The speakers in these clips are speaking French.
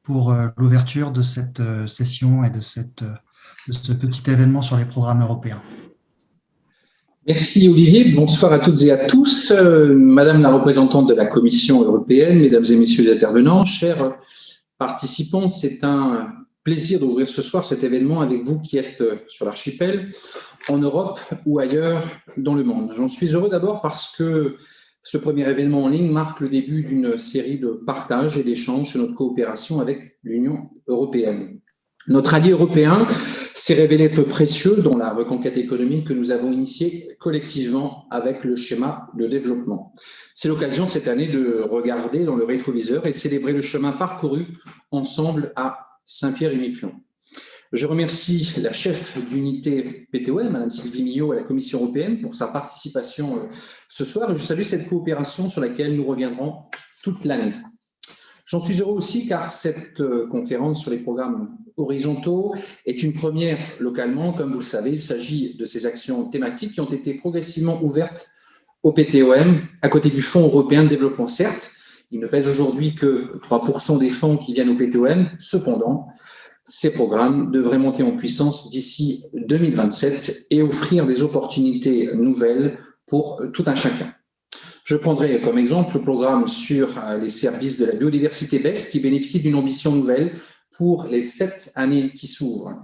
pour l'ouverture de cette session et de ce petit événement sur les programmes européens. Merci Olivier, bonsoir à toutes et à tous. Madame la représentante de la Commission européenne, mesdames et messieurs les intervenants, chers participants, c'est un plaisir d'ouvrir ce soir cet événement avec vous qui êtes sur l'archipel, en Europe ou ailleurs dans le monde. J'en suis heureux d'abord parce que ce premier événement en ligne marque le début d'une série de partages et d'échanges sur notre coopération avec l'Union européenne. Notre allié européen s'est révélé être précieux dans la reconquête économique que nous avons initiée collectivement avec le schéma de développement. C'est l'occasion cette année de regarder dans le rétroviseur et célébrer le chemin parcouru ensemble à Saint-Pierre-et-Miquelon. Je remercie la chef d'unité PTOM, Madame Sylvie Millot, à la Commission européenne pour sa participation ce soir et je salue cette coopération sur laquelle nous reviendrons toute l'année. J'en suis heureux aussi car cette conférence sur les programmes horizontaux est une première localement. Comme vous le savez, il s'agit de ces actions thématiques qui ont été progressivement ouvertes au PTOM à côté du Fonds européen de développement. Certes, il ne pèse aujourd'hui que 3% des fonds qui viennent au PTOM. Cependant, ces programmes devraient monter en puissance d'ici 2027 et offrir des opportunités nouvelles pour tout un chacun. Je prendrai comme exemple le programme sur les services de la biodiversité BEST qui bénéficie d'une ambition nouvelle pour les 7 années qui s'ouvrent.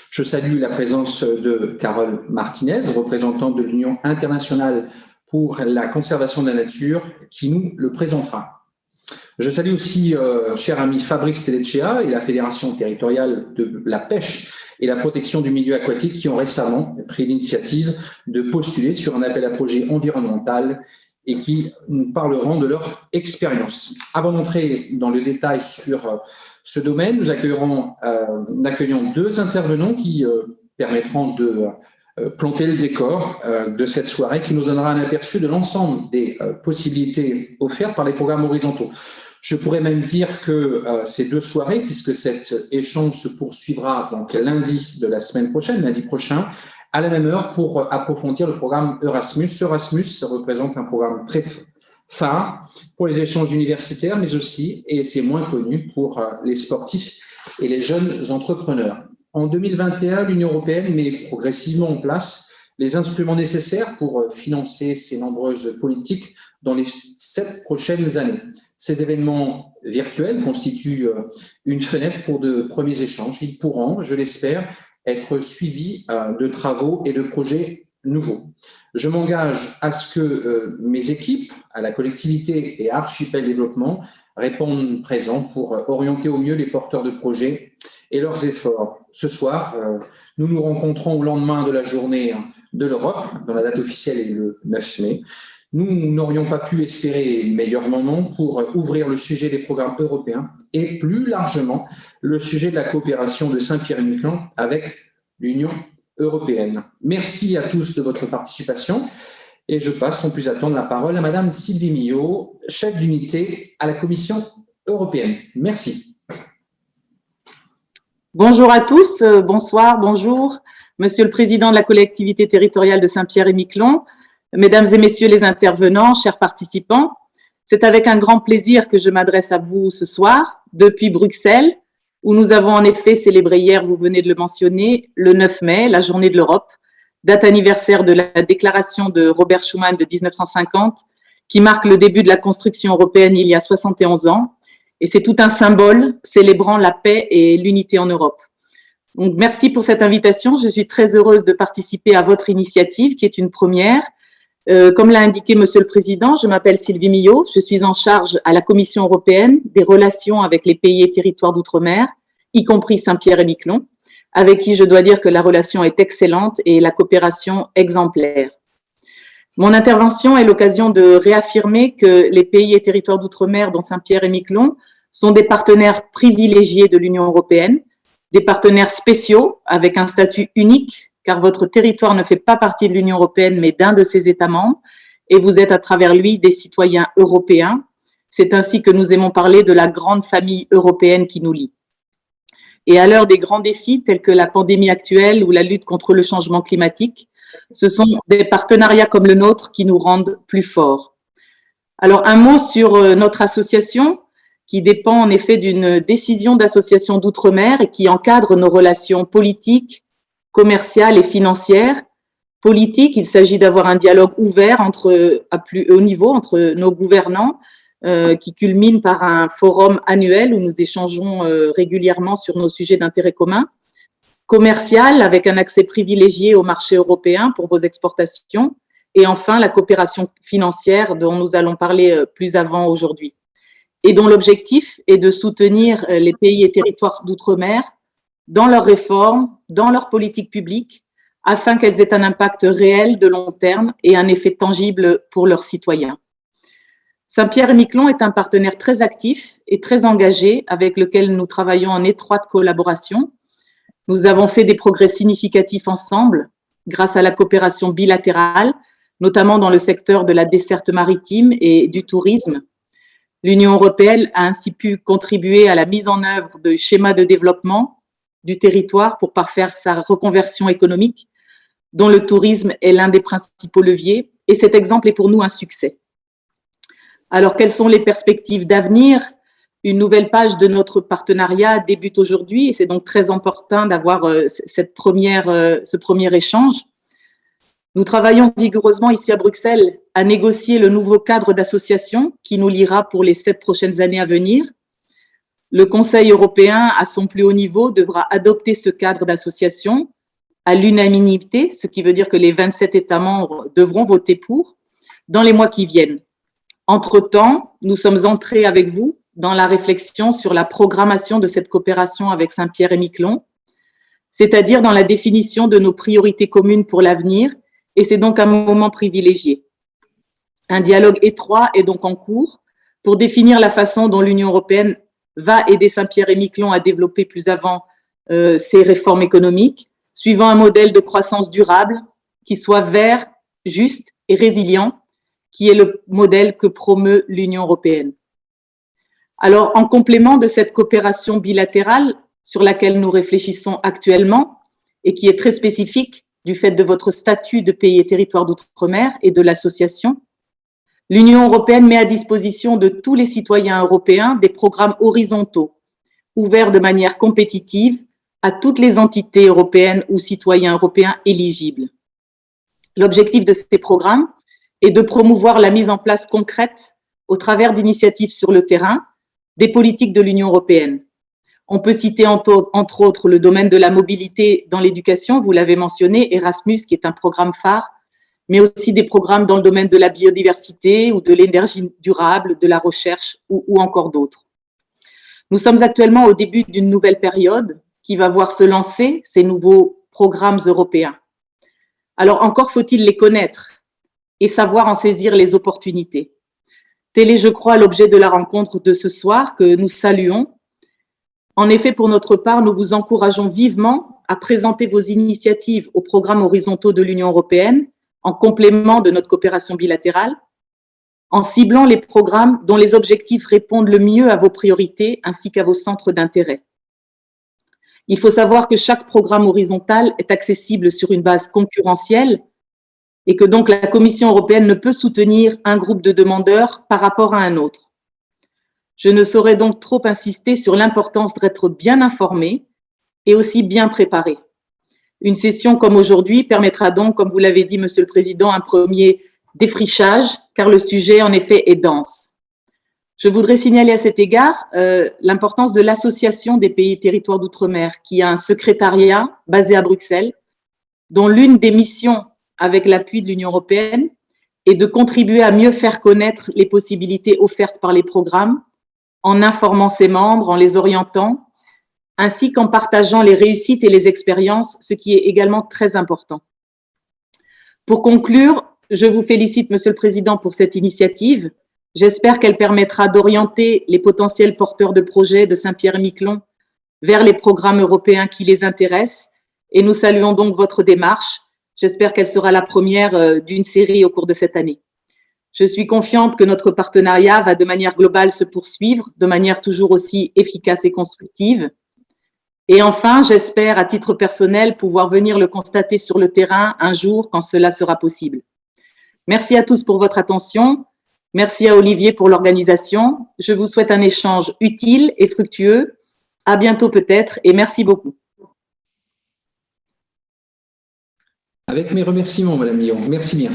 Je salue la présence de Carole Martinez, représentante de l'Union internationale pour la conservation de la nature, qui nous le présentera. Je salue aussi, cher ami Fabrice Tellecea et la Fédération territoriale de la pêche et la protection du milieu aquatique qui ont récemment pris l'initiative de postuler sur un appel à projet environnemental et qui nous parleront de leur expérience. Avant d'entrer dans le détail sur ce domaine, nous accueillons 2 intervenants qui permettront de planter le décor de cette soirée qui nous donnera un aperçu de l'ensemble des possibilités offertes par les programmes horizontaux. Je pourrais même dire que ces 2 soirées, puisque cet échange se poursuivra donc lundi de la semaine prochaine, lundi prochain, à la même heure pour approfondir le programme Erasmus. Erasmus, ça représente un programme très phare pour les échanges universitaires, mais aussi, et c'est moins connu, pour les sportifs et les jeunes entrepreneurs. En 2021, l'Union européenne met progressivement en place les instruments nécessaires pour financer ces nombreuses politiques dans les 7 prochaines années. Ces événements virtuels constituent une fenêtre pour de premiers échanges. Ils pourront, je l'espère, être suivis de travaux et de projets nouveaux. Je m'engage à ce que mes équipes, à la collectivité et à Archipel Développement, répondent présents pour orienter au mieux les porteurs de projets et leurs efforts. Ce soir, nous nous rencontrons au lendemain de la journée de l'Europe, dont la date officielle est le 9 mai. Nous n'aurions pas pu espérer meilleur moment pour ouvrir le sujet des programmes européens et plus largement le sujet de la coopération de Saint-Pierre-et-Miquelon avec l'Union européenne. Merci à tous de votre participation et je passe sans plus attendre la parole à Madame Sylvie Millot, chef d'unité à la Commission européenne. Merci. Bonjour à tous, bonsoir, bonjour. Monsieur le Président de la collectivité territoriale de Saint-Pierre-et-Miquelon, Mesdames et Messieurs les intervenants, chers participants, c'est avec un grand plaisir que je m'adresse à vous ce soir depuis Bruxelles, où nous avons en effet célébré hier, vous venez de le mentionner, le 9 mai, la journée de l'Europe, date anniversaire de la déclaration de Robert Schuman de 1950, qui marque le début de la construction européenne il y a 71 ans. Et c'est tout un symbole célébrant la paix et l'unité en Europe. Donc, merci pour cette invitation. Je suis très heureuse de participer à votre initiative, qui est une première. Comme l'a indiqué Monsieur le Président, je m'appelle Sylvie Millot. Je suis en charge à la Commission européenne des relations avec les pays et territoires d'outre-mer, y compris Saint-Pierre-et-Miquelon, avec qui je dois dire que la relation est excellente et la coopération exemplaire. Mon intervention est l'occasion de réaffirmer que les pays et territoires d'outre-mer, dont Saint-Pierre-et-Miquelon, sont des partenaires privilégiés de l'Union européenne, des partenaires spéciaux avec un statut unique, car votre territoire ne fait pas partie de l'Union européenne, mais d'un de ses États membres, et vous êtes à travers lui des citoyens européens. C'est ainsi que nous aimons parler de la grande famille européenne qui nous lie. Et à l'heure des grands défis tels que la pandémie actuelle ou la lutte contre le changement climatique, ce sont des partenariats comme le nôtre qui nous rendent plus forts. Alors, un mot sur notre association qui dépend en effet d'une décision d'association d'outre-mer et qui encadre nos relations politiques, commerciales et financières. Politique, il s'agit d'avoir un dialogue ouvert à plus haut niveau entre nos gouvernants, qui culmine par un forum annuel où nous échangeons régulièrement sur nos sujets d'intérêt commun. Commercial, avec un accès privilégié au marché européen pour vos exportations. Et enfin, la coopération financière dont nous allons parler plus avant aujourd'hui. Et dont l'objectif est de soutenir les pays et territoires d'outre-mer dans leurs réformes, dans leurs politiques publiques, afin qu'elles aient un impact réel de long terme et un effet tangible pour leurs citoyens. Saint-Pierre-et-Miquelon est un partenaire très actif et très engagé avec lequel nous travaillons en étroite collaboration. Nous avons fait des progrès significatifs ensemble grâce à la coopération bilatérale, notamment dans le secteur de la desserte maritime et du tourisme. L'Union européenne a ainsi pu contribuer à la mise en œuvre de schémas de développement du territoire pour parfaire sa reconversion économique, dont le tourisme est l'un des principaux leviers, et cet exemple est pour nous un succès. Alors, quelles sont les perspectives d'avenir? Une nouvelle page de notre partenariat débute aujourd'hui et c'est donc très important d'avoir ce premier échange. Nous travaillons vigoureusement ici à Bruxelles à négocier le nouveau cadre d'association qui nous liera pour les 7 prochaines années à venir. Le Conseil européen, à son plus haut niveau, devra adopter ce cadre d'association à l'unanimité, ce qui veut dire que les 27 États membres devront voter pour dans les mois qui viennent. Entre-temps, nous sommes entrés avec vous dans la réflexion sur la programmation de cette coopération avec Saint-Pierre-et-Miquelon, c'est-à-dire dans la définition de nos priorités communes pour l'avenir, et c'est donc un moment privilégié. Un dialogue étroit est donc en cours pour définir la façon dont l'Union européenne va aider Saint-Pierre-et-Miquelon à développer plus avant ses réformes économiques, suivant un modèle de croissance durable qui soit vert, juste et résilient, qui est le modèle que promeut l'Union européenne. Alors, en complément de cette coopération bilatérale sur laquelle nous réfléchissons actuellement et qui est très spécifique du fait de votre statut de pays et territoire d'outre-mer et de l'association, l'Union européenne met à disposition de tous les citoyens européens des programmes horizontaux, ouverts de manière compétitive à toutes les entités européennes ou citoyens européens éligibles. L'objectif de ces programmes est de promouvoir la mise en place concrète, au travers d'initiatives sur le terrain, des politiques de l'Union européenne. On peut citer entre autres le domaine de la mobilité dans l'éducation, vous l'avez mentionné, Erasmus, qui est un programme phare, mais aussi des programmes dans le domaine de la biodiversité ou de l'énergie durable, de la recherche ou encore d'autres. Nous sommes actuellement au début d'une nouvelle période qui va voir se lancer ces nouveaux programmes européens. Alors encore faut-il les connaître et savoir en saisir les opportunités. Tel est, je crois, l'objet de la rencontre de ce soir que nous saluons. En effet, pour notre part, nous vous encourageons vivement à présenter vos initiatives aux programmes horizontaux de l'Union européenne en complément de notre coopération bilatérale, en ciblant les programmes dont les objectifs répondent le mieux à vos priorités ainsi qu'à vos centres d'intérêt. Il faut savoir que chaque programme horizontal est accessible sur une base concurrentielle et que donc la Commission européenne ne peut soutenir un groupe de demandeurs par rapport à un autre. Je ne saurais donc trop insister sur l'importance d'être bien informé et aussi bien préparé. Une session comme aujourd'hui permettra donc, comme vous l'avez dit, Monsieur le Président, un premier défrichage, car le sujet, en effet, est dense. Je voudrais signaler à cet égard l'importance de l'Association des pays et territoires d'outre-mer, qui a un secrétariat basé à Bruxelles, dont l'une des missions, avec l'appui de l'Union européenne, est de contribuer à mieux faire connaître les possibilités offertes par les programmes, en informant ses membres, en les orientant, ainsi qu'en partageant les réussites et les expériences, ce qui est également très important. Pour conclure, je vous félicite, Monsieur le Président, pour cette initiative. J'espère qu'elle permettra d'orienter les potentiels porteurs de projets de Saint-Pierre-et-Miquelon vers les programmes européens qui les intéressent et nous saluons donc votre démarche. J'espère qu'elle sera la première d'une série au cours de cette année. Je suis confiante que notre partenariat va de manière globale se poursuivre, de manière toujours aussi efficace et constructive. Et enfin, j'espère à titre personnel pouvoir venir le constater sur le terrain un jour quand cela sera possible. Merci à tous pour votre attention. Merci à Olivier pour l'organisation. Je vous souhaite un échange utile et fructueux. À bientôt peut-être et merci beaucoup. Avec mes remerciements, Madame Millon. Merci bien.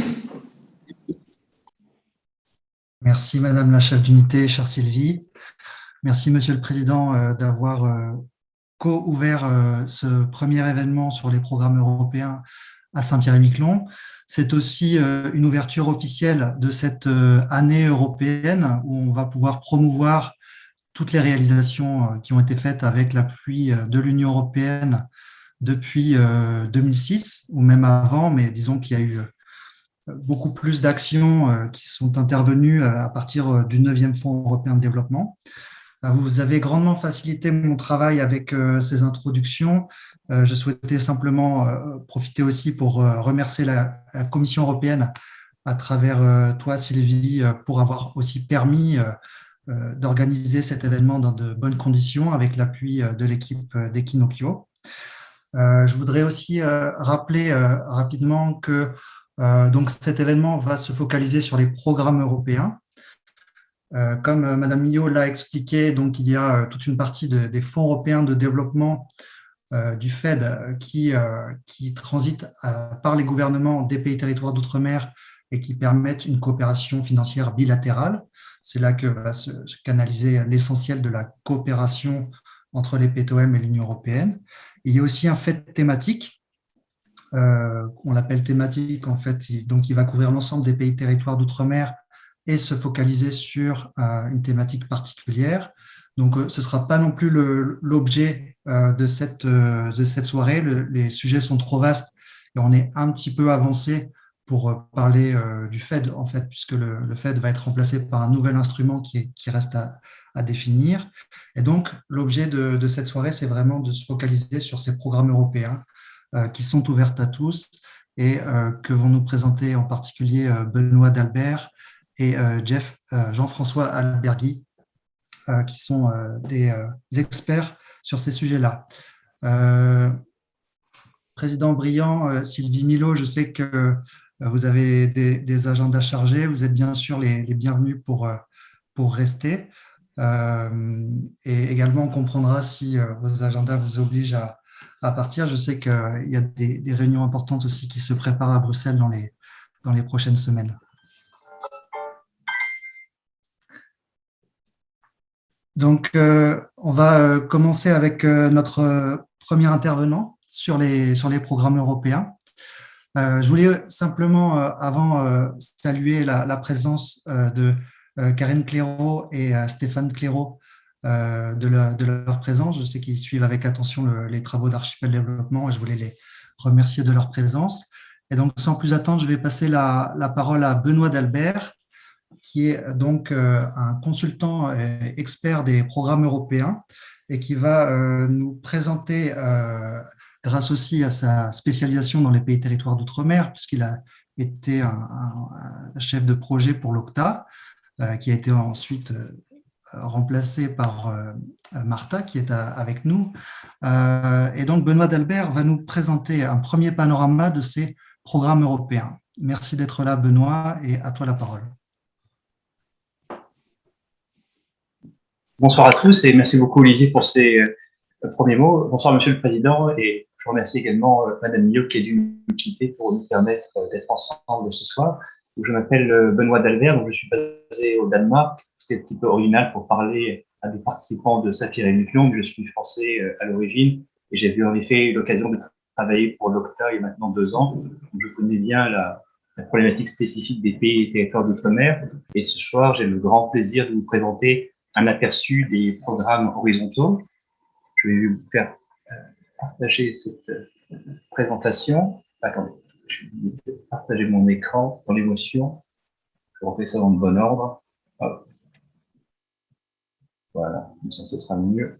Merci, Madame la chef d'unité, chère Sylvie. Merci, Monsieur le Président, d'avoir co-ouvert ce premier événement sur les programmes européens à Saint-Pierre-et-Miquelon. C'est aussi une ouverture officielle de cette année européenne où on va pouvoir promouvoir toutes les réalisations qui ont été faites avec l'appui de l'Union européenne depuis 2006 ou même avant, mais disons qu'il y a eu beaucoup plus d'actions qui sont intervenues à partir du 9e Fonds européen de développement. Vous avez grandement facilité mon travail avec ces introductions. Je souhaitais simplement profiter aussi pour remercier la Commission européenne à travers toi, Sylvie, pour avoir aussi permis d'organiser cet événement dans de bonnes conditions avec l'appui de l'équipe d'Equinoccio. Je voudrais aussi rappeler rapidement que donc cet événement va se focaliser sur les programmes européens. Comme Madame Millot l'a expliqué, donc il y a toute une partie des fonds européens de développement du FED qui transitent par les gouvernements des pays territoires d'outre-mer et qui permettent une coopération financière bilatérale. C'est là que va se canaliser l'essentiel de la coopération entre les PTOM et l'Union européenne. Il y a aussi un FED thématique, on l'appelle thématique en fait, donc il va couvrir l'ensemble des pays territoires d'outre-mer et se focaliser sur une thématique particulière. Donc, ce ne sera pas non plus l'objet de cette soirée. Les sujets sont trop vastes et on est un petit peu avancé pour parler du FED, en fait, puisque le FED va être remplacé par un nouvel instrument qui reste à définir. Et donc, l'objet de cette soirée, c'est vraiment de se focaliser sur ces programmes européens qui sont ouverts à tous et que vont nous présenter en particulier Benoît d'Albert et Jean-François Albergui, qui sont des experts sur ces sujets-là. Président Briand, Sylvie Millot, je sais que vous avez des agendas chargés. Vous êtes bien sûr les bienvenus pour rester. Et également, on comprendra si vos agendas vous obligent à partir. Je sais qu'il y a des réunions importantes aussi qui se préparent à Bruxelles dans les prochaines semaines. Donc, on va commencer avec notre premier intervenant sur les programmes européens. Je voulais simplement, avant, saluer la présence de Karine Clairaut et Stéphane Clairaut de leur présence. Je sais qu'ils suivent avec attention les travaux d'Archipel Développement et je voulais les remercier de leur présence. Et donc, sans plus attendre, je vais passer la parole à Benoît d'Albert, qui est donc un consultant expert des programmes européens et qui va nous présenter, grâce aussi à sa spécialisation dans les pays territoires d'outre-mer, puisqu'il a été un chef de projet pour l'OCTA, qui a été ensuite remplacé par Martha, qui est avec nous. Et donc, Benoît d'Albert va nous présenter un premier panorama de ces programmes européens. Merci d'être là, Benoît, et à toi la parole. Bonsoir à tous et merci beaucoup Olivier pour ces premiers mots. Bonsoir Monsieur le Président et je remercie également Madame Millot qui est dû nous quitter pour nous permettre d'être ensemble ce soir. Je m'appelle Benoît d'Albert, donc je suis basé au Danemark. C'est un petit peu original pour parler à des participants de Saint-Pierre-et-Miquelon, mais je suis français à l'origine et j'ai eu en effet l'occasion de travailler pour l'OCTA il y a maintenant 2 ans. Donc je connais bien la problématique spécifique des pays et territoires d'outre-mer et ce soir j'ai le grand plaisir de vous présenter un aperçu des programmes horizontaux. Je vais vous faire partager cette présentation. Attendez, je vais partager mon écran dans l'émotion. Je refais ça dans le bon ordre. Hop. Voilà, comme ça ce sera mieux.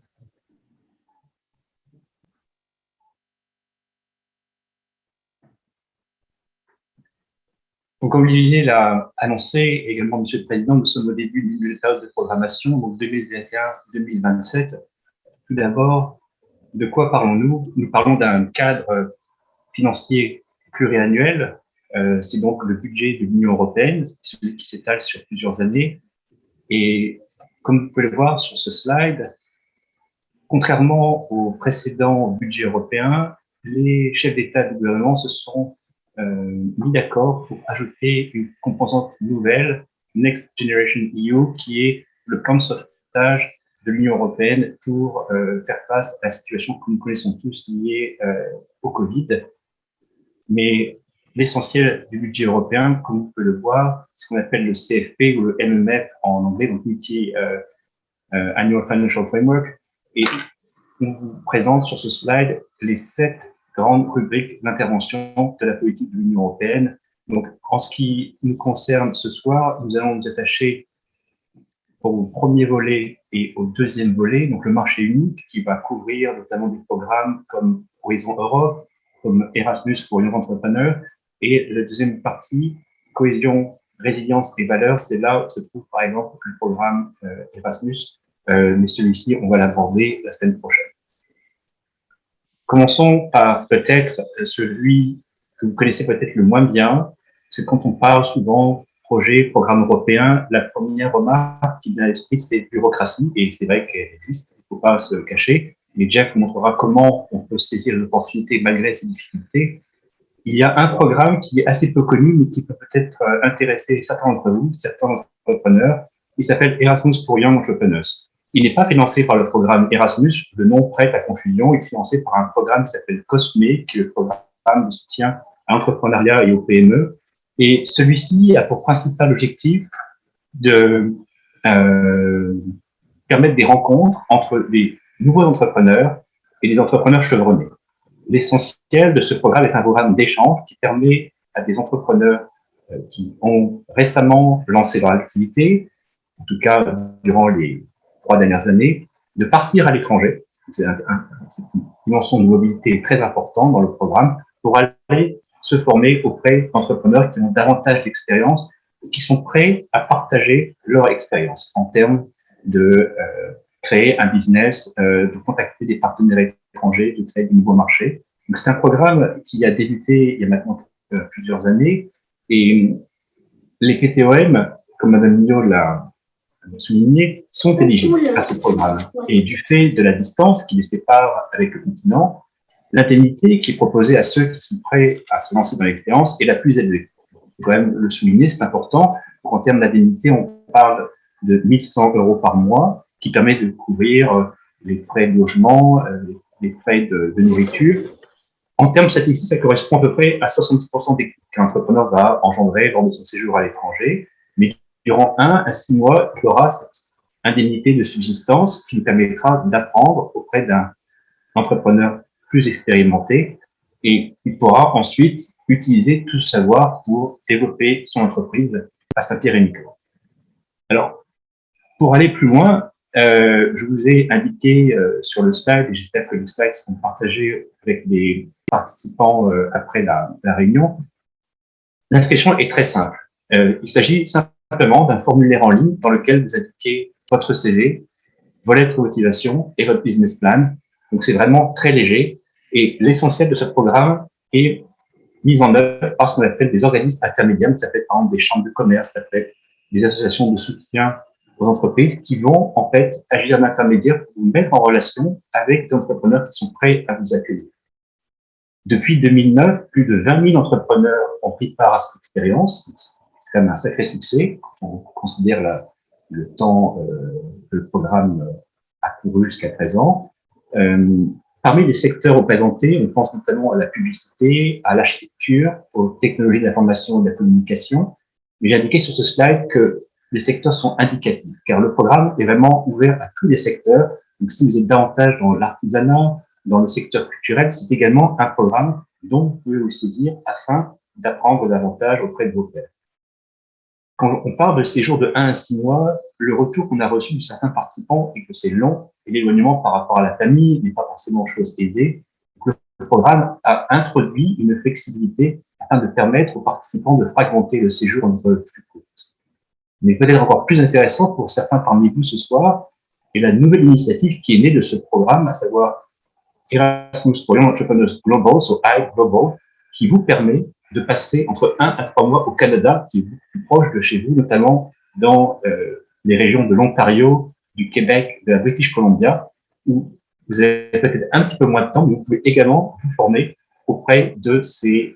Donc, comme Olivier l'a annoncé, également Monsieur le Président, nous sommes au début d'une nouvelle période de programmation, donc 2021-2027. Tout d'abord, de quoi parlons-nous? Nous parlons d'un cadre financier pluriannuel C'est donc le budget de l'Union européenne, celui qui s'étale sur plusieurs années. Et comme vous pouvez le voir sur ce slide, contrairement au précédent budget européen, les chefs d'État et de gouvernement se sont mis d'accord pour ajouter une composante nouvelle, Next Generation EU, qui est le plan de sauvetage de l'Union européenne pour faire face à la situation que nous connaissons tous liée au Covid. Mais l'essentiel du budget européen, comme vous pouvez le voir, c'est ce qu'on appelle le CFP ou le MMF en anglais, donc Annual Financial Framework. Et on vous présente sur ce slide les 7 grandes rubriques d'intervention de la politique de l'Union européenne. Donc, en ce qui nous concerne ce soir, nous allons nous attacher au premier volet et au deuxième volet, donc le marché unique, qui va couvrir notamment des programmes comme Horizon Europe, comme Erasmus pour Young Entrepreneurs, et la deuxième partie, cohésion, résilience et valeurs, c'est là où se trouve par exemple le programme Erasmus, mais celui-ci, on va l'aborder la semaine prochaine. Commençons par peut-être celui que vous connaissez peut-être le moins bien, parce que quand on parle souvent projet, programme européen, la première remarque qui vient à l'esprit, c'est bureaucratie, et c'est vrai qu'elle existe, il ne faut pas se cacher, mais Jeff vous montrera comment on peut saisir l'opportunité malgré ces difficultés. Il y a un programme qui est assez peu connu, mais qui peut peut-être intéresser certains d'entre vous, certains entrepreneurs, il s'appelle Erasmus pour Young Entrepreneurs. Il n'est pas financé par le programme Erasmus, le nom prête à confusion, il est financé par un programme qui s'appelle COSME, qui est le programme de soutien à l'entrepreneuriat et aux PME. Et celui-ci a pour principal objectif de permettre des rencontres entre des nouveaux entrepreneurs et des entrepreneurs chevronnés. L'essentiel de ce programme est un programme d'échange qui permet à des entrepreneurs qui ont récemment lancé leur activité, en tout cas durant les 3 dernières années, de partir à l'étranger. C'est une dimension de mobilité très importante dans le programme pour aller se former auprès d'entrepreneurs qui ont davantage d'expérience et qui sont prêts à partager leur expérience en termes de créer un business, de contacter des partenaires étrangers, de créer de nouveaux marchés. Donc, c'est un programme qui a débuté il y a maintenant plusieurs années et les PTOM, comme Mme Mignot l'a souligné, sont éligibles à ce programme. Et du fait de la distance qui les sépare avec le continent, l'indemnité qui est proposée à ceux qui sont prêts à se lancer dans l'expérience est la plus élevée. Il faut quand même le souligner, c'est important. En termes d'indemnité, on parle de 1 100 € par mois, qui permet de couvrir les frais de logement, les frais de nourriture. En termes statistiques, ça correspond à peu près à 70% des qu'un entrepreneur va engendrer lors de son séjour à l'étranger. Mais durant 1 à 6 mois, il aura cette indemnité de subsistance qui lui permettra d'apprendre auprès d'un entrepreneur plus expérimenté et il pourra ensuite utiliser tout ce savoir pour développer son entreprise à Saint-Pierre-et-Miquelon. Alors, pour aller plus loin, je vous ai indiqué sur le slide, et j'espère que les slides seront partagés avec les participants après la réunion. L'inscription est très simple. Il s'agit simplement d'un formulaire en ligne dans lequel vous indiquez votre CV, vos lettres de motivation et votre business plan. Donc, c'est vraiment très léger. Et l'essentiel de ce programme est mis en œuvre par ce qu'on appelle des organismes intermédiaires. Ça fait par exemple des chambres de commerce, ça fait des associations de soutien aux entreprises qui vont en fait agir d'intermédiaire pour vous mettre en relation avec des entrepreneurs qui sont prêts à vous accueillir. Depuis 2009, plus de 20 000 entrepreneurs ont pris part à cette expérience. C'est quand même un sacré succès quand on considère le temps que le programme a couru jusqu'à présent. Parmi les secteurs représentés, on pense notamment à la publicité, à l'architecture, aux technologies de l'information et de la communication. Mais j'ai indiqué sur ce slide que les secteurs sont indicatifs, car le programme est vraiment ouvert à tous les secteurs. Donc, si vous êtes davantage dans l'artisanat, dans le secteur culturel, c'est également un programme dont vous pouvez vous saisir afin d'apprendre davantage auprès de vos pairs. Quand on parle de séjour de 1 à 6 mois, le retour qu'on a reçu de certains participants est que c'est long et l'éloignement par rapport à la famille n'est pas forcément chose aisée. Donc, le programme a introduit une flexibilité afin de permettre aux participants de fragmenter le séjour en une période plus courte. Mais peut-être encore plus intéressant pour certains parmi vous ce soir est la nouvelle initiative qui est née de ce programme, à savoir Erasmus pour Young Entrepreneurs Global, so iGlobal, qui vous permet de passer entre 1 à 3 mois au Canada, qui est beaucoup plus proche de chez vous, notamment dans les régions de l'Ontario, du Québec, de la British Columbia, où vous avez peut-être un petit peu moins de temps, mais vous pouvez également vous former auprès de ces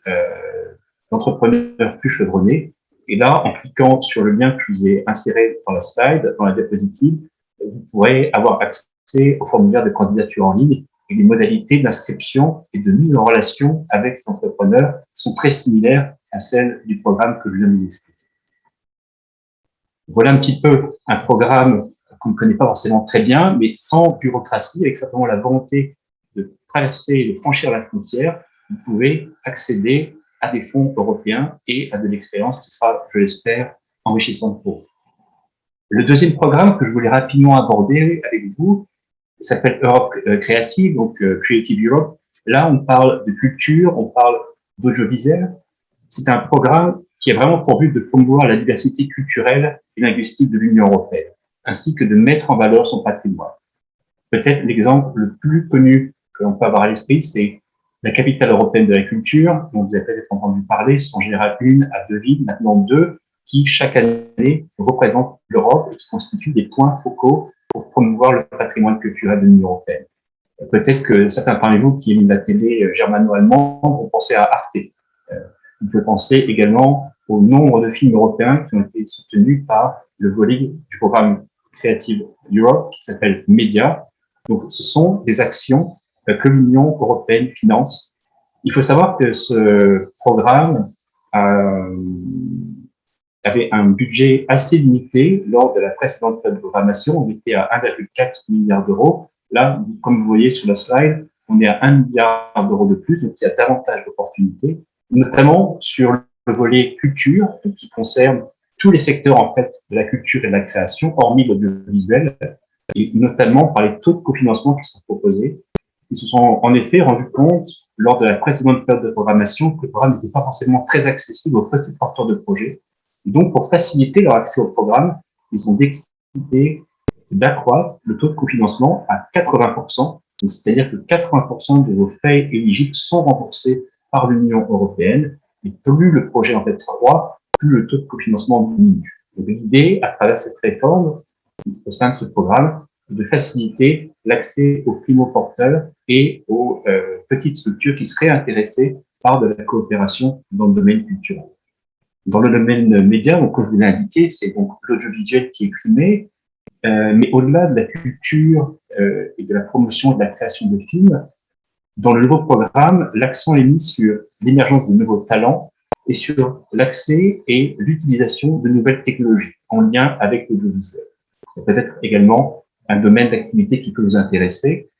entrepreneurs plus chevronnés. Et là, en cliquant sur le lien que je vous ai inséré dans la slide, dans la diapositive, vous pourrez avoir accès au formulaire de candidature en ligne et les modalités d'inscription et de mise en relation avec ces entrepreneurs sont très similaires à celles du programme que je viens de vous expliquer. Voilà un petit peu un programme qu'on ne connaît pas forcément très bien, mais sans bureaucratie, avec simplement la volonté de traverser et de franchir la frontière, vous pouvez accéder à des fonds européens et à de l'expérience qui sera, je l'espère, enrichissante pour vous. Le deuxième programme que je voulais rapidement aborder avec vous s'appelle Europe Creative, donc Creative Europe. Là, on parle de culture, on parle d'audiovisuel. C'est un programme qui est vraiment pour but de promouvoir la diversité culturelle et linguistique de l'Union européenne, ainsi que de mettre en valeur son patrimoine. Peut-être l'exemple le plus connu que l'on peut avoir à l'esprit, c'est la capitale européenne de la culture, dont vous avez peut-être entendu parler, sont en général une à deux villes, maintenant deux, qui chaque année représentent l'Europe et qui constituent des points focaux pour promouvoir le patrimoine culturel de l'Union européenne. Peut-être que certains parmi vous qui aiment la télé germano-allemande vont penser à Arte. Vous pouvez penser également au nombre de films européens qui ont été soutenus par le volet du programme Creative Europe qui s'appelle MEDIA. Donc, ce sont des actions que l'Union européenne finance. Il faut savoir que ce programme avait un budget assez limité lors de la précédente période de programmation. On était à 1,4 milliard d'euros. Là, comme vous voyez sur la slide, on est à 1 milliard d'euros de plus, donc il y a davantage d'opportunités, notamment sur le volet culture, qui concerne tous les secteurs en fait de la culture et de la création, hormis l'audiovisuel, et notamment par les taux de cofinancement qui sont proposés. Ils se sont en effet rendus compte lors de la précédente période de programmation que le programme n'était pas forcément très accessible aux petits porteurs de projets. Et donc, pour faciliter leur accès au programme, ils ont décidé d'accroître le taux de cofinancement à 80%. Donc, c'est-à-dire que 80% de vos frais éligibles sont remboursés par l'Union européenne. Et plus le projet en fait croît, plus le taux de cofinancement diminue. Donc, l'idée, à travers cette réforme, au sein de ce programme, de faciliter l'accès aux primo-porteurs et aux petites structures qui seraient intéressées par de la coopération dans le domaine culturel. Dans le domaine média, donc, comme je vous l'ai indiqué, c'est donc l'audiovisuel qui est primé, mais au-delà de la culture et de la promotion et de la création de films, dans le nouveau programme, l'accent est mis sur l'émergence de nouveaux talents et sur l'accès et l'utilisation de nouvelles technologies en lien avec l'audiovisuel. C'est peut-être également un domaine d'activité qui peut vous intéresser.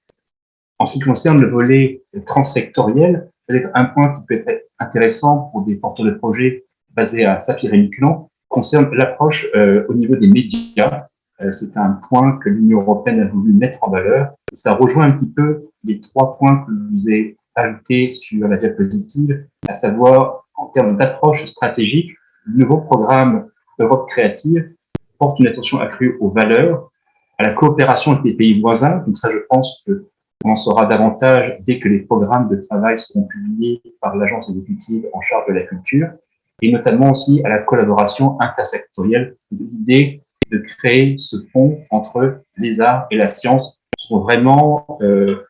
En ce qui concerne le volet transsectoriel, peut-être un point qui peut être intéressant pour des porteurs de projets basés à Saint-Pierre-et-Miquelon concerne l'approche au niveau des médias. C'est un point que l'Union européenne a voulu mettre en valeur. Et ça rejoint un petit peu les 3 points que je vous ai ajoutés sur la diapositive, à savoir en termes d'approche stratégique, le nouveau programme Europe Créative porte une attention accrue aux valeurs, à la coopération avec les pays voisins. Donc ça, je pense qu'on en saura davantage dès que les programmes de travail seront publiés par l'agence exécutive en charge de la culture, et notamment aussi à la collaboration intersectorielle. L'idée de créer ce pont entre les arts et la science sont vraiment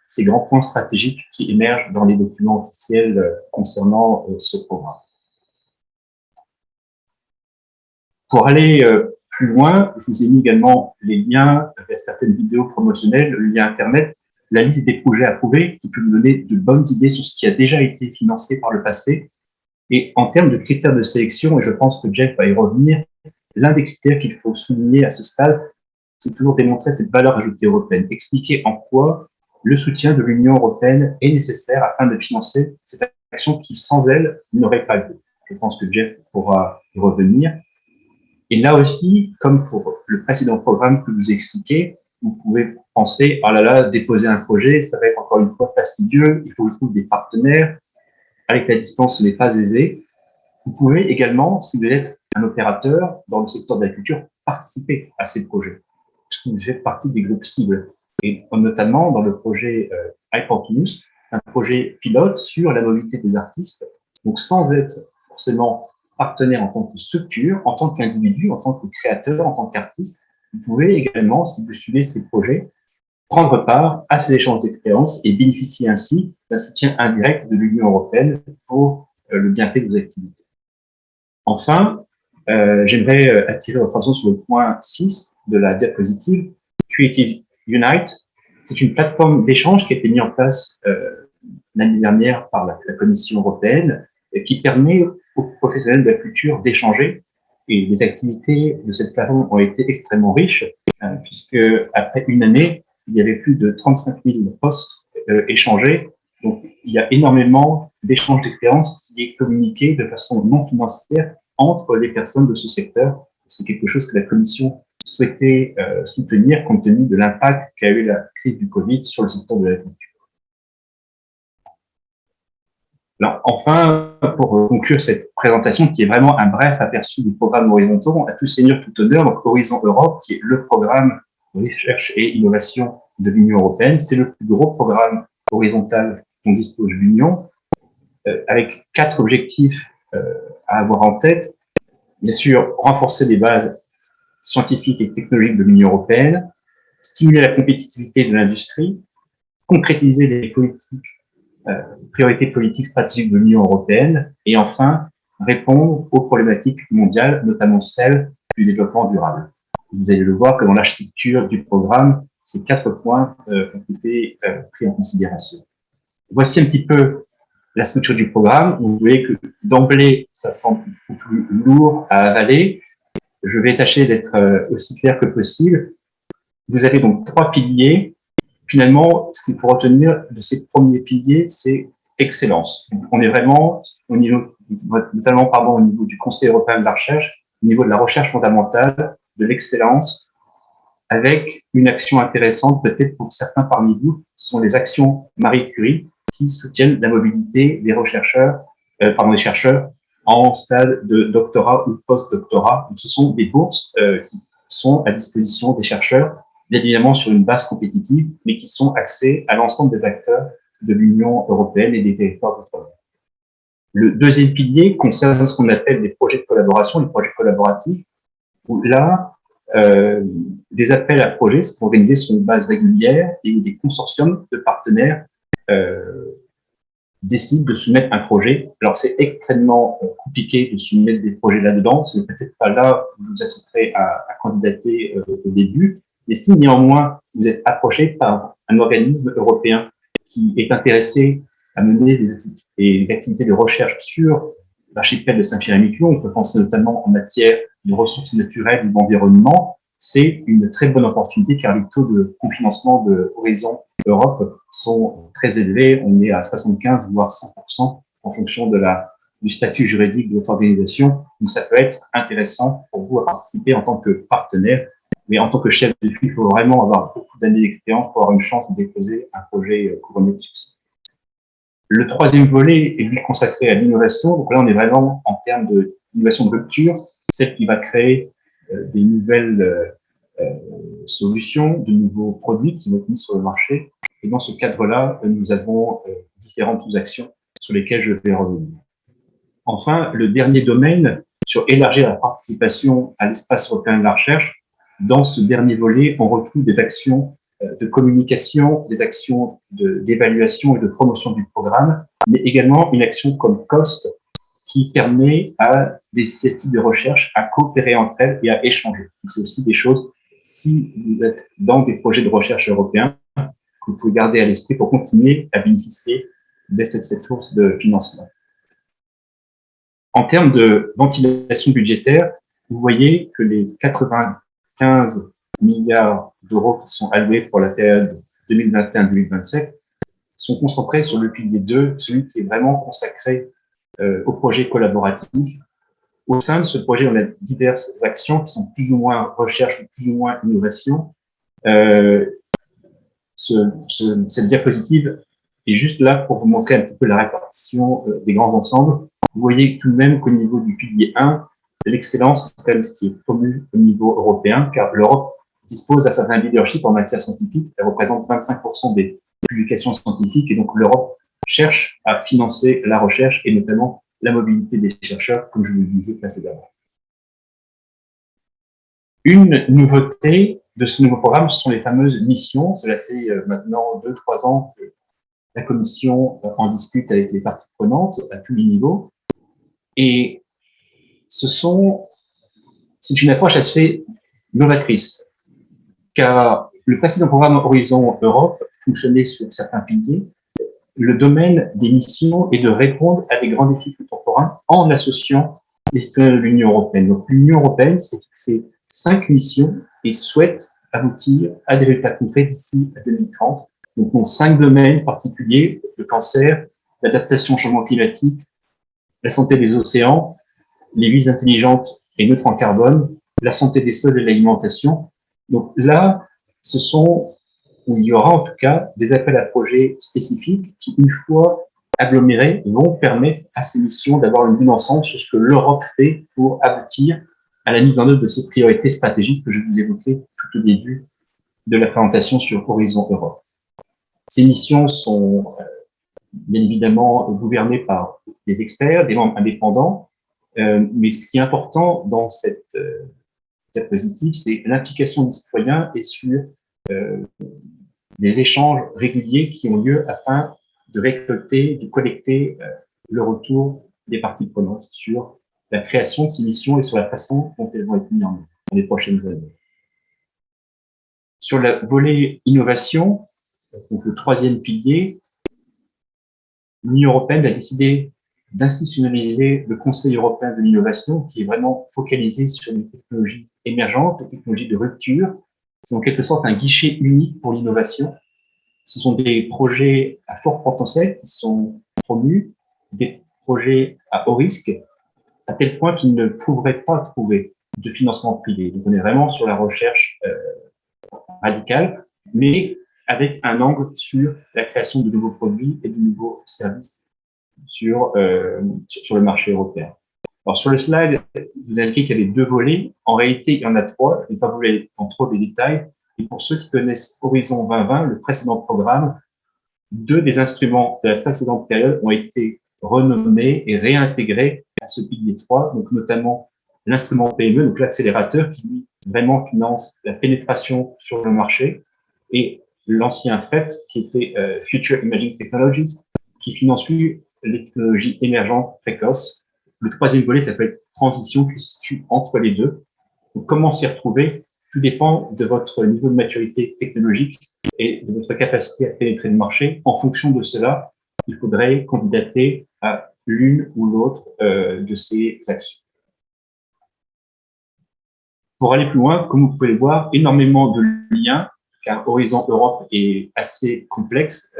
ces grands points stratégiques qui émergent dans les documents officiels concernant ce programme. Pour aller plus loin, je vous ai mis également les liens vers certaines vidéos promotionnelles, le lien Internet, la liste des projets approuvés qui peut vous donner de bonnes idées sur ce qui a déjà été financé par le passé. Et en termes de critères de sélection, et je pense que Jeff va y revenir, l'un des critères qu'il faut souligner à ce stade, c'est toujours démontrer cette valeur ajoutée européenne, expliquer en quoi le soutien de l'Union européenne est nécessaire afin de financer cette action qui, sans elle, n'aurait pas lieu. Je pense que Jeff pourra y revenir. Et là aussi, comme pour le précédent programme que je vous ai expliqué, vous pouvez penser, oh là là, déposer un projet, ça va être encore une fois fastidieux, il faut que je trouve des partenaires. Avec la distance, ce n'est pas aisé. Vous pouvez également, si vous êtes un opérateur dans le secteur de la culture, participer à ces projets, parce que vous faites partie des groupes cibles. Et notamment dans le projet iPortunus, un projet pilote sur la mobilité des artistes. Donc, sans être forcément partenaire en tant que structure, en tant qu'individu, en tant que créateur, en tant qu'artiste. Vous pouvez également, si vous suivez ces projets, prendre part à ces échanges d'expériences et bénéficier ainsi d'un soutien indirect de l'Union européenne pour le bienfait de vos activités. Enfin, j'aimerais attirer votre attention sur le point 6 de la diapositive. Creative Unite, c'est une plateforme d'échange qui a été mise en place l'année dernière par la Commission européenne et qui permet aux professionnels de la culture d'échanger. Et les activités de cette plateforme ont été extrêmement riches, puisque après une année, il y avait plus de 35 000 posts échangés. Donc, il y a énormément d'échanges d'expériences qui est communiqué de façon non financière entre les personnes de ce secteur. C'est quelque chose que la Commission souhaitait soutenir compte tenu de l'impact qu'a eu la crise du Covid sur le secteur de la culture. Alors, enfin, pour conclure cette présentation, qui est vraiment un bref aperçu du programme Horizontaux, à tout seigneur, tout honneur, donc Horizon Europe, qui est le programme de recherche et innovation de l'Union européenne, c'est le plus gros programme horizontal dont dispose l'Union, avec 4 objectifs à avoir en tête. Bien sûr, renforcer les bases scientifiques et technologiques de l'Union européenne, stimuler la compétitivité de l'industrie, concrétiser les priorités politiques stratégiques de l'Union européenne, et enfin, répondre aux problématiques mondiales, notamment celles du développement durable. Vous allez le voir que dans l'architecture du programme, ces 4 points ont été pris en considération. Voici un petit peu la structure du programme. Vous voyez que d'emblée, ça semble plus lourd à avaler. Je vais tâcher d'être aussi clair que possible. Vous avez donc 3 piliers. Finalement, ce qu'il faut retenir de ces premiers piliers, c'est excellence. On est vraiment au niveau, notamment au niveau du Conseil européen de la recherche, au niveau de la recherche fondamentale, de l'excellence, avec une action intéressante, peut-être pour certains parmi vous, ce sont les actions Marie Curie qui soutiennent la mobilité des chercheurs en stade de doctorat ou post-doctorat. Ce sont des bourses qui sont à disposition des chercheurs, bien évidemment sur une base compétitive, mais qui sont axées à l'ensemble des acteurs de l'Union européenne et des territoires d'outre-mer. Le deuxième pilier concerne ce qu'on appelle des projets de collaboration, des projets collaboratifs, où là, des appels à projets sont organisés sur une base régulière et où des consortiums de partenaires décident de soumettre un projet. Alors, c'est extrêmement compliqué de soumettre des projets là-dedans. Ce n'est peut-être pas là où je vous inciterai à candidater au début. Mais si néanmoins vous êtes approché par un organisme européen qui est intéressé à mener des activités de recherche sur l'archipel de Saint-Pierre-et-Miquelon, on peut penser notamment en matière de ressources naturelles ou d'environnement, c'est une très bonne opportunité car les taux de cofinancement de Horizon Europe sont très élevés. On est à 75 voire 100% en fonction du statut juridique de votre organisation. Donc ça peut être intéressant pour vous à participer en tant que partenaire. Mais en tant que chef de file, il faut vraiment avoir beaucoup d'années d'expérience pour avoir une chance de déposer un projet couronné de succès. Le troisième volet est lui consacré à l'innovation. Donc là, on est vraiment en termes d'innovation de rupture, celle qui va créer des nouvelles solutions, de nouveaux produits qui vont être mis sur le marché. Et dans ce cadre-là, nous avons différentes actions sur lesquelles je vais revenir. Enfin, le dernier domaine, sur élargir la participation à l'espace européen de la recherche. Dans ce dernier volet, on retrouve des actions de communication, des actions d'évaluation et de promotion du programme, mais également une action comme COST qui permet à des initiatives de recherche à coopérer entre elles et à échanger. Donc, c'est aussi des choses, si vous êtes dans des projets de recherche européens, que vous pouvez garder à l'esprit pour continuer à bénéficier de cette source de financement. En termes de ventilation budgétaire, vous voyez que les 95 milliards d'euros qui sont alloués pour la période 2021-2027 sont concentrés sur le pilier 2, celui qui est vraiment consacré au projet collaboratif. Au sein de ce projet, on a diverses actions qui sont plus ou moins recherche ou plus ou moins innovation. Cette diapositive est juste là pour vous montrer un petit peu la répartition des grands ensembles. Vous voyez tout de même qu'au niveau du pilier 1, l'excellence, c'est quand même ce qui est promu au niveau européen, car l'Europe dispose d'un certain leadership en matière scientifique. Elle représente 25% des publications scientifiques, et donc l'Europe cherche à financer la recherche et notamment la mobilité des chercheurs, comme je vous le disais précédemment. Une nouveauté de ce nouveau programme, ce sont les fameuses missions. Cela fait maintenant 2-3 ans que la Commission en discute avec les parties prenantes à tous les niveaux. Et c'est une approche assez novatrice, car le précédent programme Horizon Europe fonctionnait sur certains piliers. Le domaine des missions est de répondre à des grands défis contemporains en associant les citoyens de l'Union européenne. Donc l'Union européenne s'est fixé 5 missions et souhaite aboutir à des résultats concrets d'ici à 2030. Donc, dans 5 domaines particuliers: le cancer, l'adaptation au changement climatique, la santé des océans, les villes intelligentes et neutres en carbone, la santé des sols et l'alimentation. Donc là, il y aura en tout cas des appels à projets spécifiques qui, une fois agglomérés, vont permettre à ces missions d'avoir une vue d'ensemble sur ce que l'Europe fait pour aboutir à la mise en œuvre de ces priorités stratégiques que je vous évoquais tout au début de la présentation sur Horizon Europe. Ces missions sont bien évidemment gouvernées par des experts, des membres indépendants, mais ce qui est important dans cette diapositive, c'est l'implication des citoyens et sur des échanges réguliers qui ont lieu afin de récolter, de collecter le retour des parties prenantes sur la création de ces missions et sur la façon dont elles vont être mises en œuvre dans les prochaines années. Sur le volet innovation, donc le troisième pilier, l'Union européenne a décidé d'institutionnaliser le Conseil européen de l'innovation, qui est vraiment focalisé sur les technologies émergentes, les technologies de rupture. C'est en quelque sorte un guichet unique pour l'innovation. Ce sont des projets à fort potentiel qui sont promus, des projets à haut risque, à tel point qu'ils ne pourraient pas trouver de financement privé. Donc on est vraiment sur la recherche radicale, mais avec un angle sur la création de nouveaux produits et de nouveaux services sur le marché européen. Alors sur le slide, je vous indiquez qu'il y avait 2 volets. En réalité, il y en a 3. Je ne vais pas vous aller dans trop de détails. Et pour ceux qui connaissent Horizon 2020, le précédent programme, 2 des instruments de la précédente période ont été renommés et réintégrés à ce pilier 3, donc notamment l'instrument PME, donc l'accélérateur qui lui vraiment finance la pénétration sur le marché, et l'ancien FET qui était Future Emerging Technologies, qui finance lui les technologies émergentes précoces. Le troisième volet s'appelle Transition, qui se situe entre les deux. Donc, comment s'y retrouver? Tout dépend de votre niveau de maturité technologique et de votre capacité à pénétrer le marché. En fonction de cela, il faudrait candidater à l'une ou l'autre de ces actions. Pour aller plus loin, comme vous pouvez le voir, énormément de liens, car Horizon Europe est assez complexe.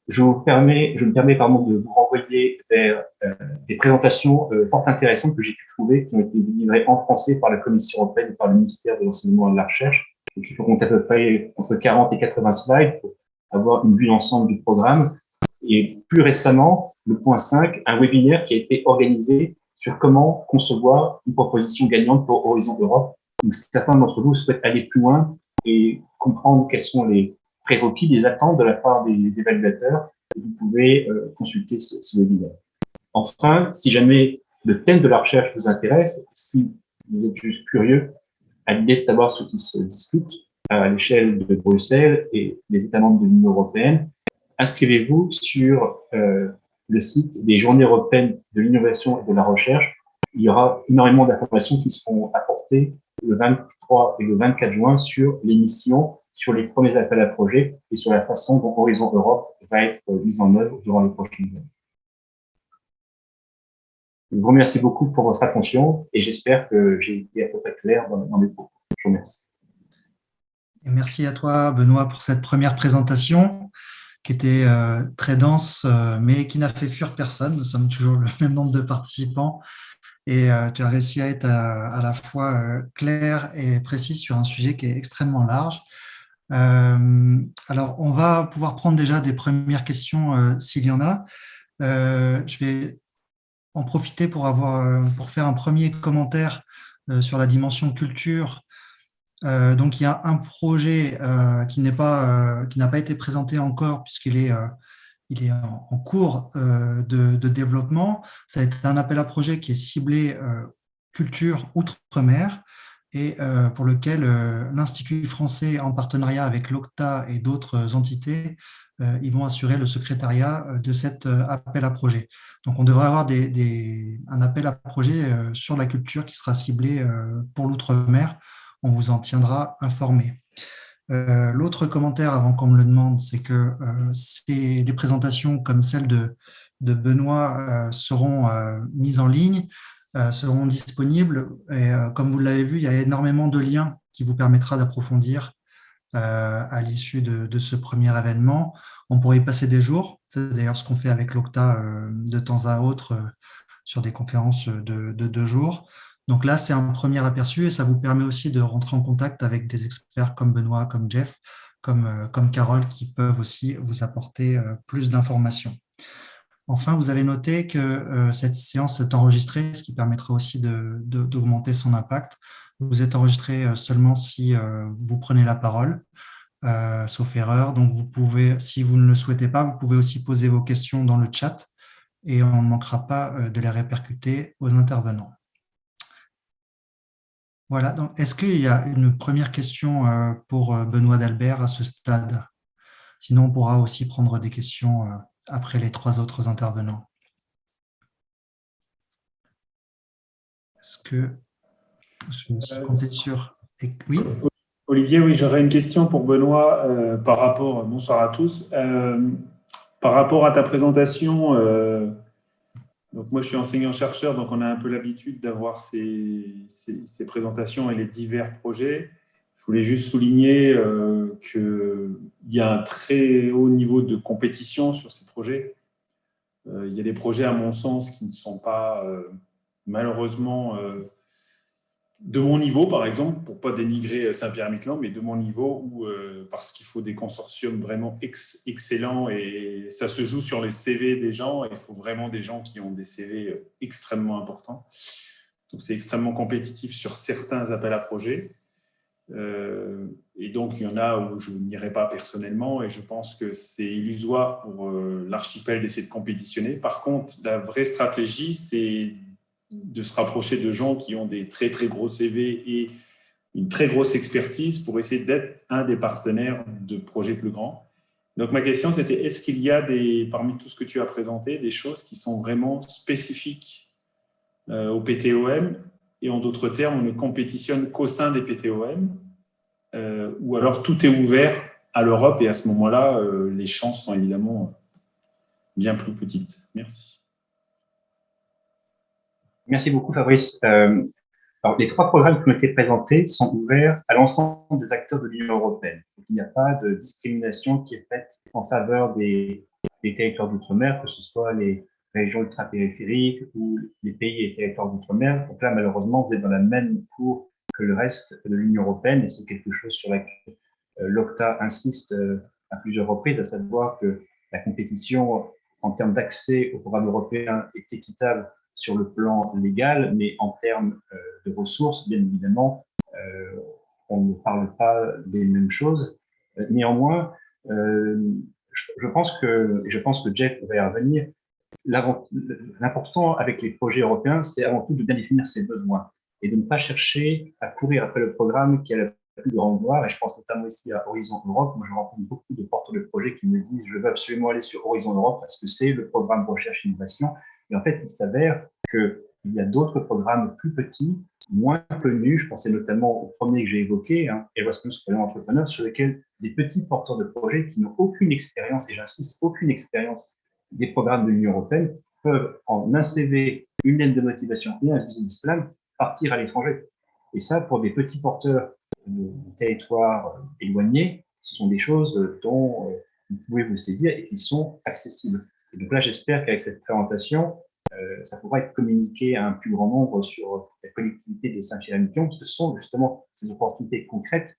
Je me permets de vous renvoyer vers des présentations fort intéressantes que j'ai pu trouver, qui ont été délivrées en français par la Commission européenne et par le ministère de l'Enseignement et de la Recherche. Donc, il faut compter à peu près entre 40 et 80 slides pour avoir une vue d'ensemble du programme. Et plus récemment, le point 5, un webinaire qui a été organisé sur comment concevoir une proposition gagnante pour Horizon Europe. Donc, certains d'entre vous souhaitent aller plus loin et comprendre quels sont les prérequis, les attentes de la part des évaluateurs, vous pouvez consulter ce webinaire. Enfin, si jamais le thème de la recherche vous intéresse, si vous êtes juste curieux à l'idée de savoir ce qui se discute à l'échelle de Bruxelles et des États membres de l'Union européenne, inscrivez-vous sur le site des Journées européennes de l'innovation et de la recherche. Il y aura énormément d'informations qui seront apportées le 23 et le 24 juin sur les missions, sur les premiers appels à projets et sur la façon dont Horizon Europe va être mise en œuvre durant les prochaines années. Je vous remercie beaucoup pour votre attention et j'espère que j'ai été à peu près clair dans mes propos. Je vous remercie. Et merci à toi, Benoît, pour cette première présentation qui était très dense, mais qui n'a fait fuir personne. Nous sommes toujours le même nombre de participants et tu as réussi à être à la fois clair et précis sur un sujet qui est extrêmement large. Alors, on va pouvoir prendre déjà des premières questions s'il y en a. Je vais en profiter pour faire un premier commentaire sur la dimension culture. Donc, il y a un projet qui n'a pas été présenté encore puisqu'il est il est en cours de développement. Ça va être un appel à projet qui est ciblé culture outre-mer et pour lequel l'Institut français, en partenariat avec l'OCTA et d'autres entités, ils vont assurer le secrétariat de cet appel à projet. Donc, on devrait avoir un appel à projet sur la culture qui sera ciblé pour l'outre-mer. On vous en tiendra informé. L'autre commentaire, avant qu'on me le demande, c'est que des présentations comme celle de Benoît seront mises en ligne, seront disponibles. Et comme vous l'avez vu, il y a énormément de liens qui vous permettra d'approfondir à l'issue de ce premier événement. On pourrait y passer des jours. C'est d'ailleurs ce qu'on fait avec l'OCTA de temps à autre sur des conférences de 2 jours. Donc là, c'est un premier aperçu et ça vous permet aussi de rentrer en contact avec des experts comme Benoît, comme Jeff, comme Carole, qui peuvent aussi vous apporter plus d'informations. Enfin, vous avez noté que cette séance est enregistrée, ce qui permettra aussi d'augmenter son impact. Vous êtes enregistré seulement si vous prenez la parole, sauf erreur. Donc, vous pouvez, si vous ne le souhaitez pas, vous pouvez aussi poser vos questions dans le chat et on ne manquera pas de les répercuter aux intervenants. Voilà, donc est-ce qu'il y a une première question pour Benoît d'Albert à ce stade? Sinon, on pourra aussi prendre des questions après les 3 autres intervenants. Est-ce que je me suis compté sur… Oui. Olivier, oui, j'aurais une question pour Benoît par rapport, bonsoir à tous, par rapport à ta présentation. Donc moi, je suis enseignant-chercheur, donc on a un peu l'habitude d'avoir ces présentations et les divers projets. Je voulais juste souligner qu'il y a un très haut niveau de compétition sur ces projets. Il y a des projets, à mon sens, qui ne sont pas malheureusement de mon niveau, par exemple, pour ne pas dénigrer Saint-Pierre-et-Miquelon, mais de mon niveau, parce qu'il faut des consortiums vraiment excellents et ça se joue sur les CV des gens. Il faut vraiment des gens qui ont des CV extrêmement importants. Donc, c'est extrêmement compétitif sur certains appels à projets. Et donc, il y en a où je n'irai pas personnellement et je pense que c'est illusoire pour l'archipel d'essayer de compétitionner. Par contre, la vraie stratégie, c'est de se rapprocher de gens qui ont des très, très gros CV et une très grosse expertise pour essayer d'être un des partenaires de projets plus grands. Donc, ma question, c'était est-ce qu'il y a, parmi tout ce que tu as présenté, des choses qui sont vraiment spécifiques au PTOM et en d'autres termes, on ne compétitionne qu'au sein des PTOM ou alors tout est ouvert à l'Europe et à ce moment-là, les chances sont évidemment bien plus petites. Merci. Merci beaucoup, Fabrice. Alors, les 3 programmes qui ont été présentés sont ouverts à l'ensemble des acteurs de l'Union européenne. Donc, il n'y a pas de discrimination qui est faite en faveur des territoires d'outre-mer, que ce soit les régions ultra-périphériques ou les pays et territoires d'outre-mer. Donc là, malheureusement, vous êtes dans la même cour que le reste de l'Union européenne et c'est quelque chose sur laquelle l'OCTA insiste à plusieurs reprises, à savoir que la compétition en termes d'accès au programme européen est équitable sur le plan légal, mais en termes de ressources, bien évidemment, on ne parle pas des mêmes choses. Néanmoins, je pense que Jeff va y revenir, l'important avec les projets européens, c'est avant tout de bien définir ses besoins et de ne pas chercher à courir après le programme qui a la plus grande gloire. Et je pense notamment ici à Horizon Europe. Moi, je rencontre beaucoup de porteurs de projets qui me disent « je veux absolument aller sur Horizon Europe parce que c'est le programme recherche et innovation ». Et en fait, il s'avère qu'il y a d'autres programmes plus petits, moins connus. Je pensais notamment au premier que j'ai évoqué, Erasmus pour les entrepreneurs, sur lesquels des petits porteurs de projets qui n'ont aucune expérience, et j'insiste, aucune expérience des programmes de l'Union européenne, peuvent en un CV, une lettre de motivation et un business plan partir à l'étranger. Et ça, pour des petits porteurs de territoires éloignés, ce sont des choses dont vous pouvez vous saisir et qui sont accessibles. Et donc là, j'espère qu'avec cette présentation, ça pourra être communiqué à un plus grand nombre sur la collectivité de Saint-Pierre-et-Miquelon, parce que ce sont justement ces opportunités concrètes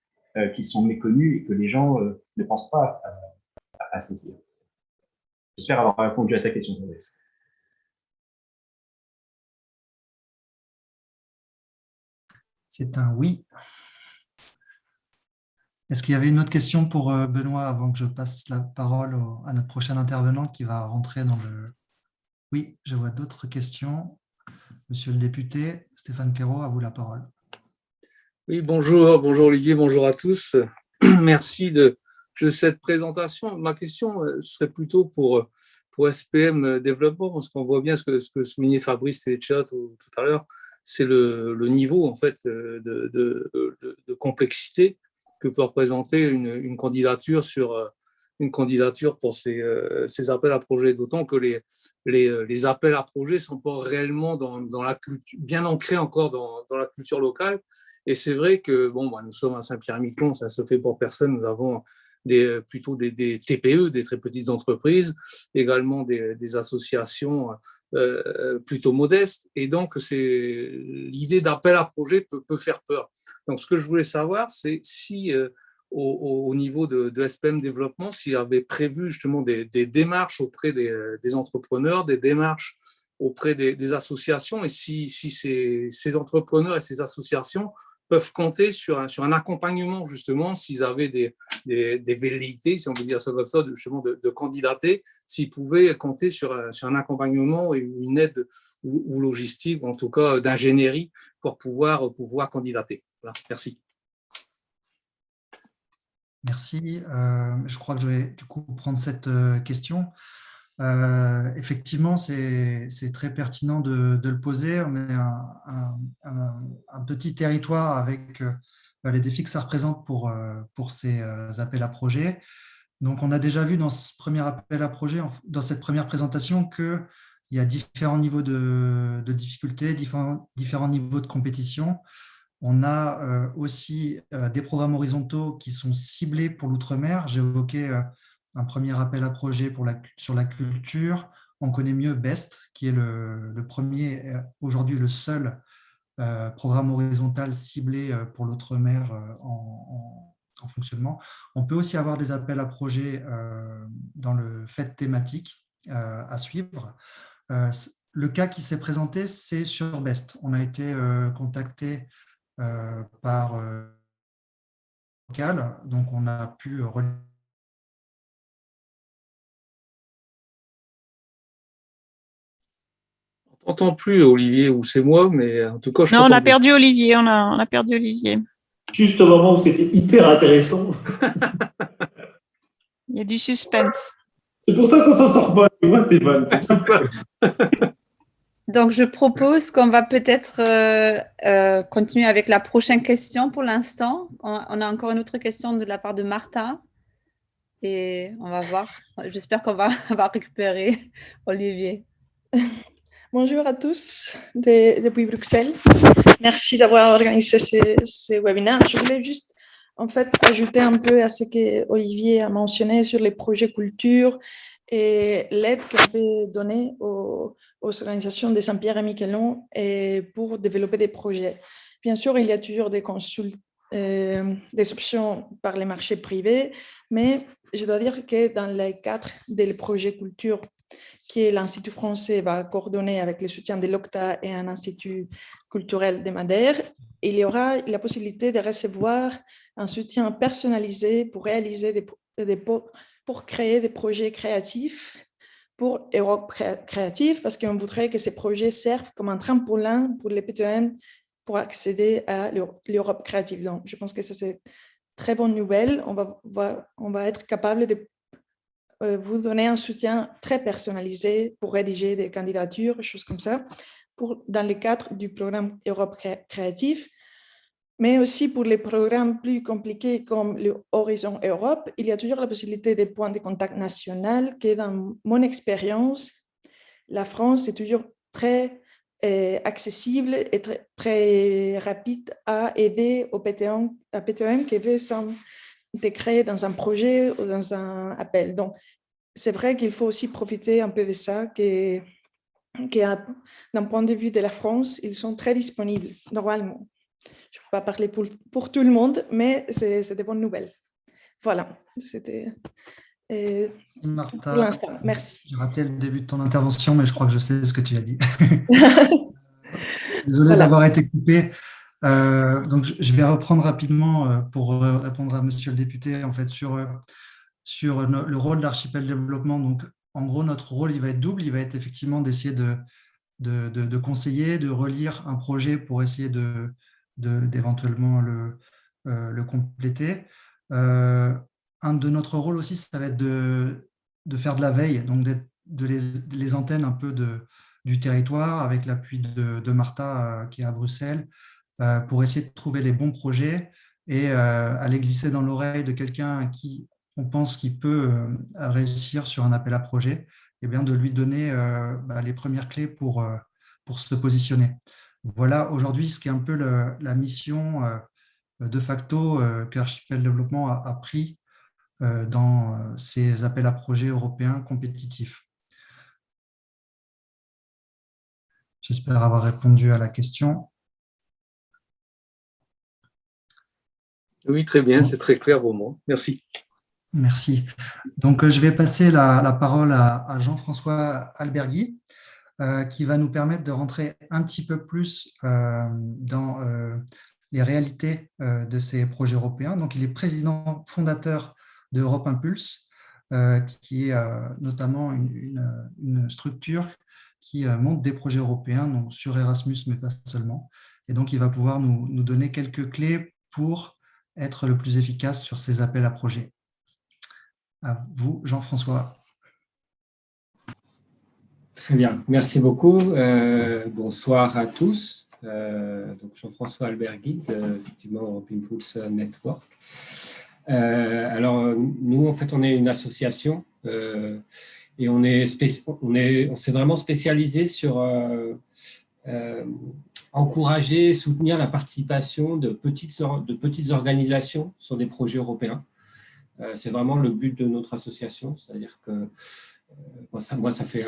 qui sont méconnues et que les gens ne pensent pas à saisir. J'espère avoir répondu à ta question, Fabrice. C'est un oui. Est-ce qu'il y avait une autre question pour Benoît avant que je passe la parole à notre prochain intervenant qui va rentrer dans le… Oui, je vois d'autres questions. Monsieur le député, Stéphane Perrault, à vous la parole. Oui, bonjour Olivier, bonjour à tous. Merci de cette présentation. Ma question serait plutôt pour SPM Développement, parce qu'on voit bien ce que soulignait Fabrice Telechat tout à l'heure, c'est le niveau en fait de complexité que peut représenter une candidature pour ces appels à projets, d'autant que les appels à projets sont pas réellement dans la culture, bien ancrés encore dans la culture locale. Et c'est vrai que nous sommes à Saint-Pierre-et-Miquelon, ça se fait pour personne. Nous avons plutôt des TPE, des très petites entreprises, également des associations plutôt modestes. Et donc, l'idée d'appel à projet peut faire peur. Donc, ce que je voulais savoir, c'est si au niveau de SPM Développement, s'il avait prévu justement des démarches auprès des entrepreneurs, des démarches auprès des associations, et si ces entrepreneurs et ces associations peuvent compter sur un accompagnement, justement, s'ils avaient des velléités, si on peut dire ça comme ça, justement de candidater, s'ils pouvaient compter sur un accompagnement et une aide ou logistique, en tout cas d'ingénierie, pour pouvoir candidater. Voilà, merci. Merci. Je crois que je vais du coup prendre cette question. Effectivement, c'est très pertinent de le poser. On est un petit territoire avec les défis que ça représente pour ces appels à projets. Donc, on a déjà vu dans ce premier appel à projet, dans cette première présentation, qu'il y a différents niveaux de difficultés, différents niveaux de compétition. On a aussi des programmes horizontaux qui sont ciblés pour l'outre-mer. J'ai évoqué un premier appel à projet sur la culture. On connaît mieux BEST, qui est le premier, aujourd'hui le seul programme horizontal ciblé pour l'outre-mer en fonctionnement. On peut aussi avoir des appels à projets dans le fait thématique à suivre. Le cas qui s'est présenté, c'est sur BEST. On a été contacté par local, donc on a pu On n'entend plus Olivier, ou c'est moi, mais en tout cas, je Non, on t'entends a bien. perdu Olivier, on a perdu Olivier. Juste au moment où c'était hyper intéressant. Il y a du suspense. C'est pour ça qu'on s'en sort pas, tu vois, Stéphane. C'est ça. Donc, je propose qu'on va peut-être continuer avec la prochaine question pour l'instant. On a encore une autre question de la part de Martha. Et on va voir. J'espère qu'on va récupérer Olivier. Bonjour à tous depuis Bruxelles. Merci d'avoir organisé ce webinaire. Je voulais juste en fait ajouter un peu à ce que Olivier a mentionné sur les projets culture et l'aide qu'on peut donner aux organisations de Saint-Pierre-et-Miquelon pour développer des projets. Bien sûr, il y a toujours des options par les marchés privés, mais je dois dire que dans les cadres des projets culture qui est l'Institut français va coordonner avec le soutien de l'OCTA et un institut culturel de Madère, il y aura la possibilité de recevoir un soutien personnalisé pour réaliser pour créer des projets créatifs pour Europe Créative, parce qu'on voudrait que ces projets servent comme un tremplin pour les PTM pour accéder à l'Europe créative. Donc, je pense que ça, c'est une très bonne nouvelle. On va être capable de vous donner un soutien très personnalisé pour rédiger des candidatures, choses comme ça, dans le cadre du programme Europe Créative, mais aussi pour les programmes plus compliqués comme le Horizon Europe, il y a toujours la possibilité des points de contact national, que dans mon expérience, la France est toujours très accessible et très rapide à aider aux PTM qui veulent s'intégrer dans un projet ou dans un appel. Donc, c'est vrai qu'il faut aussi profiter un peu de ça, d'un point de vue de la France, ils sont très disponibles, normalement. Je ne peux pas parler pour tout le monde, mais c'est des bonnes nouvelles. Voilà, c'était Martha, pour l'instant. Merci. Je rappelle le début de ton intervention, mais je crois que je sais ce que tu as dit. Désolé Voilà. d'avoir été coupé. Donc, je vais reprendre rapidement pour répondre à monsieur le député en fait, sur le rôle d'Archipel Développement. Donc, en gros, notre rôle, il va être double. Il va être effectivement d'essayer de conseiller, de relire un projet pour essayer d'éventuellement le compléter. Un de notre rôle aussi, ça va être de faire de la veille, donc les antennes un peu du territoire avec l'appui de Martha qui est à Bruxelles pour essayer de trouver les bons projets et aller glisser dans l'oreille de quelqu'un à qui on pense qu'il peut réussir sur un appel à projet, et bien de lui donner les premières clés pour se positionner. Voilà aujourd'hui ce qui est un peu la mission de facto qu'Archipel Développement a pris dans ces appels à projets européens compétitifs. J'espère avoir répondu à la question. Oui, très bien, c'est très clair pour moi. Merci. Merci. Donc, je vais passer la parole à Jean-François Albergui, qui va nous permettre de rentrer un petit peu plus dans les réalités de ces projets européens. Donc, il est président fondateur d'Europe Impulse, qui est notamment une structure qui monte des projets européens, donc sur Erasmus, mais pas seulement. Et donc, il va pouvoir nous donner quelques clés pour être le plus efficace sur ces appels à projets. À vous, Jean-François. Très bien, merci beaucoup. Bonsoir à tous. Donc Jean-François Albergui, effectivement, Europe Impulse Network. Alors, nous, en fait, on est une association et on s'est vraiment spécialisé sur encourager, soutenir la participation de petites organisations sur des projets européens. C'est vraiment le but de notre association, c'est-à-dire que moi, ça fait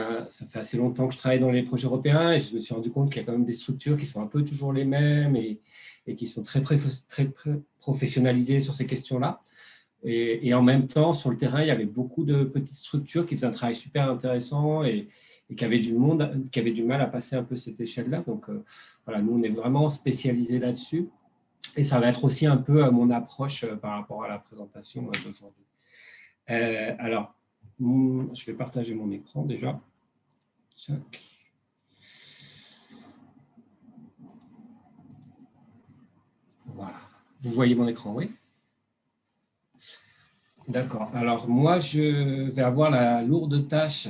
assez longtemps que je travaille dans les projets européens et je me suis rendu compte qu'il y a quand même des structures qui sont un peu toujours les mêmes et qui sont très professionnalisées sur ces questions-là. Et en même temps, sur le terrain, il y avait beaucoup de petites structures qui faisaient un travail super intéressant et qui avaient du mal à passer un peu cette échelle-là. Donc, voilà, nous, on est vraiment spécialisés là-dessus. Et ça va être aussi un peu mon approche par rapport à la présentation d'aujourd'hui. Alors, je vais partager mon écran déjà. Voilà. Vous voyez mon écran, oui? D'accord. Alors, moi, je vais avoir la lourde tâche,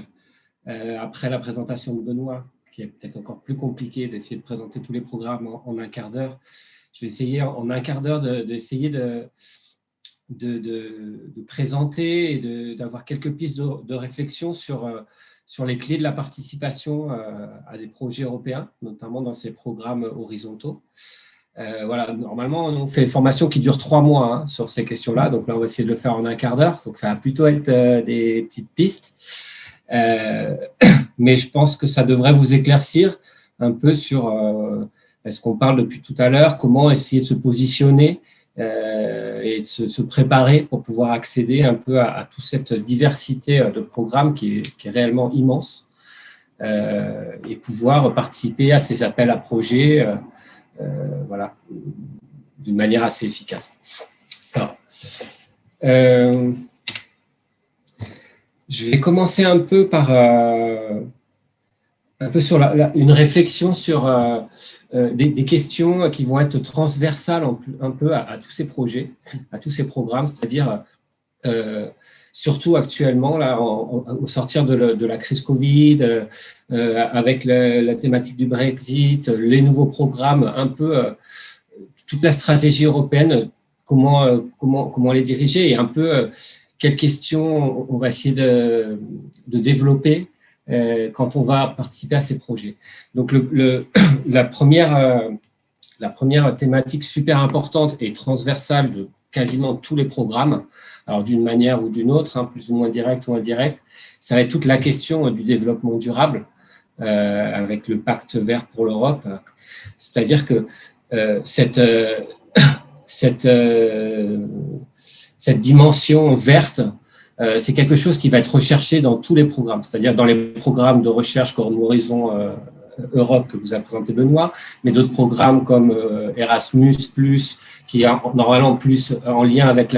après la présentation de Benoît, qui est peut-être encore plus compliqué d'essayer de présenter tous les programmes en un quart d'heure. Je vais essayer en un quart d'heure d'essayer de présenter et d'avoir quelques pistes de réflexion sur les clés de la participation à des projets européens, notamment dans ces programmes horizontaux. Voilà, normalement, on fait des formations qui durent 3 mois hein, sur ces questions-là. Donc là, on va essayer de le faire en un quart d'heure. Donc ça va plutôt être des petites pistes. Mais je pense que ça devrait vous éclaircir un peu sur ce qu'on parle depuis tout à l'heure, comment essayer de se positionner et de se préparer pour pouvoir accéder un peu à toute cette diversité de programmes qui est réellement immense et pouvoir participer à ces appels à projets voilà, d'une manière assez efficace. Alors, je vais commencer un peu par sur une réflexion sur des questions qui vont être transversales un peu à tous ces projets, à tous ces programmes, c'est-à-dire surtout actuellement, là, au sortir de la crise Covid, avec la thématique du Brexit, les nouveaux programmes, un peu toute la stratégie européenne, comment les diriger et un peu quelles questions on va essayer de développer quand on va participer à ces projets. Donc, la première thématique super importante et transversale de quasiment tous les programmes, alors d'une manière ou d'une autre, hein, plus ou moins directe ou indirecte, ça va être toute la question du développement durable avec le pacte vert pour l'Europe. C'est-à-dire que cette dimension verte, c'est quelque chose qui va être recherché dans tous les programmes, c'est-à-dire dans les programmes de recherche comme Horizon Europe que vous a présenté Benoît, mais d'autres programmes comme Erasmus+, qui est normalement plus en lien avec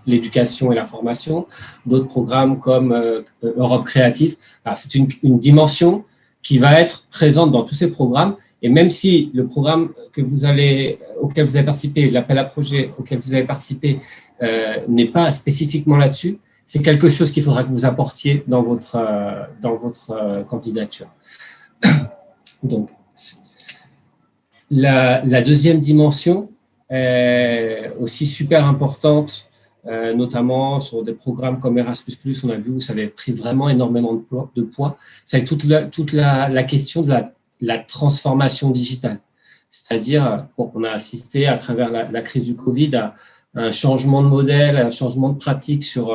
l'éducation et la formation, d'autres programmes comme Europe créative. C'est une dimension qui va être présente dans tous ces programmes, et même si le programme auquel vous avez participé, l'appel à projet auquel vous avez participé n'est pas spécifiquement là-dessus, c'est quelque chose qu'il faudra que vous apportiez dans votre candidature. Donc, la deuxième dimension est aussi super importante, notamment sur des programmes comme Erasmus+, on a vu où ça avait pris vraiment énormément de poids. C'est toute la question de la transformation digitale. C'est-à-dire, on a assisté à travers la crise du Covid à un changement de modèle, un changement de pratique sur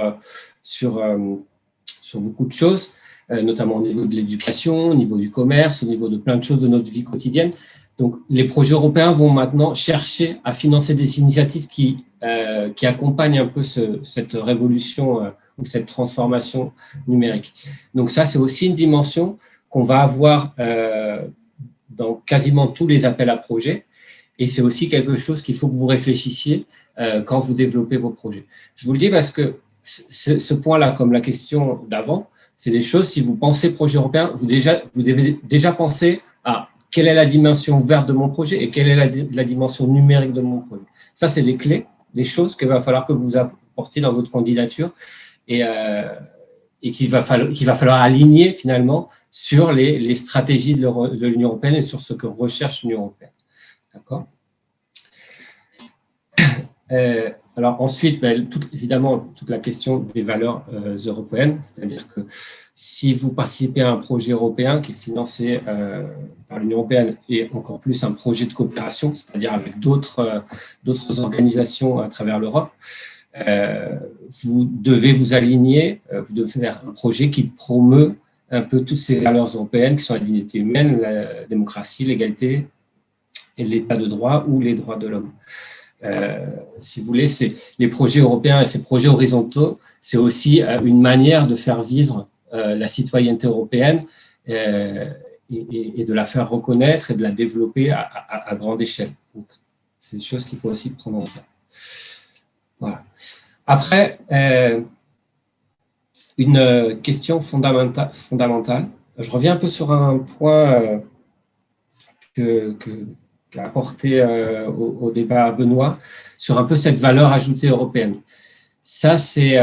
beaucoup de choses, notamment au niveau de l'éducation, au niveau du commerce, au niveau de plein de choses de notre vie quotidienne. Donc, les projets européens vont maintenant chercher à financer des initiatives qui accompagnent un peu cette révolution ou cette transformation numérique. Donc, ça, c'est aussi une dimension qu'on va avoir dans quasiment tous les appels à projets. Et c'est aussi quelque chose qu'il faut que vous réfléchissiez quand vous développez vos projets. Je vous le dis parce que ce point-là, comme la question d'avant, c'est des choses, si vous pensez projet européen, vous devez déjà penser à quelle est la dimension verte de mon projet et quelle est la dimension numérique de mon projet. Ça, c'est des clés, des choses qu'il va falloir que vous apportiez dans votre candidature et qu'il va falloir aligner finalement sur les stratégies de l'Union européenne et sur ce que recherche l'Union européenne. D'accord ? Alors ensuite, évidemment, toute la question des valeurs européennes, c'est-à-dire que si vous participez à un projet européen qui est financé par l'Union européenne et encore plus un projet de coopération, c'est-à-dire avec d'autres organisations à travers l'Europe, vous devez vous aligner, vous devez faire un projet qui promeut un peu toutes ces valeurs européennes qui sont la dignité humaine, la démocratie, l'égalité et l'état de droit ou les droits de l'homme. Si vous voulez, les projets européens et ces projets horizontaux, c'est aussi une manière de faire vivre la citoyenneté européenne et de la faire reconnaître et de la développer à grande échelle. Donc, c'est des choses qu'il faut aussi prendre en compte. Voilà. Après, une question fondamentale. Je reviens un peu sur un point qu'a apporté au débat Benoît, sur un peu cette valeur ajoutée européenne. Ça, c'est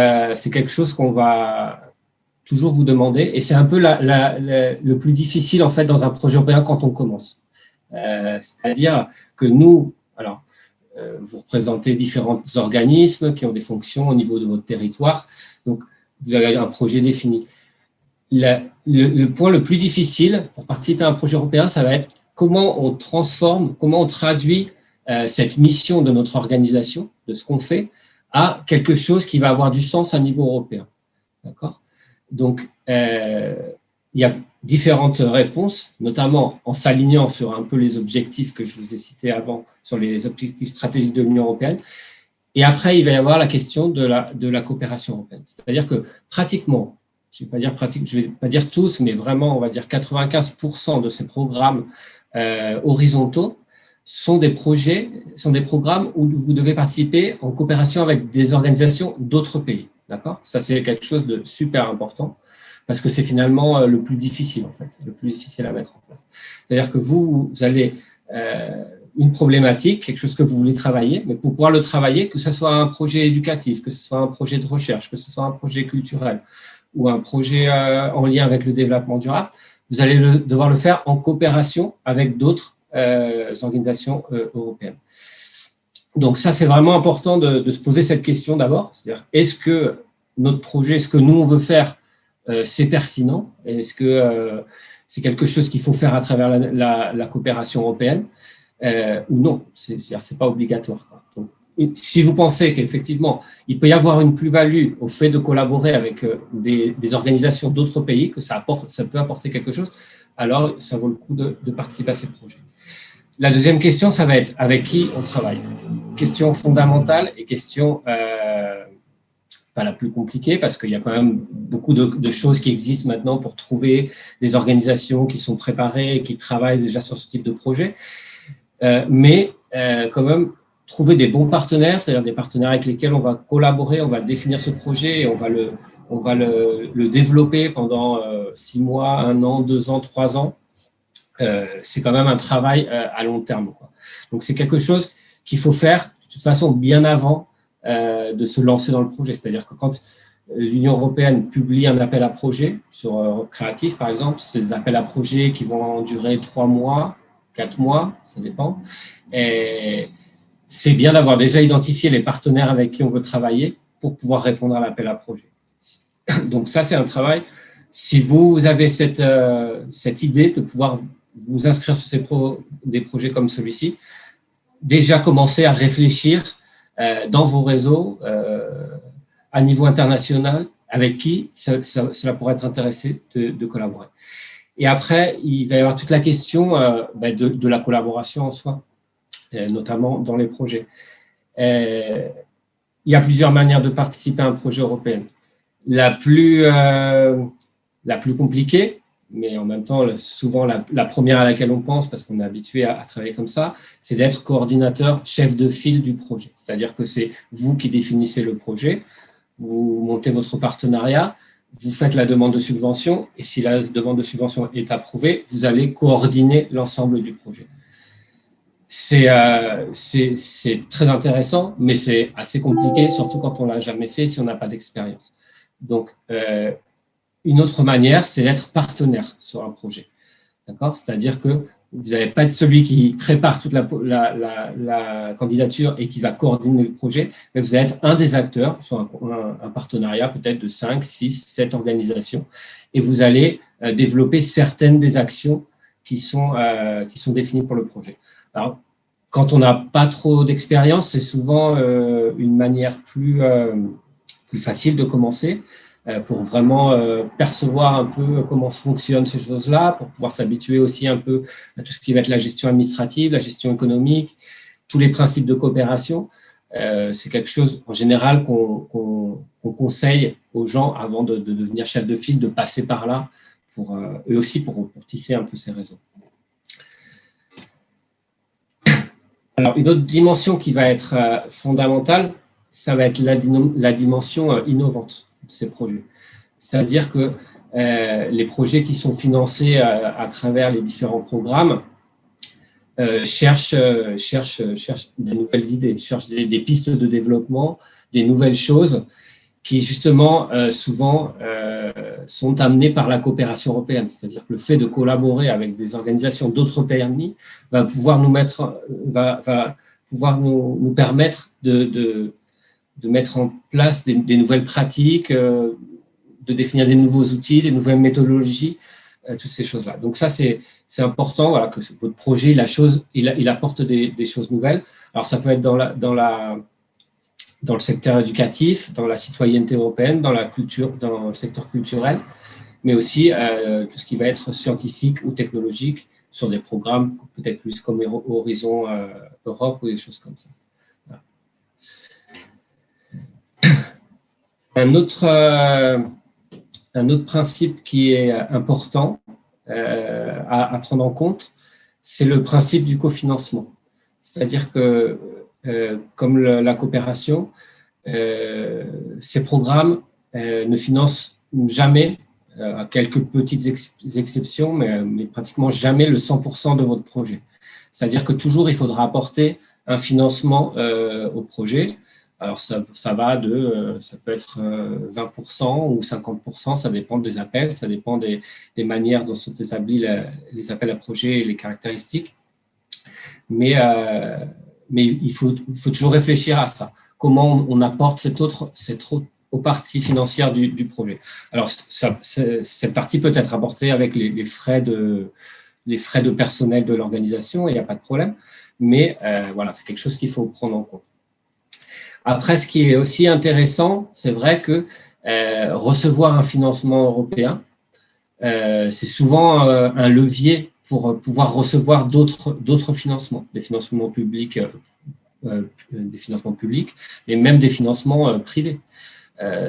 quelque chose qu'on va toujours vous demander, et c'est un peu le plus difficile, en fait, dans un projet européen quand on commence. C'est-à-dire que nous, alors, vous représentez différents organismes qui ont des fonctions au niveau de votre territoire, donc vous avez un projet défini. Le point le plus difficile pour participer à un projet européen, ça va être comment on transforme, comment on traduit cette mission de notre organisation, de ce qu'on fait, à quelque chose qui va avoir du sens à niveau européen. D'accord ? Donc, il y a différentes réponses, notamment en s'alignant sur un peu les objectifs que je vous ai cités avant, sur les objectifs stratégiques de l'Union européenne. Et après, il va y avoir la question de la coopération européenne. C'est-à-dire que pratiquement, je ne vais pas dire tous, mais vraiment, on va dire 95% de ces programmes horizontaux sont des programmes où vous devez participer en coopération avec des organisations d'autres pays. D'accord ? Ça, c'est quelque chose de super important parce que c'est finalement le plus difficile, en fait, le plus difficile à mettre en place. C'est-à-dire que vous allez une problématique, quelque chose que vous voulez travailler, mais pour pouvoir le travailler, que ce soit un projet éducatif, que ce soit un projet de recherche, que ce soit un projet culturel ou un projet en lien avec le développement durable, vous allez devoir le faire en coopération avec d'autres organisations européennes. Donc ça, c'est vraiment important de se poser cette question d'abord, c'est-à-dire est-ce que notre projet, ce que nous on veut faire, c'est pertinent? Est-ce que c'est quelque chose qu'il faut faire à travers la coopération européenne ou non? C'est pas obligatoire, quoi. Donc, si vous pensez qu'effectivement, il peut y avoir une plus-value au fait de collaborer avec des organisations d'autres pays, que ça peut apporter quelque chose, alors ça vaut le coup de participer à ces projets. La deuxième question, ça va être avec qui on travaille. Question fondamentale et question pas la plus compliquée parce qu'il y a quand même beaucoup de choses qui existent maintenant pour trouver des organisations qui sont préparées et qui travaillent déjà sur ce type de projet. Mais quand même, trouver des bons partenaires, c'est-à-dire des partenaires avec lesquels on va collaborer, on va définir ce projet et on va le développer pendant 6 mois, 1 an, 2 ans, 3 ans. C'est quand même un travail à long terme, quoi. Donc, c'est quelque chose qu'il faut faire de toute façon bien avant de se lancer dans le projet. C'est-à-dire que quand l'Union européenne publie un appel à projet sur Europe Créative, par exemple, c'est des appels à projet qui vont durer 3 mois, 4 mois, ça dépend. Et c'est bien d'avoir déjà identifié les partenaires avec qui on veut travailler pour pouvoir répondre à l'appel à projet. Donc ça, c'est un travail. Si vous avez cette idée de pouvoir vous inscrire sur des projets comme celui-ci, déjà commencer à réfléchir dans vos réseaux à niveau international avec qui cela pourrait être intéressé de collaborer. Et après, il va y avoir toute la question de la collaboration en soi, notamment dans les projets. Il y a plusieurs manières de participer à un projet européen. La plus compliquée, mais en même temps, souvent la première à laquelle on pense, parce qu'on est habitué à travailler comme ça, c'est d'être coordinateur, chef de file du projet. C'est-à-dire que c'est vous qui définissez le projet, vous montez votre partenariat, vous faites la demande de subvention, et si la demande de subvention est approuvée, vous allez coordonner l'ensemble du projet. C'est très intéressant, mais c'est assez compliqué, surtout quand on ne l'a jamais fait, si on n'a pas d'expérience. Donc, une autre manière, c'est d'être partenaire sur un projet. D'accord ? C'est-à-dire que vous n'allez pas être celui qui prépare toute la candidature et qui va coordonner le projet, mais vous allez être un des acteurs sur un partenariat peut-être de 5, 6, 7 organisations, et vous allez développer certaines des actions qui sont définies pour le projet. Alors, quand on n'a pas trop d'expérience, c'est souvent une manière plus facile de commencer, pour vraiment percevoir un peu comment fonctionnent ces choses-là, pour pouvoir s'habituer aussi un peu à tout ce qui va être la gestion administrative, la gestion économique, tous les principes de coopération. C'est quelque chose, en général, qu'on conseille aux gens avant de devenir chef de file, de passer par là, et aussi pour tisser un peu ces réseaux. Alors, une autre dimension qui va être fondamentale, ça va être la dimension innovante de ces projets. C'est-à-dire que les projets qui sont financés à travers les différents programmes cherchent des nouvelles idées, cherchent des pistes de développement, des nouvelles choses qui, justement, souvent sont amenées par la coopération européenne. C'est-à-dire que le fait de collaborer avec des organisations d'autres pays va pouvoir nous permettre de mettre en place des nouvelles pratiques, de définir des nouveaux outils, des nouvelles méthodologies, toutes ces choses-là. Donc ça, c'est important, voilà, que votre projet, il apporte des choses nouvelles. Alors ça peut être dans le secteur éducatif, dans la citoyenneté européenne, dans le secteur culturel, mais aussi tout ce qui va être scientifique ou technologique sur des programmes peut-être plus comme Horizon Europe ou des choses comme ça. Voilà. Un autre principe qui est important à prendre en compte, c'est le principe du cofinancement. C'est-à-dire que, comme la coopération, ces programmes ne financent jamais, à quelques petites exceptions, mais pratiquement jamais le 100% de votre projet. C'est-à-dire que toujours, il faudra apporter un financement au projet. Alors, ça peut être 20% ou 50%, ça dépend des appels, ça dépend des manières dont sont établis les appels à projets et les caractéristiques. Mais il faut toujours réfléchir à ça. Comment on apporte cette autre partie financière du projet. Alors, cette partie peut être apportée avec les frais de personnel de l'organisation, il n'y a pas de problème. Mais voilà, c'est quelque chose qu'il faut prendre en compte. Après, ce qui est aussi intéressant, c'est vrai que recevoir un financement européen, c'est souvent un levier pour pouvoir recevoir d'autres financements, des financements publics, et même des financements privés.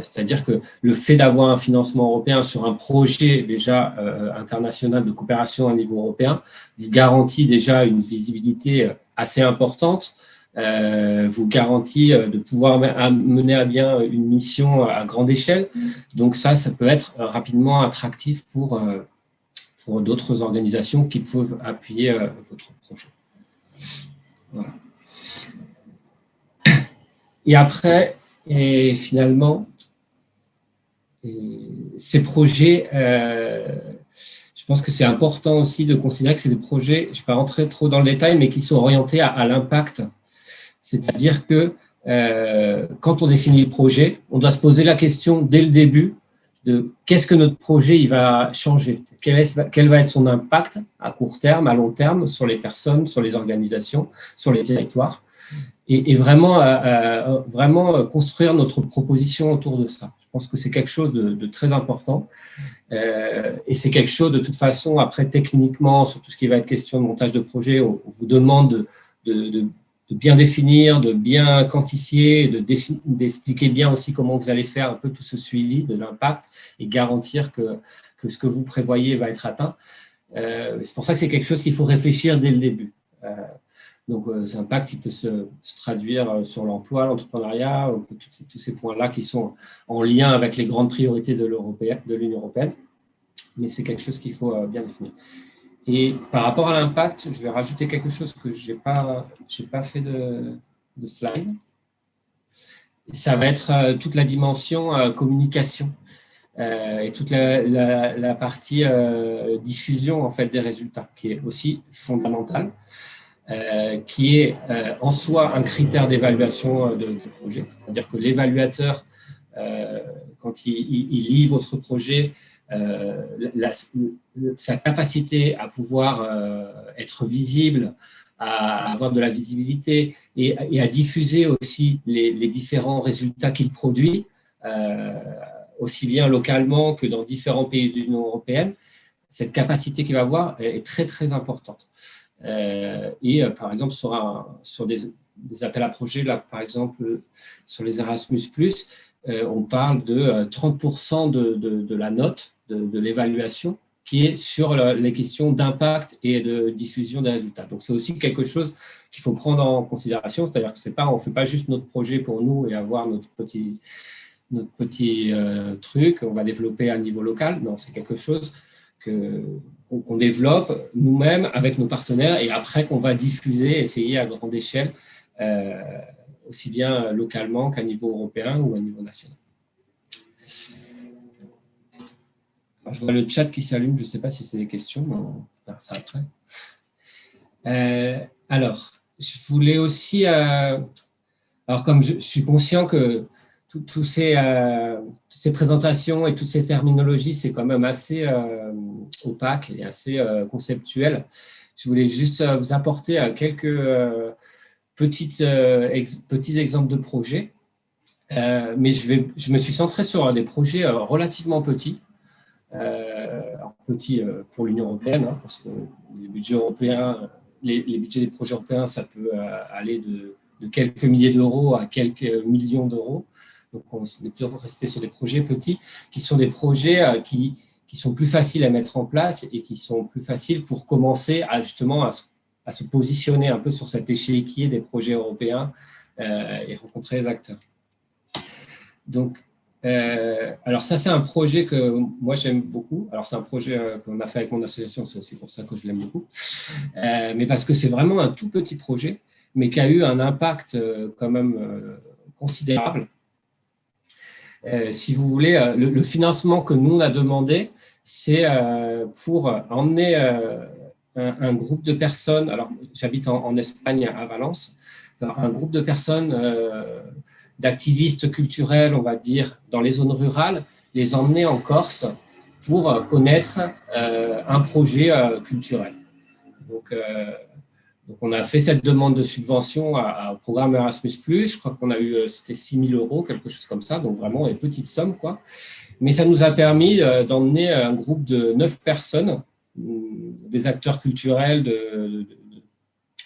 C'est-à-dire que le fait d'avoir un financement européen sur un projet déjà international de coopération à niveau européen vous garantit déjà une visibilité assez importante, vous garantit de pouvoir mener à bien une mission à grande échelle. Donc ça peut être rapidement attractif pour d'autres organisations qui peuvent appuyer votre projet. Voilà. Et après, et finalement, ces projets, je pense que c'est important aussi de considérer que c'est des projets, je ne vais pas rentrer trop dans le détail, mais qui sont orientés à l'impact. C'est-à-dire que quand on définit le projet, on doit se poser la question dès le début de qu'est-ce que notre projet il va changer, quel va être son impact à court terme, à long terme, sur les personnes, sur les organisations, sur les territoires. Et vraiment construire notre proposition autour de ça. Je pense que c'est quelque chose de très important. Et c'est quelque chose, de toute façon, après, techniquement, sur tout ce qui va être question de montage de projet, on vous demande de bien définir, de bien quantifier, d'expliquer bien aussi comment vous allez faire un peu tout ce suivi de l'impact et garantir que ce que vous prévoyez va être atteint. C'est pour ça que c'est quelque chose qu'il faut réfléchir dès le début. Donc, cet impact, il peut se traduire sur l'emploi, l'entrepreneuriat, tous ces points-là qui sont en lien avec les grandes priorités de l'Union européenne. Mais c'est quelque chose qu'il faut bien définir. Et par rapport à l'impact, je vais rajouter quelque chose que je n'ai pas fait de slide. Ça va être toute la dimension communication et toute la partie diffusion en fait, des résultats, qui est aussi fondamentale. Qui est en soi un critère d'évaluation de projet. C'est-à-dire que l'évaluateur, quand il lit votre projet, sa capacité à pouvoir être visible, à avoir de la visibilité et à diffuser aussi les différents résultats qu'il produit, aussi bien localement que dans différents pays de l'Union européenne, cette capacité qu'il va avoir est très, très importante. Par exemple, sur des appels à projets, là, par exemple, sur les Erasmus+, on parle de 30% de la note, de l'évaluation, qui est sur les questions d'impact et de diffusion des résultats. Donc, c'est aussi quelque chose qu'il faut prendre en considération, c'est-à-dire qu'on ne fait pas juste notre projet pour nous et avoir notre petit truc, on va développer à niveau local. Non, c'est quelque chose qu'on développe nous-mêmes avec nos partenaires et après qu'on va diffuser, essayer à grande échelle, aussi bien localement qu'à niveau européen ou à niveau national. Alors, je vois le chat qui s'allume, je ne sais pas si c'est des questions, mais on va faire ça après. Alors, je voulais aussi… alors, comme je suis conscient que toutes ces présentations et toutes ces terminologies, c'est quand même assez opaque et assez conceptuel. Je voulais juste vous apporter quelques petits exemples de projets. Mais je me suis centré sur des projets relativement petits. Alors, petits pour l'Union européenne, hein, parce que les budgets européens, les budgets des projets européens, ça peut aller de quelques milliers d'euros à quelques millions d'euros. Donc, on est plutôt resté sur des projets petits, qui sont des projets qui sont plus faciles à mettre en place et qui sont plus faciles pour commencer justement à se positionner un peu sur cet échiquier des projets européens et rencontrer les acteurs. Donc, alors ça, c'est un projet que moi, j'aime beaucoup. Alors, c'est un projet qu'on a fait avec mon association, c'est aussi pour ça que je l'aime beaucoup. Mais parce que c'est vraiment un tout petit projet, mais qui a eu un impact quand même considérable. Si vous voulez, le financement que nous, on a demandé, c'est pour emmener un groupe de personnes. Alors, j'habite en Espagne, à Valence. Alors, un groupe de personnes, d'activistes culturels, on va dire, dans les zones rurales, les emmener en Corse pour connaître un projet culturel. Donc, on a fait cette demande de subvention au programme Erasmus+. Je crois qu'on a eu, c'était 6 000 €, quelque chose comme ça, donc vraiment une petite somme, quoi. Mais ça nous a permis d'emmener un groupe de 9 personnes, des acteurs culturels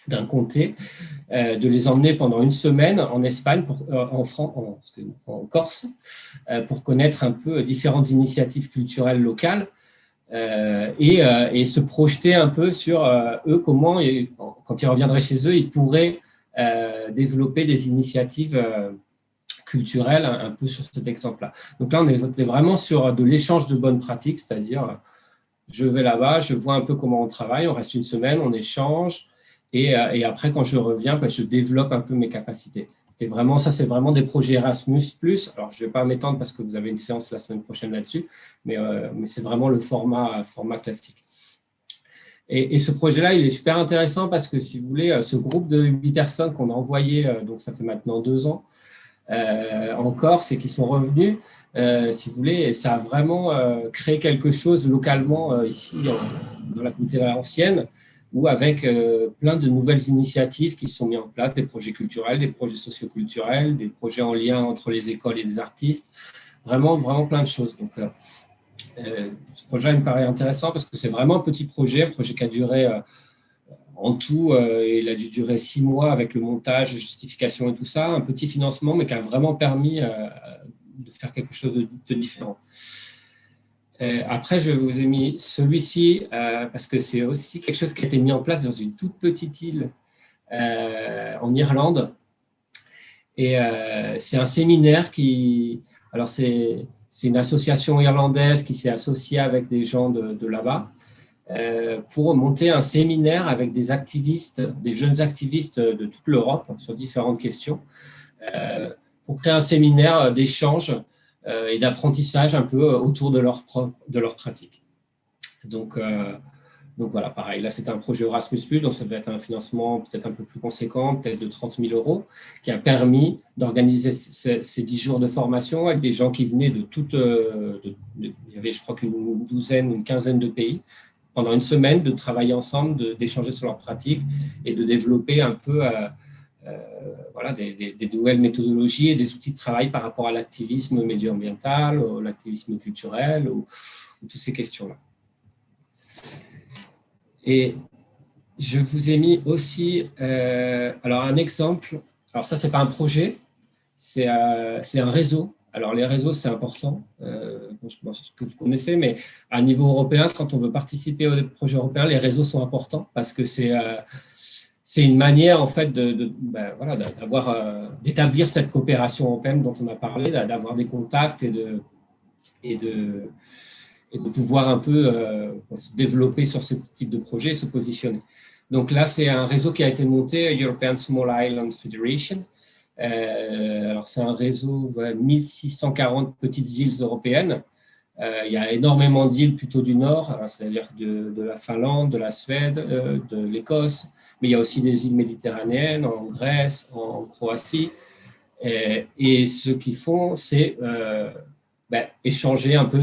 d'un comté, de les emmener pendant une semaine en Espagne, en Corse, pour connaître un peu différentes initiatives culturelles locales et se projeter un peu sur eux, comment, quand ils reviendraient chez eux, ils pourraient développer des initiatives culturelles un peu sur cet exemple-là. Donc là, on est vraiment sur de l'échange de bonnes pratiques, c'est-à-dire je vais là-bas, je vois un peu comment on travaille, on reste une semaine, on échange, et après, quand je reviens, je développe un peu mes capacités. Et vraiment, ça, c'est vraiment des projets Erasmus+. Alors, je ne vais pas m'étendre parce que vous avez une séance la semaine prochaine là-dessus, mais c'est vraiment le format classique. Et ce projet-là, il est super intéressant parce que, si vous voulez, ce groupe de 8 personnes qu'on a envoyé, donc ça fait maintenant 2 ans, en Corse et qui sont revenus, si vous voulez, et ça a vraiment créé quelque chose localement ici dans la communauté valencienne, où avec plein de nouvelles initiatives qui sont mises en place, des projets culturels, des projets socioculturels, des projets en lien entre les écoles et les artistes, vraiment plein de choses. Donc, ce projet il me paraît intéressant parce que c'est vraiment un petit projet, un projet qui a duré en tout, il a dû durer 6 mois avec le montage, justification et tout ça, un petit financement, mais qui a vraiment permis de faire quelque chose de différent. Après, je vous ai mis celui-ci parce que c'est aussi quelque chose qui a été mis en place dans une toute petite île en Irlande. Et c'est un séminaire alors c'est une association irlandaise qui s'est associée avec des gens de là-bas pour monter un séminaire avec des activistes, des jeunes activistes de toute l'Europe sur différentes questions, pour créer un séminaire d'échange et d'apprentissage un peu autour de leur pratique. Donc voilà, pareil, là c'est un projet Erasmus+, donc ça devait être un financement peut-être un peu plus conséquent, peut-être de 30 000 €, qui a permis d'organiser ces 10 jours de formation avec des gens qui venaient de toutes, il y avait je crois qu'une douzaine ou une quinzaine de pays, pendant une semaine, de travailler ensemble, d'échanger sur leurs pratiques et de développer un peu voilà, des nouvelles méthodologies et des outils de travail par rapport à l'activisme médio-ambiental, l'activisme culturel ou toutes ces questions-là. Et je vous ai mis aussi alors un exemple. Alors ça, ce n'est pas un projet, c'est un réseau. Alors les réseaux, c'est important, je pense que vous connaissez, mais à niveau européen, quand on veut participer aux projets européens, les réseaux sont importants parce que c'est une manière en fait voilà, d'établir cette coopération européenne dont on a parlé, d'avoir des contacts et de pouvoir un peu se développer sur ce type de projet et se positionner. Donc là, c'est un réseau qui a été monté, European Small Island Federation. Alors c'est un réseau de 1640 petites îles européennes. Il y a énormément d'îles plutôt du nord, c'est-à-dire de la Finlande, de la Suède, de l'Écosse, mais il y a aussi des îles méditerranéennes en Grèce, en Croatie. Et ce qu'ils font, c'est échanger un peu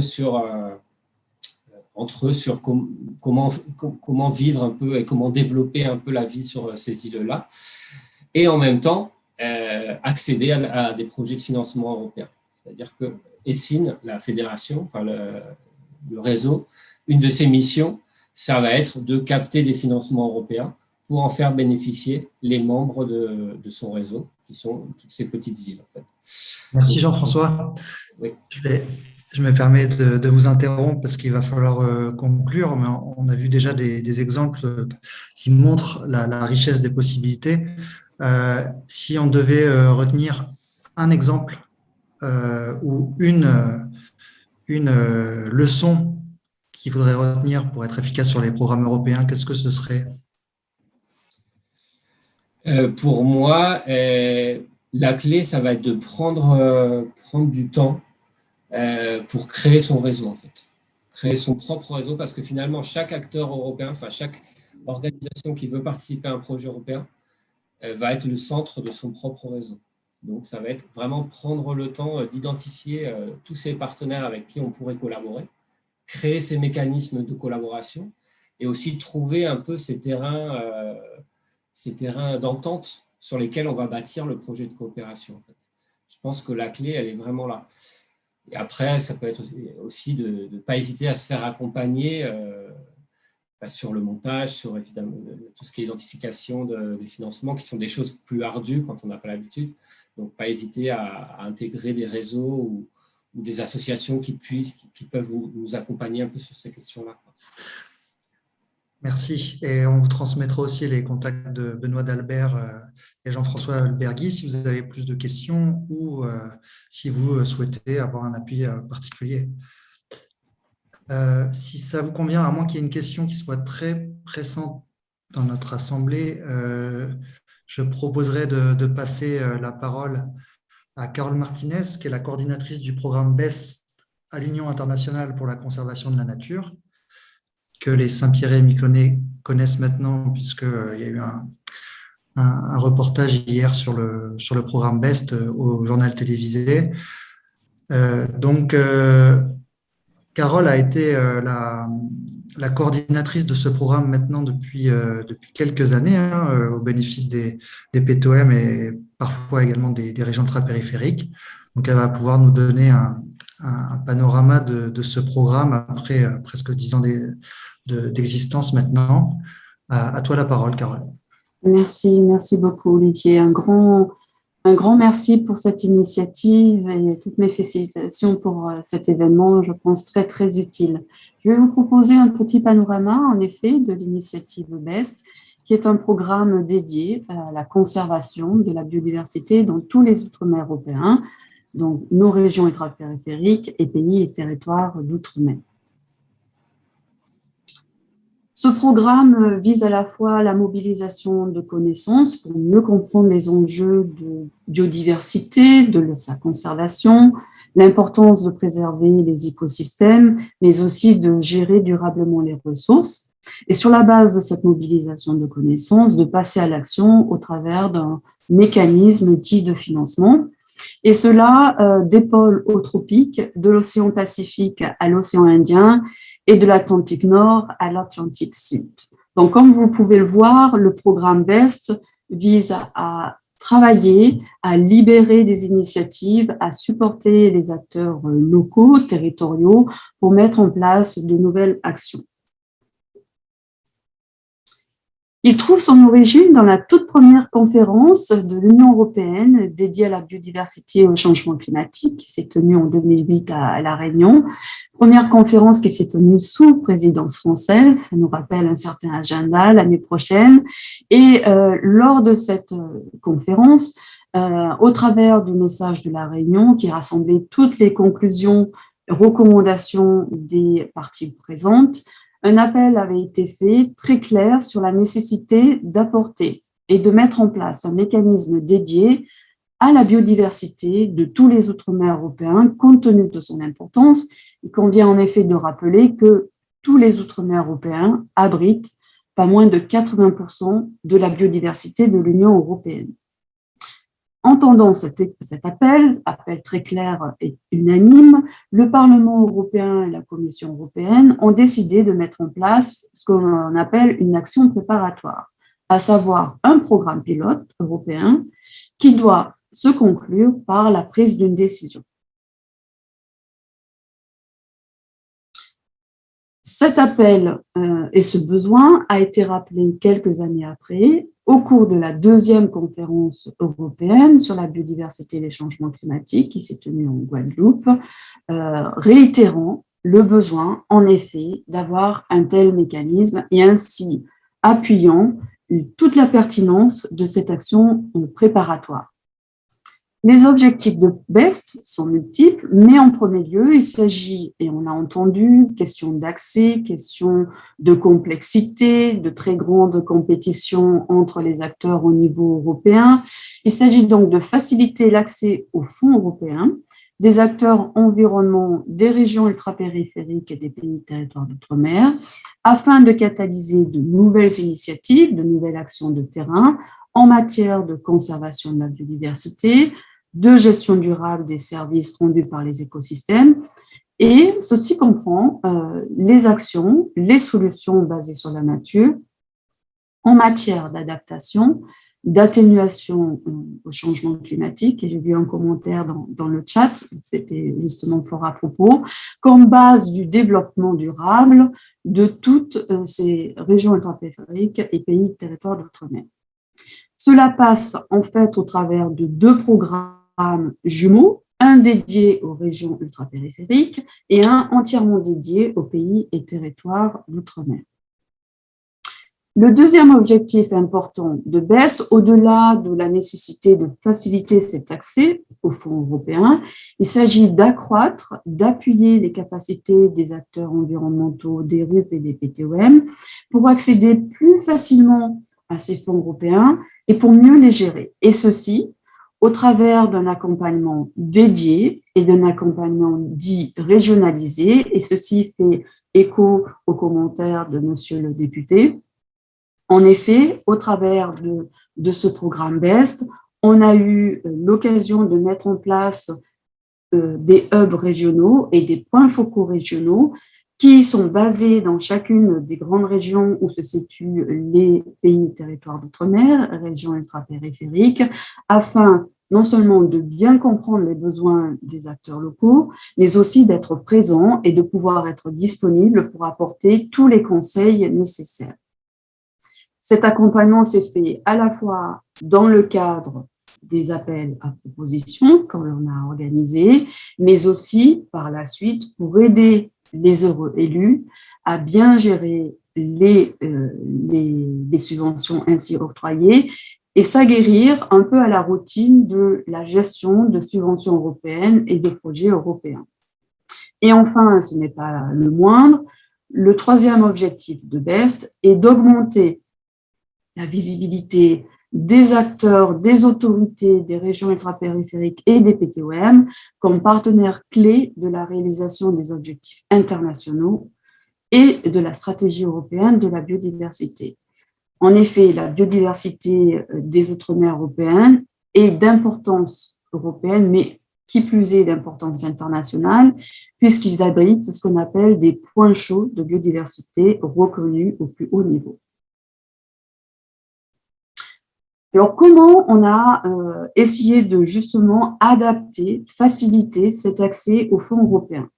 entre eux sur comment vivre un peu et comment développer un peu la vie sur ces îles-là. Et en même temps, accéder à des projets de financement européens. C'est-à-dire que ESIN, la fédération, enfin le réseau, une de ses missions, ça va être de capter des financements européens pour en faire bénéficier les membres de son réseau, qui sont toutes ces petites îles. En fait. Merci Jean-François. Oui. Je me permets de vous interrompre parce qu'il va falloir conclure, mais on a vu déjà des exemples qui montrent la richesse des possibilités. Si on devait retenir un exemple ou une leçon qu'il faudrait retenir pour être efficace sur les programmes européens, qu'est-ce que ce serait ? Pour moi, la clé, ça va être de prendre du temps pour créer son réseau, en fait. Créer son propre réseau, parce que finalement, chaque acteur européen, enfin chaque organisation qui veut participer à un projet européen va être le centre de son propre réseau. Donc, ça va être vraiment prendre le temps d'identifier tous ces partenaires avec qui on pourrait collaborer, créer ces mécanismes de collaboration et aussi trouver un peu ces terrains d'entente sur lesquels on va bâtir le projet de coopération. En fait. Je pense que la clé, elle est vraiment là. Et après, ça peut être aussi de ne pas hésiter à se faire accompagner sur le montage, sur évidemment tout ce qui est identification des financements, qui sont des choses plus ardues quand on n'a pas l'habitude. Donc, pas hésiter à intégrer des réseaux ou des associations qui peuvent nous accompagner un peu sur ces questions-là. Merci. Et on vous transmettra aussi les contacts de Benoît Dalbert et Jean-François Albergui si vous avez plus de questions ou si vous souhaitez avoir un appui particulier. Si ça vous convient, à moins qu'il y ait une question qui soit très pressante dans notre assemblée, je proposerai de passer la parole à Carole Martinez, qui est la coordinatrice du programme BEST à l'Union internationale pour la conservation de la nature, que les Saint-Pierre et Miquelonais connaissent maintenant, puisqu'il y a eu un reportage hier sur le programme BEST au journal télévisé. Carole a été la coordinatrice de ce programme maintenant depuis quelques années, au bénéfice des PTOM et parfois également des régions ultrapériphériques. Donc, elle va pouvoir nous donner un panorama de ce programme après presque 10 ans d'existence maintenant. À toi la parole, Carole. Merci beaucoup, Olivier. Un grand merci pour cette initiative et toutes mes félicitations pour cet événement, je pense très, très utile. Je vais vous proposer un petit panorama, en effet, de l'initiative BEST, qui est un programme dédié à la conservation de la biodiversité dans tous les outre-mer européens, donc nos régions ultrapériphériques et pays et territoires d'outre-mer. Ce programme vise à la fois la mobilisation de connaissances pour mieux comprendre les enjeux de biodiversité, de sa conservation, l'importance de préserver les écosystèmes, mais aussi de gérer durablement les ressources. Et sur la base de cette mobilisation de connaissances, de passer à l'action au travers d'un mécanisme dit de financement. Et cela des pôles aux tropiques, de l'océan Pacifique à l'océan Indien et de l'Atlantique Nord à l'Atlantique Sud. Donc, comme vous pouvez le voir, le programme BEST vise à travailler, à libérer des initiatives, à supporter les acteurs locaux, territoriaux, pour mettre en place de nouvelles actions. Il trouve son origine dans la toute première conférence de l'Union européenne dédiée à la biodiversité et au changement climatique qui s'est tenue en 2008 à La Réunion. Première conférence qui s'est tenue sous présidence française, ça nous rappelle un certain agenda l'année prochaine. Et lors de cette conférence, au travers du message de La Réunion qui rassemblait toutes les conclusions, recommandations des parties présentes, un appel avait été fait très clair sur la nécessité d'apporter et de mettre en place un mécanisme dédié à la biodiversité de tous les outre-mer européens, compte tenu de son importance. Il convient en effet de rappeler que tous les outre-mer européens abritent pas moins de 80% de la biodiversité de l'Union européenne. Entendant cet appel très clair et unanime, le Parlement européen et la Commission européenne ont décidé de mettre en place ce qu'on appelle une action préparatoire, à savoir un programme pilote européen qui doit se conclure par la prise d'une décision. Cet appel et ce besoin a été rappelé quelques années après au cours de la deuxième conférence européenne sur la biodiversité et les changements climatiques qui s'est tenue en Guadeloupe, réitérant le besoin, en effet, d'avoir un tel mécanisme et ainsi appuyant toute la pertinence de cette action préparatoire. Les objectifs de BEST sont multiples, mais en premier lieu, il s'agit, et on a entendu, question d'accès, question de complexité, de très grande compétition entre les acteurs au niveau européen. Il s'agit donc de faciliter l'accès aux fonds européens, des acteurs environnement des régions ultrapériphériques et des pays et territoires d'outre-mer, afin de catalyser de nouvelles initiatives, de nouvelles actions de terrain en matière de conservation de la biodiversité, de gestion durable des services rendus par les écosystèmes. Et ceci comprend les actions, les solutions basées sur la nature en matière d'adaptation, d'atténuation au changement climatique, et j'ai vu un commentaire dans le chat, c'était justement fort à propos, comme base du développement durable de toutes ces régions ultrapériphériques et pays territoires d'outre-mer. Cela passe en fait au travers de 2 programmes jumeaux, un dédié aux régions ultrapériphériques et un entièrement dédié aux pays et territoires d'outre-mer. Le deuxième objectif important de BEST, au-delà de la nécessité de faciliter cet accès aux fonds européens, il s'agit d'accroître, d'appuyer les capacités des acteurs environnementaux, des RUP et des PTOM pour accéder plus facilement à ces fonds européens et pour mieux les gérer. Et ceci au travers d'un accompagnement dédié et d'un accompagnement dit régionalisé, et ceci fait écho aux commentaires de monsieur le député. En effet, au travers de ce programme BEST, on a eu l'occasion de mettre en place des hubs régionaux et des points focaux régionaux qui sont basés dans chacune des grandes régions où se situent les pays et territoires d'outre-mer, régions ultrapériphériques, afin non seulement de bien comprendre les besoins des acteurs locaux, mais aussi d'être présents et de pouvoir être disponibles pour apporter tous les conseils nécessaires. Cet accompagnement s'est fait à la fois dans le cadre des appels à propositions qu'on a organisés, mais aussi par la suite pour aider les heureux élus à bien gérer les subventions ainsi octroyées et s'aguerrir un peu à la routine de la gestion de subventions européennes et de projets européens. Et enfin, ce n'est pas le moindre, le troisième objectif de BEST est d'augmenter la visibilité des acteurs, des autorités, des régions ultrapériphériques et des PTOM comme partenaires clés de la réalisation des objectifs internationaux et de la stratégie européenne de la biodiversité. En effet, la biodiversité des Outre-mer européennes est d'importance européenne, mais qui plus est d'importance internationale, puisqu'ils abritent ce qu'on appelle des points chauds de biodiversité reconnus au plus haut niveau. Alors, comment on a essayé de justement adapter, faciliter cet accès aux fonds européens?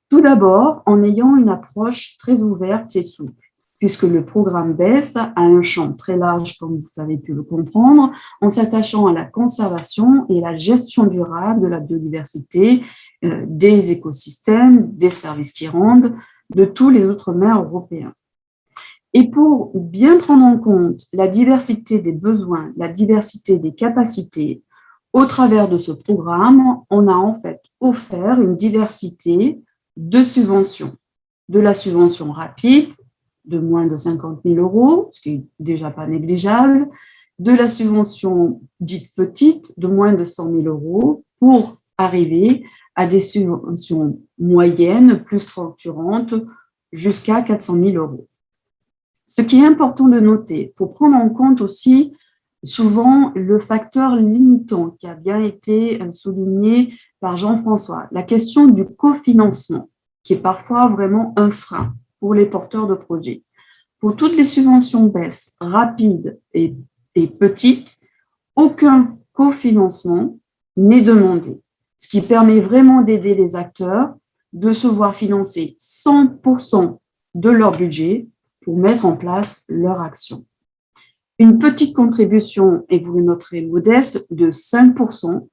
Tout d'abord, en ayant une approche très ouverte et souple, puisque le programme BEST a un champ très large, comme vous avez pu le comprendre, en s'attachant à la conservation et la gestion durable de la biodiversité, des écosystèmes, des services qui rendent, de tous les outre-mer européens. Et pour bien prendre en compte la diversité des besoins, la diversité des capacités, au travers de ce programme, on a en fait offert une diversité de subventions. De la subvention rapide, de moins de 50 000 €, ce qui n'est déjà pas négligeable, de la subvention dite petite, de moins de 100 000 €, pour arriver à des subventions moyennes, plus structurantes, jusqu'à 400 000 €. Ce qui est important de noter, pour prendre en compte aussi souvent le facteur limitant qui a bien été souligné par Jean-François, la question du cofinancement, qui est parfois vraiment un frein pour les porteurs de projets. Pour toutes les subventions BEST rapides et petites, aucun cofinancement n'est demandé, ce qui permet vraiment d'aider les acteurs de se voir financer 100% de leur budget pour mettre en place leur action. Une petite contribution, et vous le noterez modeste, de 5%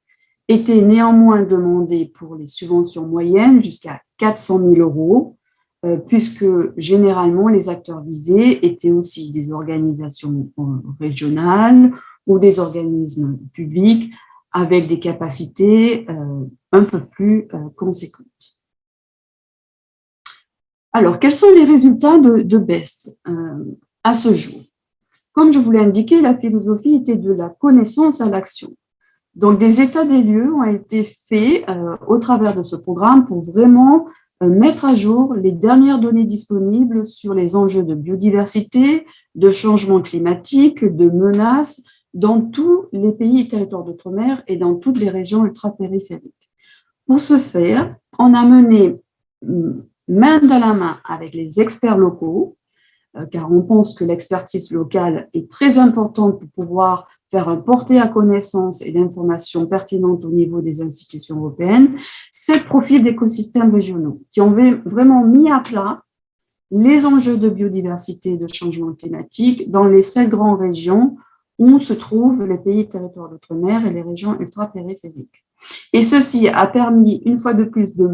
était néanmoins demandée pour les subventions moyennes jusqu'à 400 000 €, puisque généralement les acteurs visés étaient aussi des organisations régionales ou des organismes publics avec des capacités un peu plus conséquentes. Alors, quels sont les résultats de BEST à ce jour? Comme je vous l'ai indiqué, la philosophie était de la connaissance à l'action. Donc, des états des lieux ont été faits au travers de ce programme pour vraiment mettre à jour les dernières données disponibles sur les enjeux de biodiversité, de changement climatique, de menaces dans tous les pays et territoires d'outre-mer et dans toutes les régions ultrapériphériques. Pour ce faire, on a mené main dans la main avec les experts locaux car on pense que l'expertise locale est très importante pour pouvoir faire un portée à connaissance et d'informations pertinentes au niveau des institutions européennes, 7 profils d'écosystèmes régionaux qui ont vraiment mis à plat les enjeux de biodiversité et de changement climatique dans les 7 grandes régions où se trouvent les pays territoires d'outre-mer et les régions ultra-périphériques. Et ceci a permis, une fois de plus, de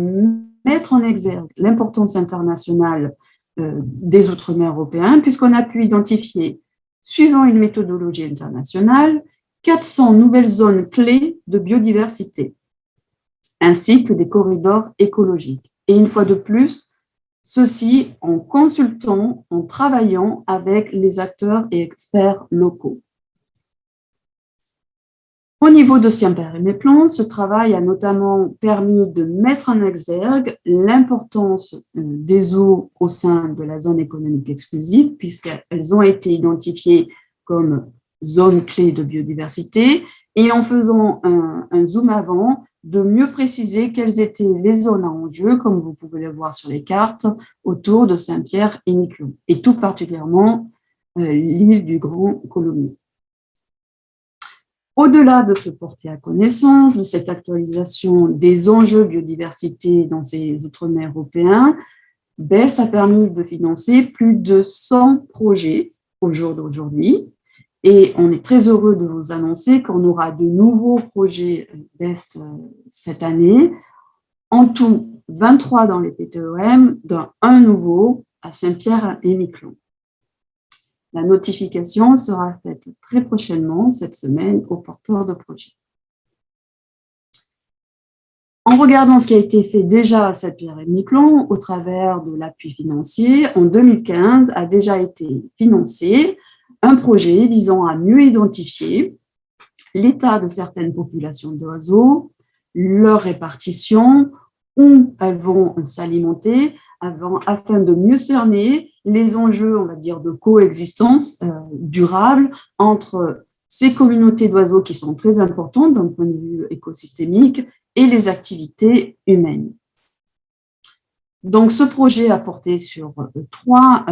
mettre en exergue l'importance internationale des outre-mer européens, puisqu'on a pu identifier, suivant une méthodologie internationale, 400 nouvelles zones clés de biodiversité, ainsi que des corridors écologiques. Et une fois de plus, ceci en consultant, en travaillant avec les acteurs et experts locaux. Au niveau de Saint-Pierre-et-Miquelon, ce travail a notamment permis de mettre en exergue l'importance des eaux au sein de la zone économique exclusive, puisqu'elles ont été identifiées comme zones clés de biodiversité, et en faisant un zoom avant, de mieux préciser quelles étaient les zones à enjeu, comme vous pouvez le voir sur les cartes, autour de Saint-Pierre-et-Miquelon, et tout particulièrement l'île du Grand Colomiers. Au-delà de ce porter à connaissance, de cette actualisation des enjeux biodiversité dans ces outre-mer européens, BEST a permis de financer plus de 100 projets au jour d'aujourd'hui. Et on est très heureux de vous annoncer qu'on aura de nouveaux projets BEST cette année. En tout, 23 dans les PTOM, dont un nouveau à Saint-Pierre-et-Miquelon. La notification sera faite très prochainement cette semaine aux porteurs de projets. En regardant ce qui a été fait déjà à Saint-Pierre-et-Miquelon au travers de l'appui financier, en 2015 a déjà été financé un projet visant à mieux identifier l'état de certaines populations d'oiseaux, leur répartition, où elles vont s'alimenter, afin de mieux cerner les enjeux, on va dire, de coexistence durable entre ces communautés d'oiseaux qui sont très importantes d'un point de vue écosystémique et les activités humaines. Donc, ce projet a porté sur 3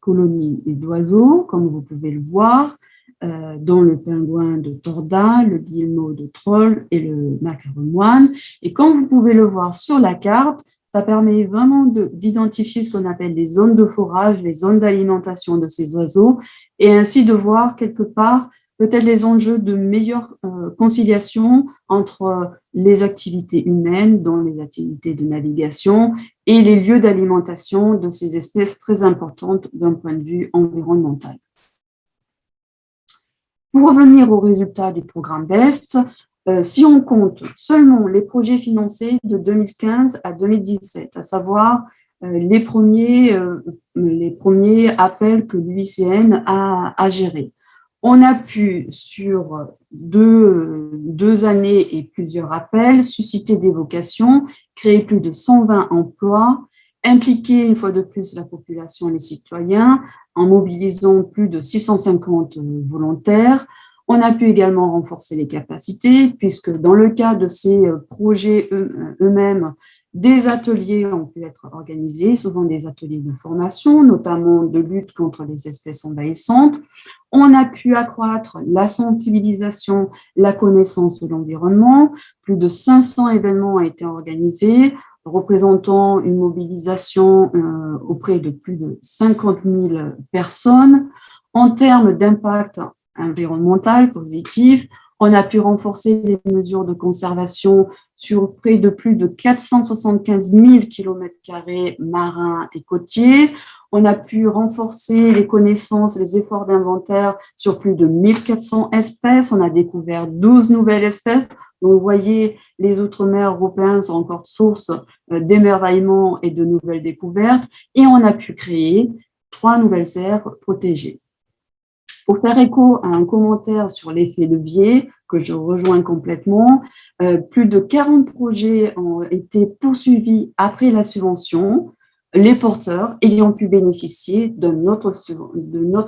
colonies d'oiseaux, comme vous pouvez le voir, dont le pingouin de Torda, le guillemot de Troll et le macaron moine. Et comme vous pouvez le voir sur la carte, ça permet vraiment d'identifier ce qu'on appelle les zones de forage, les zones d'alimentation de ces oiseaux, et ainsi de voir quelque part peut-être les enjeux de meilleure conciliation entre les activités humaines, dont les activités de navigation, et les lieux d'alimentation de ces espèces très importantes d'un point de vue environnemental. Pour revenir aux résultats du programme BEST, si on compte seulement les projets financés de 2015 à 2017, à savoir les premiers appels que l'UICN a gérés, on a pu, sur deux années et plusieurs appels, susciter des vocations, créer plus de 120 emplois, impliquer une fois de plus la population et les citoyens en mobilisant plus de 650 volontaires. On a pu également renforcer les capacités, puisque dans le cas de ces projets eux-mêmes, des ateliers ont pu être organisés, souvent des ateliers de formation, notamment de lutte contre les espèces envahissantes. On a pu accroître la sensibilisation, la connaissance de l'environnement. Plus de 500 événements ont été organisés, représentant une mobilisation auprès de plus de 50 000 personnes. En termes d'impact environnemental positif, on a pu renforcer les mesures de conservation sur près de plus de 475 000 km² marins et côtiers. On a pu renforcer les connaissances, les efforts d'inventaire sur plus de 1400 espèces. On a découvert 12 nouvelles espèces. Donc, vous voyez, les outre-mer européens sont encore source d'émerveillement et de nouvelles découvertes. Et on a pu créer 3 nouvelles aires protégées. Pour faire écho à un commentaire sur l'effet levier, que je rejoins complètement, plus de 40 projets ont été poursuivis après la subvention, les porteurs ayant pu bénéficier de notre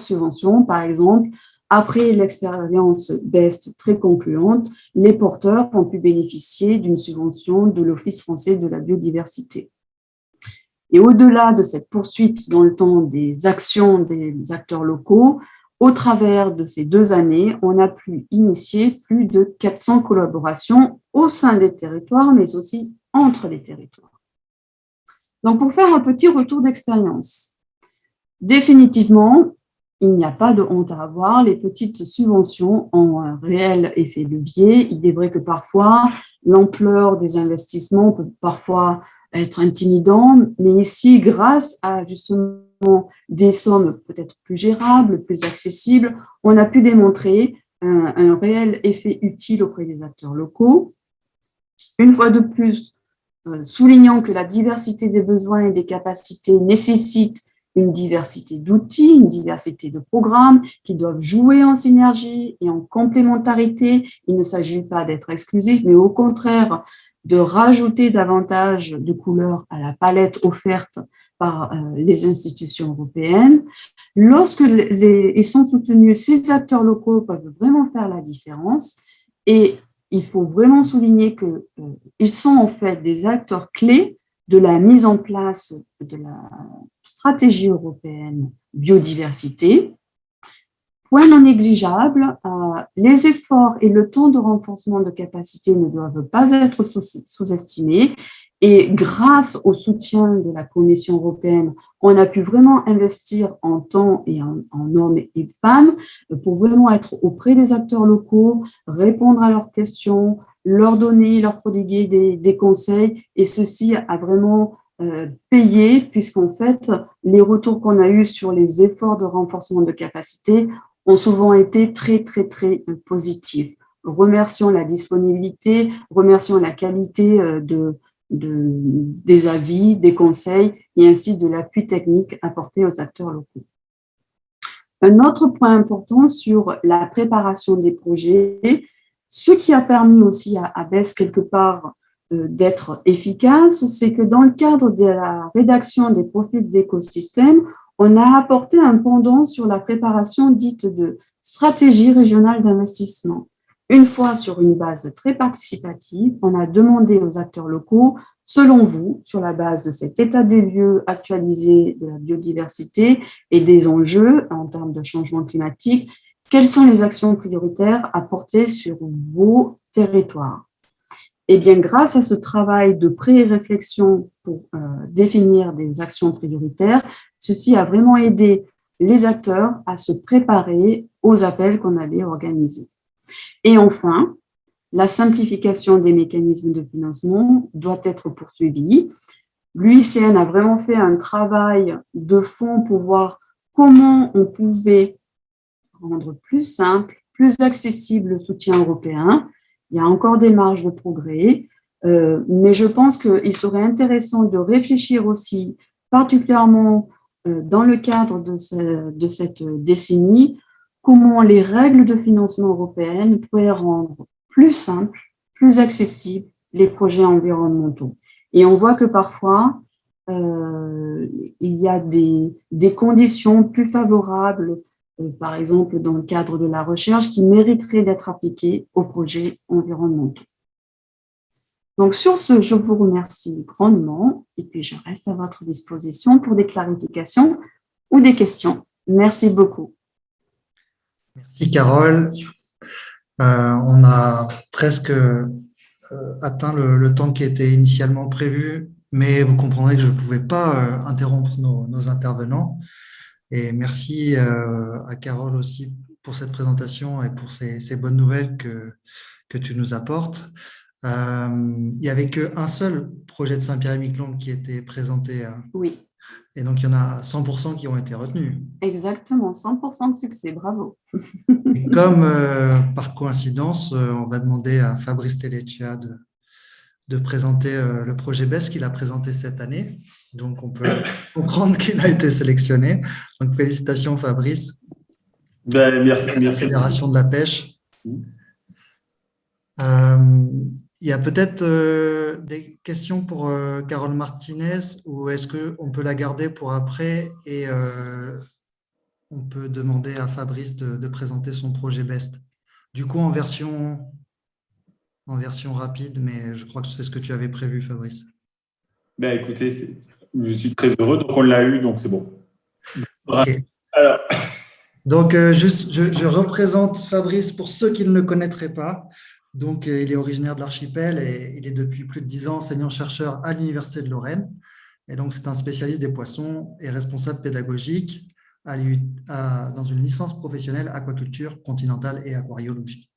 subvention, par exemple. Après l'expérience BEST très concluante, les porteurs ont pu bénéficier d'une subvention de l'Office français de la biodiversité. Et au-delà de cette poursuite dans le temps des actions des acteurs locaux, au travers de ces 2 années, on a pu initier plus de 400 collaborations au sein des territoires, mais aussi entre les territoires. Donc, pour faire un petit retour d'expérience, définitivement, il n'y a pas de honte à avoir. Les petites subventions ont un réel effet levier. Il est vrai que parfois, l'ampleur des investissements peut parfois être intimidant, mais ici, grâce à justement des sommes peut-être plus gérables, plus accessibles, on a pu démontrer un réel effet utile auprès des acteurs locaux. Une fois de plus, soulignant que la diversité des besoins et des capacités nécessite une diversité d'outils, une diversité de programmes qui doivent jouer en synergie et en complémentarité. Il ne s'agit pas d'être exclusif, mais au contraire, de rajouter davantage de couleurs à la palette offerte par les institutions européennes. Lorsque ils sont soutenus, ces acteurs locaux peuvent vraiment faire la différence et il faut vraiment souligner qu'ils sont en fait des acteurs clés de la mise en place de la stratégie européenne biodiversité. Point non négligeable, les efforts et le temps de renforcement de capacité ne doivent pas être sous-estimés. Et grâce au soutien de la Commission européenne, on a pu vraiment investir en temps et en hommes et femmes pour vraiment être auprès des acteurs locaux, répondre à leurs questions, leur donner, leur prodiguer des conseils. Et ceci a vraiment payé, puisqu'en fait, les retours qu'on a eus sur les efforts de renforcement de capacité ont souvent été très, très, très positifs. Remercions la disponibilité, remercions la qualité des avis, des conseils et ainsi de l'appui technique apporté aux acteurs locaux. Un autre point important sur la préparation des projets, ce qui a permis aussi à BES quelque part d'être efficace, c'est que dans le cadre de la rédaction des profils d'écosystème, on a apporté un pendant sur la préparation dite de stratégie régionale d'investissement. Une fois sur une base très participative, on a demandé aux acteurs locaux, selon vous, sur la base de cet état des lieux actualisé de la biodiversité et des enjeux en termes de changement climatique, quelles sont les actions prioritaires à porter sur vos territoires? Eh bien, grâce à ce travail de pré-réflexion pour définir des actions prioritaires, ceci a vraiment aidé les acteurs à se préparer aux appels qu'on allait organiser. Et enfin, la simplification des mécanismes de financement doit être poursuivie. L'UICN a vraiment fait un travail de fond pour voir comment on pouvait rendre plus simple, plus accessible le soutien européen. Il y a encore des marges de progrès, mais je pense qu'il serait intéressant de réfléchir aussi, particulièrement dans le cadre de cette décennie, comment les règles de financement européennes pourraient rendre plus simples, plus accessibles les projets environnementaux. Et on voit que parfois, il y a des conditions plus favorables, par exemple dans le cadre de la recherche, qui mériteraient d'être appliquées aux projets environnementaux. Donc sur ce, je vous remercie grandement et puis je reste à votre disposition pour des clarifications ou des questions. Merci beaucoup. Merci Carole. On a presque atteint le temps qui était initialement prévu, mais vous comprendrez que je ne pouvais pas interrompre nos intervenants. Et merci à Carole aussi pour cette présentation et pour ces bonnes nouvelles que tu nous apportes. Il n'y avait qu'un seul projet de Saint-Pierre-et-Miquelon qui était présenté. Oui. Et donc, il y en a 100% qui ont été retenus. Exactement, 100% de succès, bravo. Et comme par coïncidence, on va demander à Fabrice Telleccia de présenter le projet BES qu'il a présenté cette année. Donc, on peut comprendre qu'il a été sélectionné. Donc, félicitations Fabrice. Merci. La Fédération de la pêche. Il y a peut-être des questions pour Carole Martinez ou est-ce qu'on peut la garder pour après et on peut demander à Fabrice de présenter son projet BEST. Du coup, en version rapide, mais je crois que c'est ce que tu avais prévu, Fabrice. Écoutez, Je suis très heureux, donc on l'a eu, donc c'est bon. Ok. Alors, Donc, je représente Fabrice pour ceux qui ne le connaîtraient pas. Donc, il est originaire de l'archipel et il est depuis plus de 10 ans enseignant-chercheur à l'Université de Lorraine. Et donc, c'est un spécialiste des poissons et responsable pédagogique dans une licence professionnelle aquaculture continentale et aquariologie.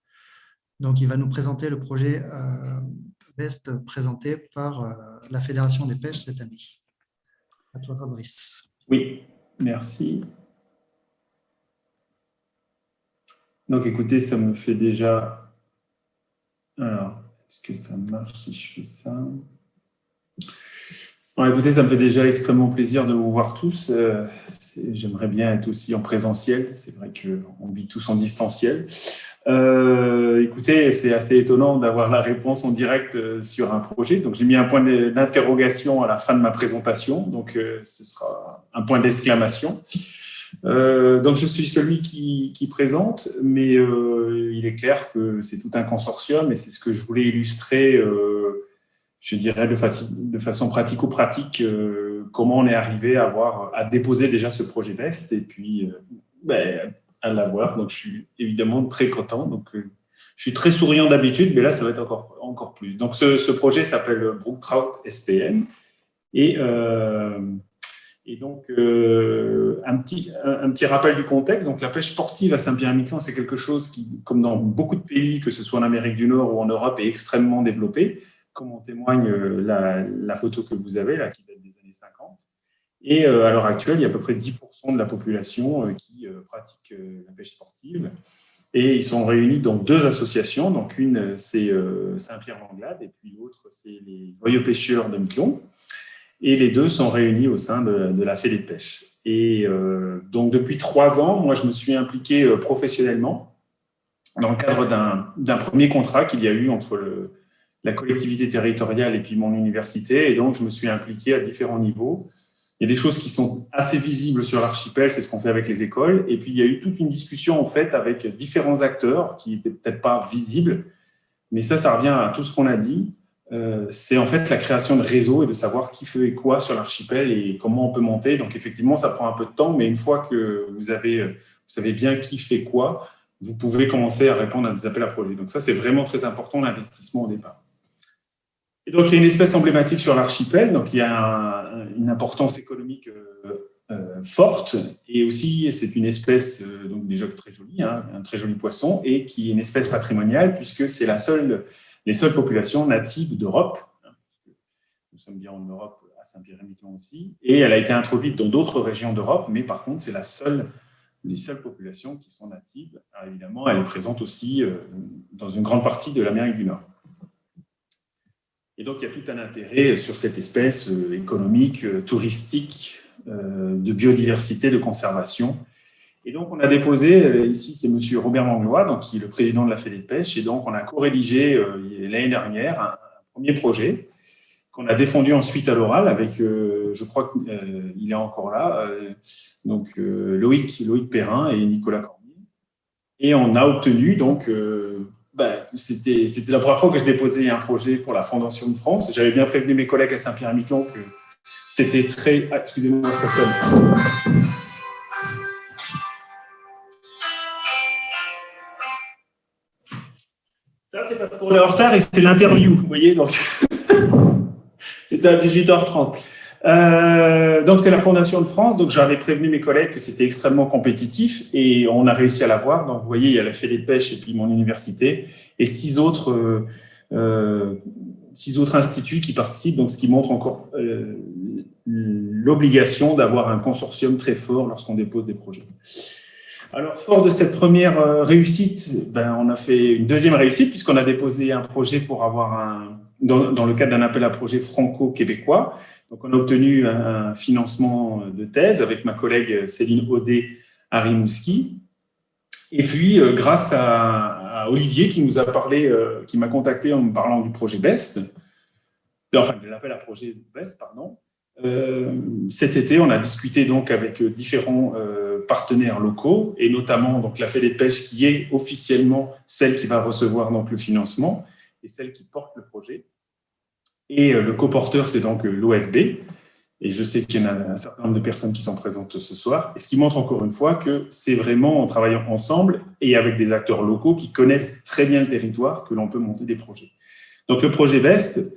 Donc, il va nous présenter le projet BEST présenté par la Fédération des pêches cette année. À toi, Fabrice. oui, merci. Donc, écoutez, ça me fait déjà… Alors, est-ce que ça marche si je fais ça? Alors, écoutez, ça me fait déjà extrêmement plaisir de vous voir tous. J'aimerais bien être aussi en présentiel. C'est vrai qu'on vit tous en distanciel. Écoutez, c'est assez étonnant d'avoir la réponse en direct sur un projet. Donc, j'ai mis un point d'interrogation à la fin de ma présentation. Donc, ce sera un point d'exclamation. Donc, je suis celui qui présente, mais il est clair que c'est tout un consortium et c'est ce que je voulais illustrer, je dirais de façon pratico-pratique, comment on est arrivé à déposer déjà ce projet BEST et puis à l'avoir. Donc, je suis évidemment très content. Donc, je suis très souriant d'habitude, mais là, ça va être encore plus. Donc, ce projet s'appelle Brook Trout SPM et donc, un petit rappel du contexte. Donc, la pêche sportive à Saint-Pierre-et-Miquelon, c'est quelque chose qui, comme dans beaucoup de pays, que ce soit en Amérique du Nord ou en Europe, est extrêmement développé, comme en témoigne la photo que vous avez, là, qui date des années 50. Et à l'heure actuelle, il y a à peu près 10% de la population qui pratique la pêche sportive. Et ils sont réunis dans 2 associations. Donc, une, c'est Saint-Pierre-Langlade, et puis l'autre, c'est les Joyeux Pêcheurs de Miquelon. Et les 2 sont réunis au sein de la Fédé de pêche. Et donc, depuis 3 ans, moi, je me suis impliqué professionnellement dans le cadre d'un premier contrat qu'il y a eu entre la collectivité territoriale et puis mon université. Et donc, je me suis impliqué à différents niveaux. Il y a des choses qui sont assez visibles sur l'archipel, c'est ce qu'on fait avec les écoles. Et puis, il y a eu toute une discussion, en fait, avec différents acteurs qui n'étaient peut-être pas visibles. Mais ça revient à tout ce qu'on a dit. C'est en fait la création de réseaux et de savoir qui fait quoi sur l'archipel et comment on peut monter. Donc, effectivement, ça prend un peu de temps, mais une fois que vous savez bien qui fait quoi, vous pouvez commencer à répondre à des appels à projets. Donc, ça, c'est vraiment très important, l'investissement au départ. Et donc, il y a une espèce emblématique sur l'archipel. Donc, il y a une importance économique forte. Et aussi, c'est une espèce donc déjà très jolie, hein, un très joli poisson, et qui est une espèce patrimoniale, puisque c'est les seules populations natives d'Europe. Nous sommes bien en Europe, à Saint-Pierre-et-Miquelon aussi. Et elle a été introduite dans d'autres régions d'Europe, mais par contre, c'est les seules populations qui sont natives. Alors, évidemment, elle est présente aussi dans une grande partie de l'Amérique du Nord. Et donc, il y a tout un intérêt sur cette espèce économique, touristique, de biodiversité, de conservation. Et donc, on a déposé, ici, c'est M. Robert Langlois, donc, qui est le président de la Fédé de pêche, et donc, on a co-rédigé l'année dernière un premier projet qu'on a défendu ensuite à l'oral avec, je crois qu'il est encore là, donc Loïc Perrin et Nicolas Cormier. Et on a obtenu, donc, c'était la première fois que je déposais un projet pour la Fondation de France. J'avais bien prévenu mes collègues à Saint-Pierre-et-Miquelon que c'était très… Ah, excusez-moi, ça sonne. Ça, c'est parce qu'on est en retard et c'est l'interview, vous voyez, donc c'était à 18h30. Donc, c'est la Fondation de France. Donc, j'avais prévenu mes collègues que c'était extrêmement compétitif et on a réussi à l'avoir. Donc, vous voyez, il y a la Fédé de pêche et puis mon université et 6 autres instituts qui participent, donc ce qui montre encore l'obligation d'avoir un consortium très fort lorsqu'on dépose des projets. Alors, fort de cette première réussite, on a fait une deuxième réussite puisqu'on a déposé un projet pour avoir dans le cadre d'un appel à projet franco-québécois. Donc, on a obtenu un financement de thèse avec ma collègue Céline Audet à Rimouski. Et puis, grâce à Olivier qui nous a parlé, qui m'a contacté en me parlant du projet BEST, enfin de l'appel à projet BEST, pardon. Cet été, on a discuté donc avec différents partenaires locaux et notamment donc la Fédé de pêche qui est officiellement celle qui va recevoir donc le financement et celle qui porte le projet. Et le coporteur, c'est donc l'OFB. Et je sais qu'il y en a un certain nombre de personnes qui sont présentes ce soir, et ce qui montre encore une fois que c'est vraiment en travaillant ensemble et avec des acteurs locaux qui connaissent très bien le territoire que l'on peut monter des projets. Donc le projet BEST,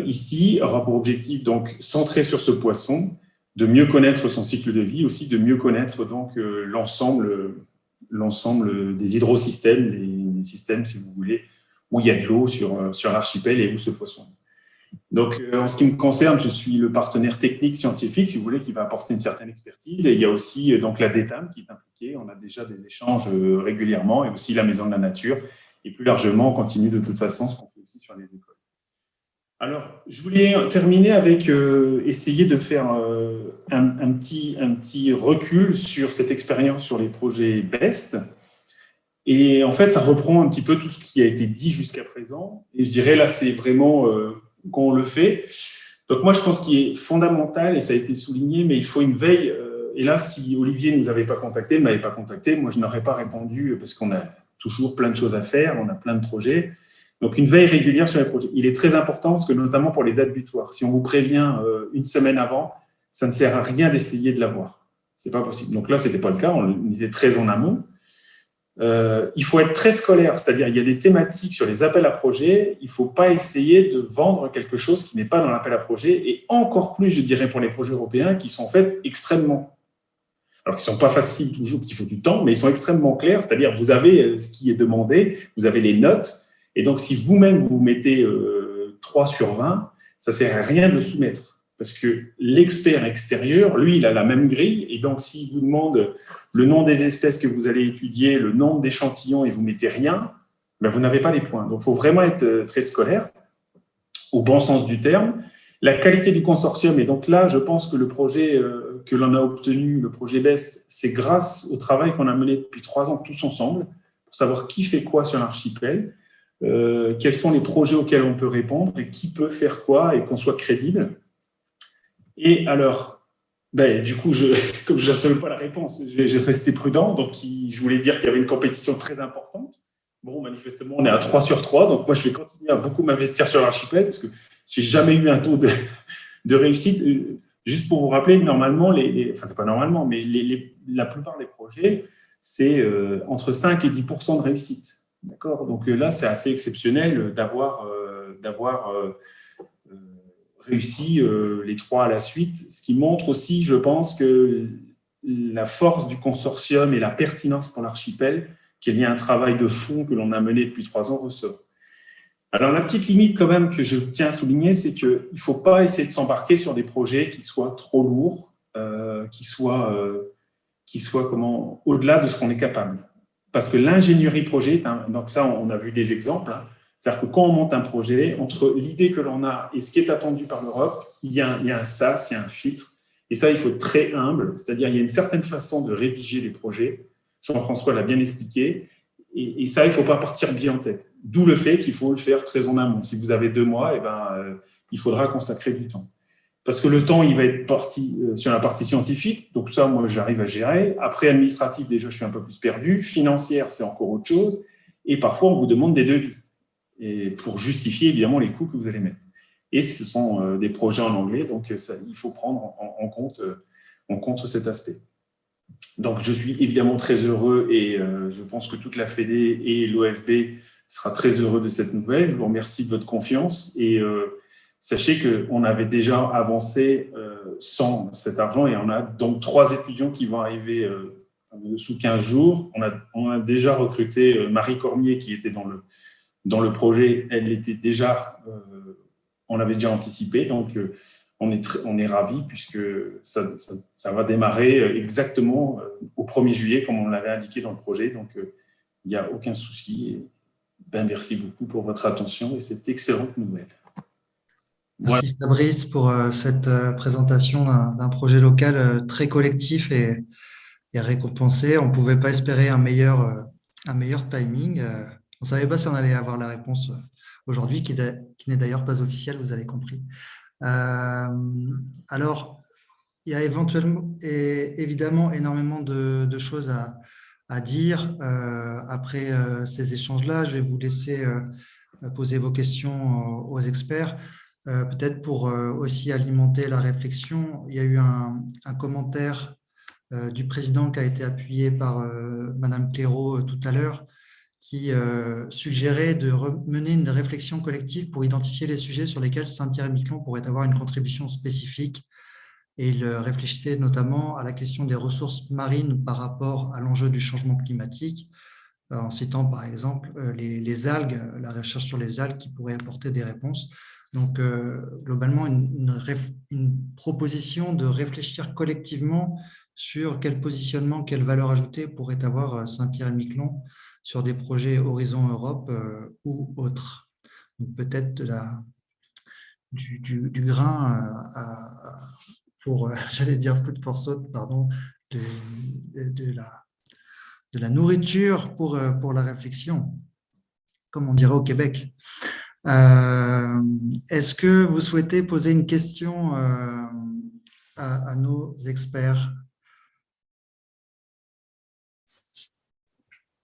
ici, aura pour objectif, donc, centré sur ce poisson, de mieux connaître son cycle de vie, aussi de mieux connaître donc, l'ensemble des hydrosystèmes, des systèmes, si vous voulez, où il y a de l'eau sur l'archipel et où ce poisson. Donc, en ce qui me concerne, je suis le partenaire technique scientifique, si vous voulez, qui va apporter une certaine expertise. Et il y a aussi donc, la DETAM qui est impliquée. On a déjà des échanges régulièrement, et aussi la Maison de la Nature. Et plus largement, on continue de toute façon ce qu'on fait aussi sur les écoles. Alors, je voulais terminer avec essayer de faire un petit recul sur cette expérience sur les projets BEST. Et en fait, ça reprend un petit peu tout ce qui a été dit jusqu'à présent. Et je dirais, là, c'est vraiment quand on le fait. Donc moi, je pense qu'il est fondamental, et ça a été souligné, mais il faut une veille. Et là, si Olivier ne nous avait pas contacté, ne m'avait pas contacté, moi, je n'aurais pas répondu parce qu'on a toujours plein de choses à faire, on a plein de projets. Donc, une veille régulière sur les projets. Il est très important, parce que notamment pour les dates butoirs, si on vous prévient une semaine avant, ça ne sert à rien d'essayer de l'avoir. Ce n'est pas possible. Donc là, ce n'était pas le cas, on était très en amont. Il faut être très scolaire, c'est-à-dire il y a des thématiques sur les appels à projets, il ne faut pas essayer de vendre quelque chose qui n'est pas dans l'appel à projet, et encore plus, je dirais, pour les projets européens qui sont en fait extrêmement, alors qui ne sont pas faciles toujours, qu'il faut du temps, mais ils sont extrêmement clairs, c'est-à-dire vous avez ce qui est demandé, vous avez les notes, et donc si vous-même vous mettez 3 sur 20, ça ne sert à rien de le soumettre. Parce que l'expert extérieur, lui, il a la même grille, et donc s'il vous demande le nom des espèces que vous allez étudier, le nombre d'échantillons, et vous ne mettez rien, ben vous n'avez pas les points. Donc, il faut vraiment être très scolaire, au bon sens du terme. La qualité du consortium, et donc là, je pense que le projet que l'on a obtenu, le projet BEST, c'est grâce au travail qu'on a mené depuis 3 ans tous ensemble, pour savoir qui fait quoi sur l'archipel, quels sont les projets auxquels on peut répondre, et qui peut faire quoi, et qu'on soit crédible. Et alors, du coup, comme je n'avais pas la réponse, j'ai resté prudent. Donc, je voulais dire qu'il y avait une compétition très importante. Bon, manifestement, on est à 3 sur 3. Donc, moi, je vais continuer à beaucoup m'investir sur l'archipel parce que je n'ai jamais eu un taux de réussite. Juste pour vous rappeler, normalement, enfin, c'est pas normalement, mais la plupart des projets, c'est entre 5 et 10% de réussite. D'accord ? Donc là, c'est assez exceptionnel d'avoir réussi les 3 à la suite, ce qui montre aussi, je pense, que la force du consortium et la pertinence pour l'archipel, qu'il y a un travail de fond que l'on a mené depuis 3 ans, ressort. Alors, la petite limite quand même que je tiens à souligner, c'est qu'il ne faut pas essayer de s'embarquer sur des projets qui soient trop lourds, qui soient au-delà de ce qu'on est capable. Parce que l'ingénierie projet, donc ça, on a vu des exemples, hein. C'est-à-dire que quand on monte un projet, entre l'idée que l'on a et ce qui est attendu par l'Europe, il y a un sas, il y a un filtre. Et ça, il faut être très humble. C'est-à-dire qu'il y a une certaine façon de rédiger les projets. Jean-François l'a bien expliqué. Et ça, il ne faut pas partir bien en tête. D'où le fait qu'il faut le faire très en amont. Si vous avez 2 mois, il faudra consacrer du temps. Parce que le temps, il va être parti sur la partie scientifique. Donc ça, moi, j'arrive à gérer. Après, administratif, déjà, je suis un peu plus perdu. Financière, c'est encore autre chose. Et parfois, on vous demande des devis. Et pour justifier évidemment les coûts que vous allez mettre. Et ce sont des projets en anglais, donc ça, il faut prendre en compte cet aspect. Donc je suis évidemment très heureux et je pense que toute la Fédé et l'OFB sera très heureux de cette nouvelle. Je vous remercie de votre confiance et sachez qu'on avait déjà avancé sans cet argent et on a donc 3 étudiants qui vont arriver sous 15 jours. On a déjà recruté Marie Cormier qui était dans le projet, elle était déjà, on l'avait déjà anticipé, donc on est ravis puisque ça va démarrer exactement au 1er juillet, comme on l'avait indiqué dans le projet, donc il n'y a aucun souci. Et, merci beaucoup pour votre attention et cette excellente nouvelle. Merci Fabrice pour cette présentation d'un projet local très collectif et récompensé. On ne pouvait pas espérer un meilleur timing. On ne savait pas si on allait avoir la réponse aujourd'hui, qui n'est d'ailleurs pas officielle, vous avez compris. Alors, il y a évidemment énormément de choses à dire. Après ces échanges-là, je vais vous laisser poser vos questions aux experts. Peut-être pour aussi alimenter la réflexion, il y a eu un commentaire du président qui a été appuyé par Madame Clairaut tout à l'heure, qui suggérait de mener une réflexion collective pour identifier les sujets sur lesquels Saint-Pierre-et-Miquelon pourrait avoir une contribution spécifique. Et il réfléchissait notamment à la question des ressources marines par rapport à l'enjeu du changement climatique, en citant par exemple les algues, la recherche sur les algues qui pourrait apporter des réponses. Donc, globalement, une proposition de réfléchir collectivement sur quel positionnement, quelle valeur ajoutée pourrait avoir Saint-Pierre-et-Miquelon sur des projets Horizon Europe ou autres. Donc, peut-être du grain pour, j'allais dire food for thought, pardon, de la nourriture pour la réflexion, comme on dirait au Québec. Est-ce que vous souhaitez poser une question à nos experts?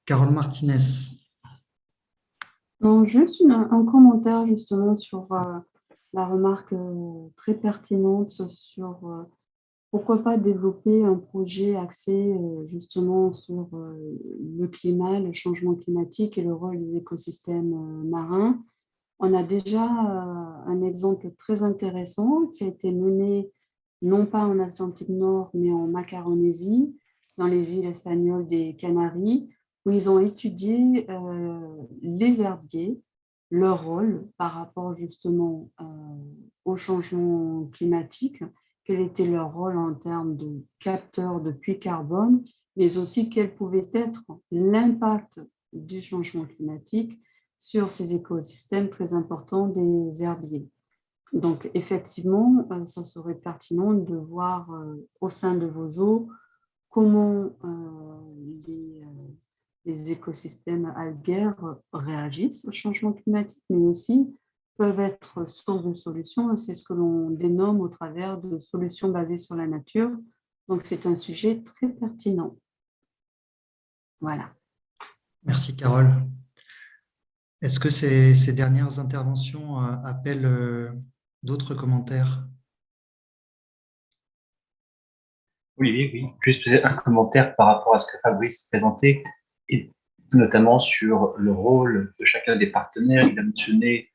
Carole Martinez. Non, juste un commentaire justement sur la remarque très pertinente sur pourquoi pas développer un projet axé justement sur le climat, le changement climatique et le rôle des écosystèmes marins. On a déjà un exemple très intéressant qui a été mené non pas en Atlantique Nord, mais en Macaronésie, dans les îles espagnoles des Canaries, où ils ont étudié les herbiers, leur rôle par rapport justement au changement climatique, quel était leur rôle en termes de capteurs de puits carbone, mais aussi quel pouvait être l'impact du changement climatique sur ces écosystèmes très importants des herbiers. Donc, effectivement, ça serait pertinent de voir au sein de vos eaux comment les écosystèmes algaires réagissent au changement climatique, mais aussi peuvent être source de solutions. C'est ce que l'on dénomme au travers de solutions basées sur la nature. Donc, c'est un sujet très pertinent. Voilà. Merci, Carole. Est-ce que ces dernières interventions appellent d'autres commentaires? Olivier, oui. Juste un commentaire par rapport à ce que Fabrice présentait, et notamment sur le rôle de chacun des partenaires. Il a mentionné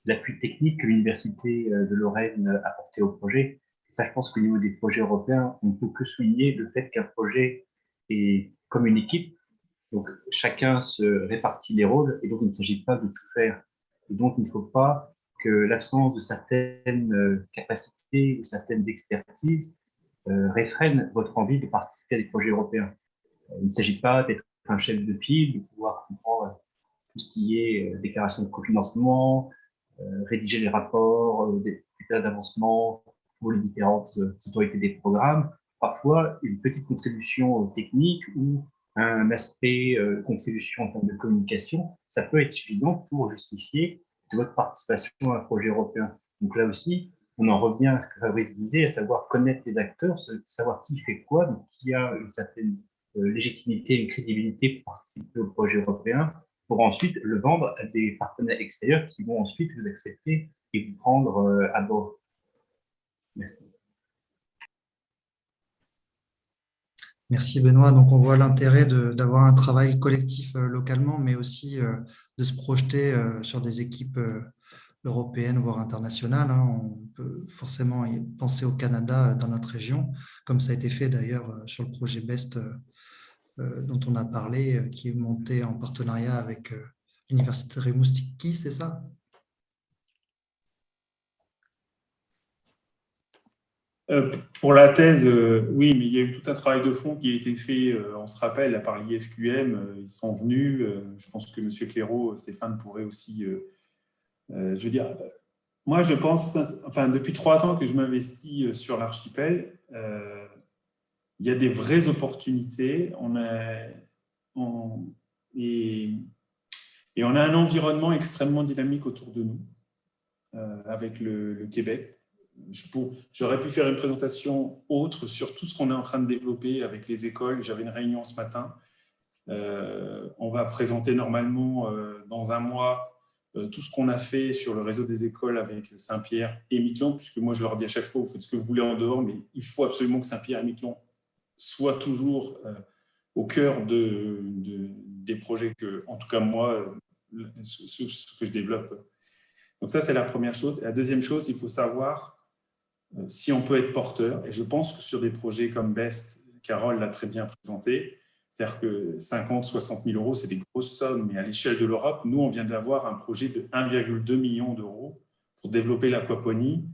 l'appui technique que l'Université de Lorraine apportait au projet. Ça, je pense qu'au niveau des projets européens, on ne peut que souligner le fait qu'un projet est comme une équipe. Donc, chacun se répartit les rôles et donc il ne s'agit pas de tout faire. Et donc, il ne faut pas que l'absence de certaines capacités, de certaines expertises réfrène votre envie de participer à des projets européens. Il ne s'agit pas d'être un chef de file, de pouvoir comprendre tout ce qui est déclaration de cofinancement, rédiger les rapports, des états d'avancement pour les différentes autorités des programmes. Parfois, une petite contribution technique ou un aspect contribution en termes de communication, ça peut être suffisant pour justifier de votre participation à un projet européen. Donc là aussi, on en revient à ce que Fabrice disait, à savoir connaître les acteurs, savoir qui fait quoi, donc qui a une certaine légitimité, une crédibilité pour participer au projet européen, pour ensuite le vendre à des partenaires extérieurs qui vont ensuite vous accepter et vous prendre à bord. Merci. Merci Benoît. Donc on voit l'intérêt d'avoir un travail collectif localement, mais aussi de se projeter sur des équipes européennes, voire internationales. On peut forcément y penser au Canada dans notre région, comme ça a été fait d'ailleurs sur le projet BEST dont on a parlé, qui est monté en partenariat avec l'Université de Rimouski, c'est ça? Pour la thèse, oui, mais il y a eu tout un travail de fond qui a été fait, on se rappelle, par l'IFQM, ils sont venus, je pense que M. Clairaut, Stéphane pourrait aussi, je veux dire, moi je pense, enfin depuis 3 ans que je m'investis sur l'archipel, il y a des vraies opportunités, et on a un environnement extrêmement dynamique autour de nous, avec le Québec. J'aurais pu faire une présentation autre sur tout ce qu'on est en train de développer avec les écoles. J'avais une réunion ce matin. On va présenter normalement dans un mois tout ce qu'on a fait sur le réseau des écoles avec Saint-Pierre et Miquelon, puisque moi, je leur dis à chaque fois, vous faites ce que vous voulez en dehors, mais il faut absolument que Saint-Pierre et Miquelon soient toujours au cœur des projets que, en tout cas, moi, ce que je développe. Donc ça, c'est la première chose. Et la deuxième chose, il faut savoir si on peut être porteur. Et je pense que sur des projets comme BEST, Carole l'a très bien présenté, c'est-à-dire que 50, 60 000 euros, c'est des grosses sommes, mais à l'échelle de l'Europe, nous, on vient d'avoir un projet de 1,2 million d'euros pour développer l'aquaponie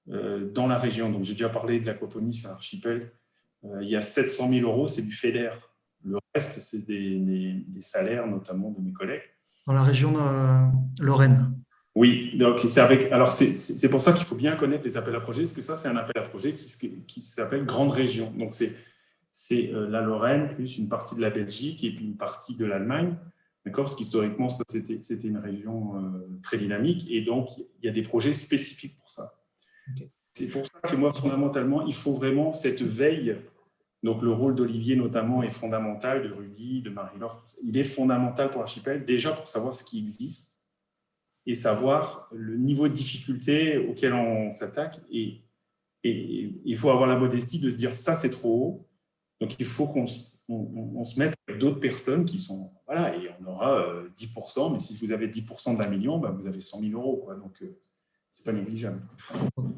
dans la région. Donc, j'ai déjà parlé de l'aquaponie sur l'archipel. Il y a 700 000 euros, c'est du FEDER. Le reste, c'est des salaires, notamment de mes collègues. Dans la région de Lorraine. Oui, donc c'est pour ça qu'il faut bien connaître les appels à projets, parce que ça, c'est un appel à projet qui s'appelle Grande Région. Donc, c'est la Lorraine, plus une partie de la Belgique et puis une partie de l'Allemagne. D'accord ? Parce qu'historiquement, ça, c'était une région très dynamique. Et donc, il y a des projets spécifiques pour ça. Okay. C'est pour ça que moi, fondamentalement, il faut vraiment cette veille. Donc, le rôle d'Olivier, notamment, est fondamental, de Rudy, de Marie-Laure. Il est fondamental pour l'archipel, déjà pour savoir ce qui existe et savoir le niveau de difficulté auquel on s'attaque. Et il faut avoir la modestie de se dire ça, c'est trop haut. Donc, il faut qu'on se mette avec d'autres personnes qui sont… Voilà, et on aura 10%, mais si vous avez 10% d'1 million, bah, vous avez 100 000 euros. Quoi, donc, ce n'est pas négligeable.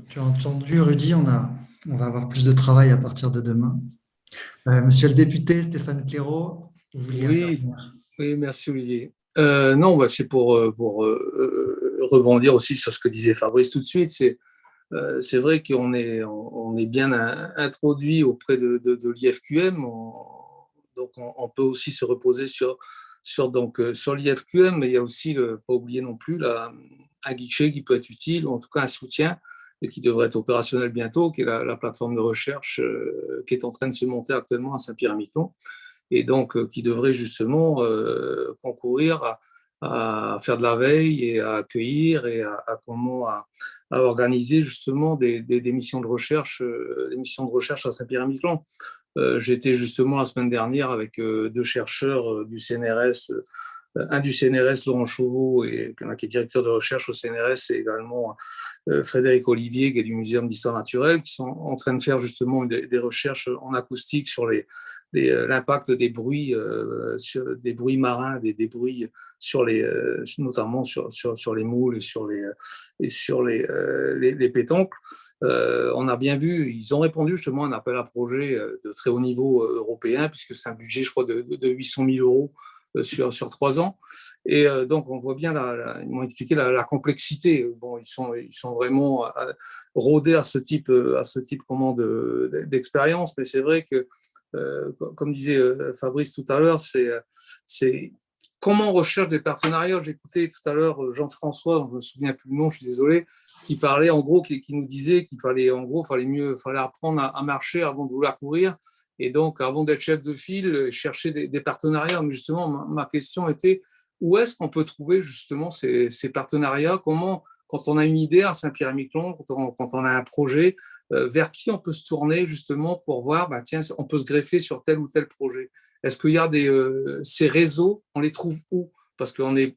Tu as entendu, Rudy, on va avoir plus de travail à partir de demain. Monsieur le député Stéphane Clairaut, vous vouliez intervenir. Oui, merci Olivier. Non, bah, c'est pour rebondir aussi sur ce que disait Fabrice tout de suite. C'est vrai qu'on est bien introduit auprès de l'IFQM, donc on peut aussi se reposer sur l'IFQM, mais il y a aussi, pas oublier non plus, un guichet qui peut être utile, ou en tout cas un soutien, et qui devrait être opérationnel bientôt, qui est la plateforme de recherche qui est en train de se monter actuellement à Saint-Pierre-et-Miquelon, et donc qui devrait justement concourir à faire de la veille et à accueillir et à organiser justement des missions de recherche, à Saint-Pierre-et-Miquelon. J'étais justement la semaine dernière avec 2 chercheurs du CNRS, un du CNRS, Laurent Chauveau, qui est directeur de recherche au CNRS, et également Frédéric Olivier, qui est du Muséum d'histoire naturelle, qui sont en train de faire justement des recherches en acoustique sur l'impact des bruits, des bruits marins, des bruits notamment sur les moules et sur les pétoncles. On a bien vu, ils ont répondu justement à un appel à projet de très haut niveau européen, puisque c'est un budget, je crois, de 800 000 euros sur 3 ans. Et donc, on voit bien, ils m'ont expliqué la complexité. Bon, ils sont vraiment rodés à ce type d'expérience, mais c'est vrai que, comme disait Fabrice tout à l'heure, c'est comment on recherche des partenariats. J'écoutais tout à l'heure Jean-François, je ne me souviens plus le nom, je suis désolé, qui parlait en gros, qui nous disait qu'il fallait apprendre à marcher avant de vouloir courir. Et donc, avant d'être chef de file, chercher des partenariats. Mais justement, ma question était, où est-ce qu'on peut trouver justement ces partenariats ? Comment, quand on a une idée à Saint-Pierre-et-Miquelon, quand on a un projet, vers qui on peut se tourner justement pour voir, tiens, on peut se greffer sur tel ou tel projet ? Est-ce qu'il y a ces réseaux, on les trouve où ? Parce qu'on est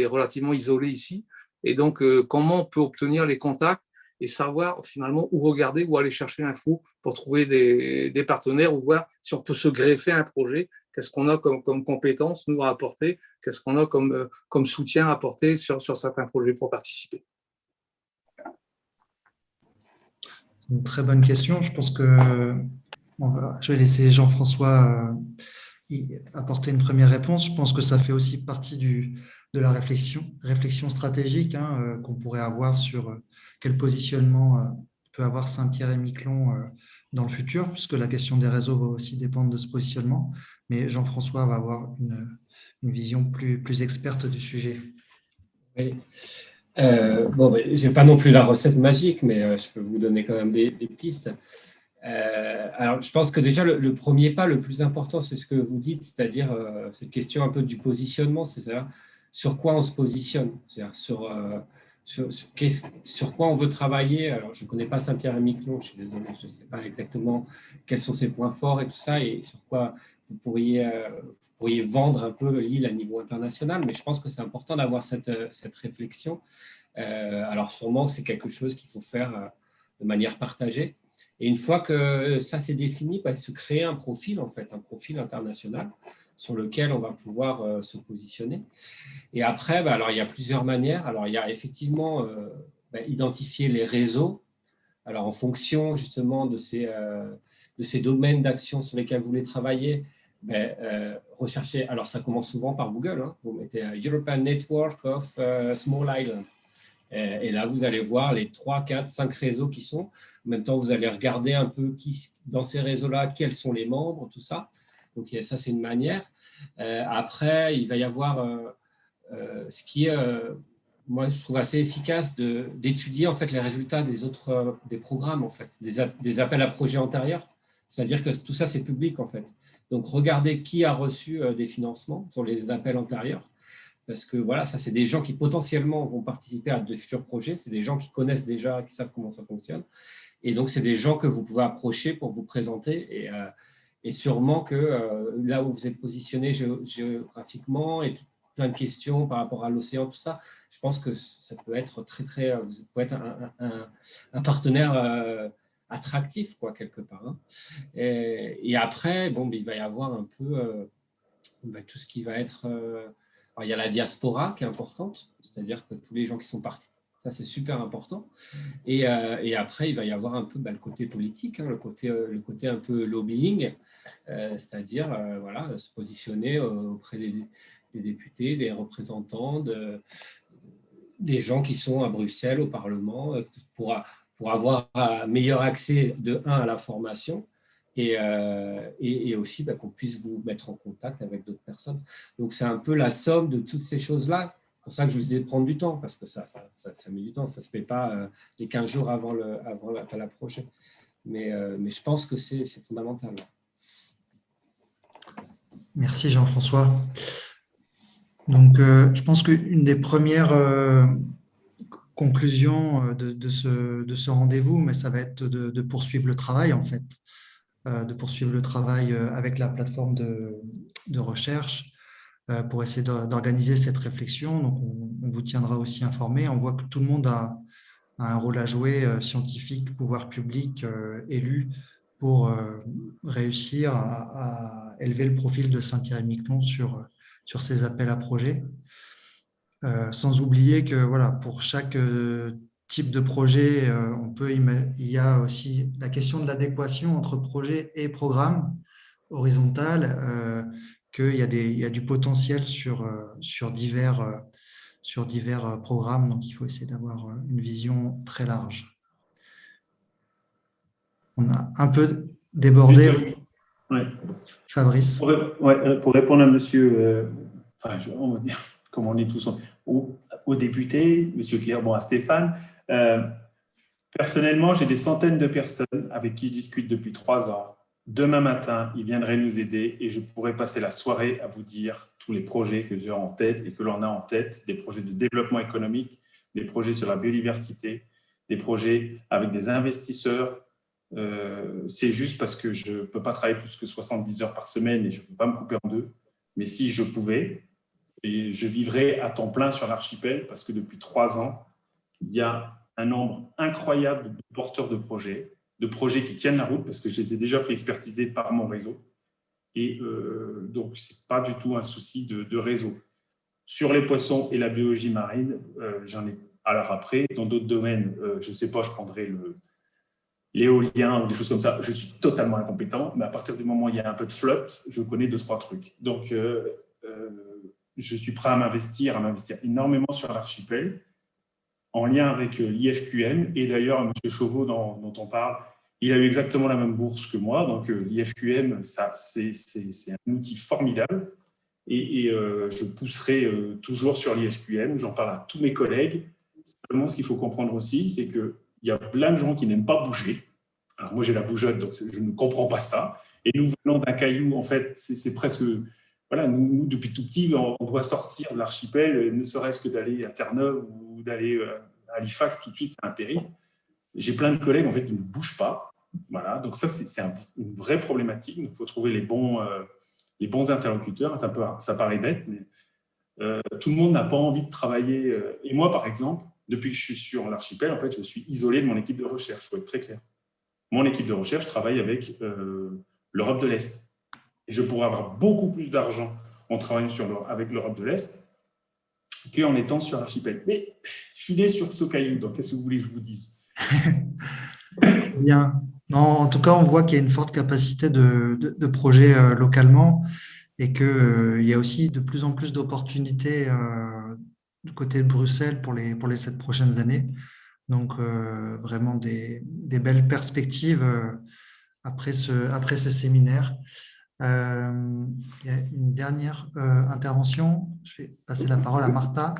relativement isolé ici. Et donc, comment on peut obtenir les contacts et savoir finalement où regarder, où aller chercher l'info pour trouver des partenaires, ou voir si on peut se greffer à un projet, qu'est-ce qu'on a comme compétences nous à apporter, qu'est-ce qu'on a comme soutien à apporter sur certains projets pour participer. C'est une très bonne question. Je pense que je vais laisser Jean-François apporter une première réponse. Je pense que ça fait aussi partie de la réflexion stratégique qu'on pourrait avoir sur quel positionnement peut avoir Saint-Pierre-et-Miquelon dans le futur, puisque la question des réseaux va aussi dépendre de ce positionnement. Mais Jean-François va avoir une vision plus experte du sujet. Oui. Je n'ai pas non plus la recette magique, mais je peux vous donner quand même des pistes. Alors, je pense que déjà, le premier pas, le plus important, c'est ce que vous dites, c'est-à-dire cette question un peu du positionnement, c'est-à-dire sur quoi on se positionne, c'est-à-dire sur quoi on veut travailler. Alors, je ne connais pas Saint-Pierre-et-Miquelon, je suis désolé, je ne sais pas exactement quels sont ses points forts et tout ça, et sur quoi vous pourriez vendre un peu l'île à niveau international, mais je pense que c'est important d'avoir cette réflexion. Alors, sûrement, c'est quelque chose qu'il faut faire de manière partagée. Et une fois que ça s'est défini, se créer un profil, en fait, un profil international sur lequel on va pouvoir se positionner. Et après, alors, il y a plusieurs manières. Alors, il y a effectivement identifier les réseaux. Alors, en fonction justement de ces domaines d'action sur lesquels vous voulez travailler, rechercher. Alors, ça commence souvent par Google. Hein. Vous mettez European Network of Small Islands. Et là, vous allez voir les 3, 4, 5 réseaux qui sont. En même temps, vous allez regarder un peu dans ces réseaux-là, quels sont les membres, tout ça. Donc, ça, c'est une manière. Après, il va y avoir ce qui est, moi, je trouve assez efficace d'étudier en fait les résultats des programmes, en fait, des appels à projets antérieurs. C'est-à-dire que tout ça, c'est public, en fait. Donc, regardez qui a reçu des financements sur les appels antérieurs. Parce que voilà, ça, c'est des gens qui potentiellement vont participer à de futurs projets. C'est des gens qui connaissent déjà, qui savent comment ça fonctionne. Et donc, c'est des gens que vous pouvez approcher pour vous présenter. Et sûrement que là où vous êtes positionné géographiquement et plein de questions par rapport à l'océan, tout ça, je pense que ça peut être vous pouvez être un partenaire attractif, quoi, quelque part. Hein. Et après, il va y avoir un peu tout ce qui va être... alors, il y a la diaspora qui est importante, c'est-à-dire que tous les gens qui sont partis, ça c'est super important. Et après, il va y avoir un peu le côté politique, hein, le côté un peu lobbying, c'est-à-dire voilà, se positionner auprès des députés, des représentants, des gens qui sont à Bruxelles, au Parlement, pour avoir un meilleur accès à la formation et aussi qu'on puisse vous mettre en contact avec d'autres personnes. Donc, c'est un peu la somme de toutes ces choses-là. C'est pour ça que je vous disais de prendre du temps, parce que ça met du temps. Ça ne se fait pas les 15 jours avant l'appel à projet. Mais je pense que c'est fondamental. Merci Jean-François. Donc, je pense qu'une des premières conclusions de ce rendez-vous, mais ça va être de poursuivre le travail, en fait, de poursuivre le travail avec la plateforme de recherche pour essayer d'organiser cette réflexion. Donc, on vous tiendra aussi informé. On voit que tout le monde a un rôle à jouer, scientifique, pouvoir public, élu, pour réussir à élever le profil de Saint-Pierre-et-Miquelon sur ces appels à projets. Sans oublier que voilà, pour chaque type de projet, il y a aussi la question de l'adéquation entre projet et programme horizontal, qu'il y a du potentiel sur divers programmes, donc il faut essayer d'avoir une vision très large. On a un peu débordé. Ouais. Fabrice. Pour répondre à monsieur, on va dire, comme on est tous aux députés, monsieur Claire, à Stéphane, personnellement, j'ai des centaines de personnes avec qui je discute depuis 3 ans. Demain matin, ils viendraient nous aider et je pourrais passer la soirée à vous dire tous les projets que j'ai en tête et que l'on a en tête, des projets de développement économique, des projets sur la biodiversité, des projets avec des investisseurs. C'est juste parce que je ne peux pas travailler plus que 70 heures par semaine et je ne peux pas me couper en deux. Mais si je pouvais, et je vivrais à temps plein sur l'archipel parce que depuis 3 ans, il y a un nombre incroyable de porteurs de projets qui tiennent la route parce que je les ai déjà fait expertiser par mon réseau. Et donc, ce n'est pas du tout un souci de réseau. Sur les poissons et la biologie marine, j'en ai. Alors après, dans d'autres domaines, je ne sais pas, je prendrai l'éolien ou des choses comme ça, je suis totalement incompétent, mais à partir du moment où il y a un peu de flotte, je connais 2-3 trucs. Donc, je suis prêt à m'investir énormément sur l'archipel, en lien avec l'IFQM. Et d'ailleurs, M. Chauveau, dont on parle, il a eu exactement la même bourse que moi. Donc, l'IFQM, c'est un outil formidable. Et je pousserai toujours sur l'IFQM. J'en parle à tous mes collègues. Simplement, ce qu'il faut comprendre aussi, c'est qu'il y a plein de gens qui n'aiment pas bouger. Alors, moi, j'ai la bougeotte, donc je ne comprends pas ça. Et nous venons d'un caillou, en fait, c'est presque... Voilà, nous, depuis tout petit, on doit sortir de l'archipel, ne serait-ce que d'aller à Terre-Neuve ou d'aller à Halifax, tout de suite, c'est un périple. J'ai plein de collègues en fait, qui ne bougent pas. Voilà, donc ça, c'est une vraie problématique. Il faut trouver les bons interlocuteurs. Ça paraît bête, mais tout le monde n'a pas envie de travailler. Et moi, par exemple, depuis que je suis sur l'archipel, en fait, je suis isolé de mon équipe de recherche. Il faut être très clair. Mon équipe de recherche travaille avec l'Europe de l'Est. Et je pourrais avoir beaucoup plus d'argent en travaillant avec l'Europe de l'Est qu'en étant sur l'archipel. Mais je suis né sur ce caillou, donc qu'est-ce que vous voulez que je vous dise? Bien. Non, en tout cas, on voit qu'il y a une forte capacité de projets localement et qu'il y a aussi de plus en plus d'opportunités du côté de Bruxelles pour les 7 prochaines années. Donc, vraiment des belles perspectives après ce séminaire. Il y a une dernière intervention. Je vais passer la parole à Martha.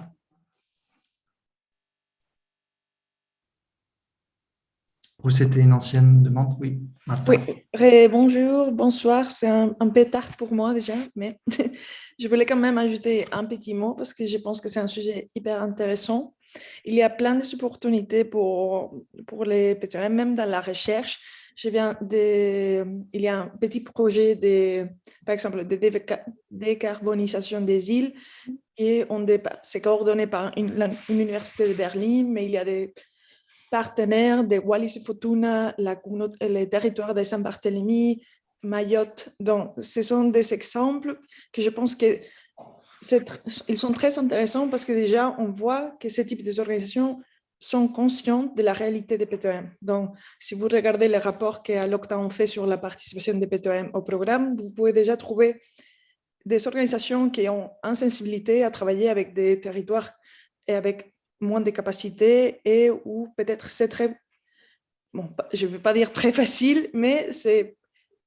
Ou c'était une ancienne demande? Oui, Martha. Oui, bonjour, bonsoir. C'est un peu tard pour moi déjà, mais je voulais quand même ajouter un petit mot parce que je pense que c'est un sujet hyper intéressant. Il y a plein d'opportunités pour les PTOM, même dans la recherche. Il y a un petit projet, par exemple, de décarbonisation des îles et c'est coordonné par l'Université de Berlin, mais il y a des partenaires de Wallis et Futuna, les territoires de Saint-Barthélemy, Mayotte. Donc, ce sont des exemples que je pense qu'ils sont très intéressants parce que déjà, on voit que ce type d'organisations sont conscientes de la réalité des PTOM. Donc, si vous regardez les rapports que l'OCTA ont fait sur la participation des PTOM au programme, vous pouvez déjà trouver des organisations qui ont une sensibilité à travailler avec des territoires et avec moins de capacités et où peut-être c'est très, bon, je ne veux pas dire très facile, mais c'est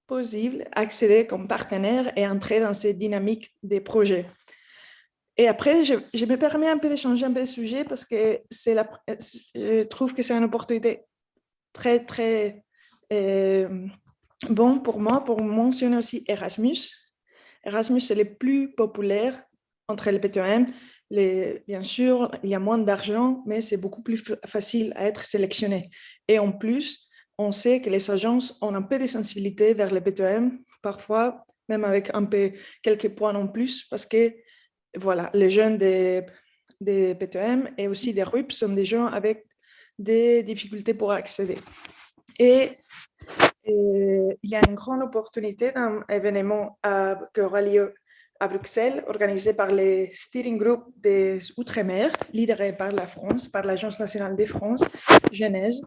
possible d'accéder comme partenaire et entrer dans ces dynamiques des projets. Et après, je me permets un peu de changer un peu de sujet parce que je trouve que c'est une opportunité très, très bon pour moi pour mentionner aussi Erasmus. Erasmus, c'est le plus populaire entre les PTOM. Bien sûr, il y a moins d'argent, mais c'est beaucoup plus facile à être sélectionné. Et en plus, on sait que les agences ont un peu de sensibilité vers les PTOM, parfois même avec quelques points en plus, parce que voilà, les jeunes des PTOM et aussi des RUP sont des gens avec des difficultés pour accéder. Et il y a une grande opportunité d'un événement qui aura lieu à Bruxelles, organisé par les Steering Group des Outre-mer, lidéré par la France, par l'Agence nationale de France, Genèse.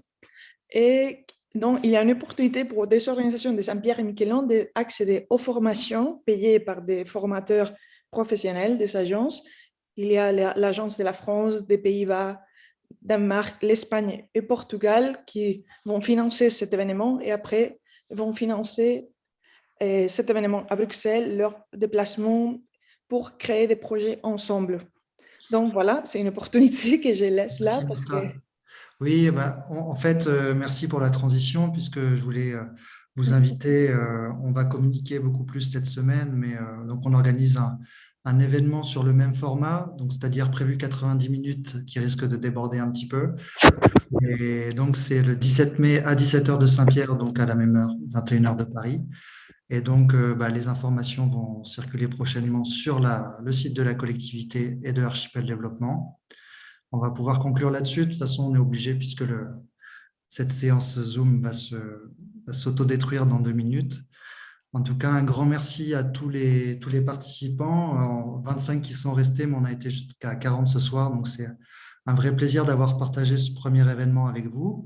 Et donc, il y a une opportunité pour des organisations de Saint-Pierre et Miquelon d'accéder aux formations payées par des formateurs professionnels des agences. Il y a l'Agence de la France, des Pays-Bas, Danemark, l'Espagne et Portugal qui vont financer cet événement et après vont financer cet événement à Bruxelles, leur déplacement pour créer des projets ensemble. Donc voilà, c'est une opportunité que je laisse là. Parce que... Oui, en fait, merci pour la transition puisque je voulais vous inviter. On va communiquer beaucoup plus cette semaine, mais donc on organise un événement sur le même format, donc c'est-à-dire prévu 90 minutes qui risque de déborder un petit peu. Et donc c'est le 17 mai à 17h de Saint-Pierre, donc à la même heure, 21h de Paris. Et donc, les informations vont circuler prochainement sur le site de la collectivité et de Archipel Développement. On va pouvoir conclure là-dessus. De toute façon, on est obligé puisque cette séance Zoom va s'autodétruire dans 2 minutes. En tout cas, un grand merci à tous les participants. 25 qui sont restés, mais on a été jusqu'à 40 ce soir. Donc, c'est un vrai plaisir d'avoir partagé ce premier événement avec vous.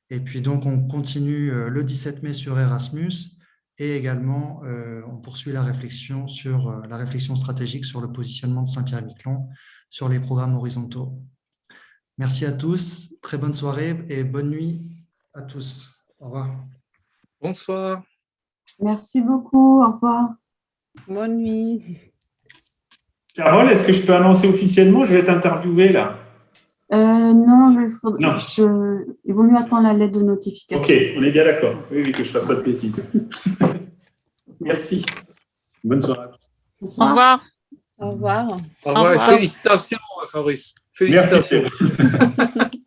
Et puis, donc, on continue le 17 mai sur Erasmus. Et également, on poursuit la réflexion stratégique sur le positionnement de Saint-Pierre-et-Miquelon sur les programmes horizontaux. Merci à tous, très bonne soirée et bonne nuit à tous. Au revoir. Bonsoir. Merci beaucoup, au revoir. Bonne nuit. Carole, est-ce que je peux annoncer officiellement? Je vais t'interviewer là. Non, il vaut mieux attendre la lettre de notification. Ok, on est bien d'accord. Oui, que je ne fasse pas de bêtises. Merci. Bonne soirée à tous. Au revoir. Au revoir. Au revoir. Félicitations, Fabrice. Félicitations. Merci.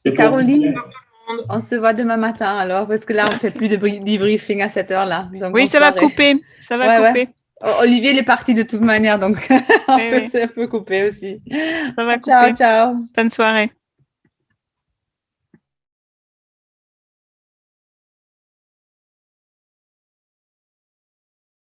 Et Caroline, on se voit demain matin alors, parce que là, on ne fait plus de debriefing à cette heure-là. Oui, ça va couper. Ça va couper. Ouais. Olivier, il est parti de toute manière, donc on peut couper aussi. Ça va couper. Ciao, ciao. Bonne soirée.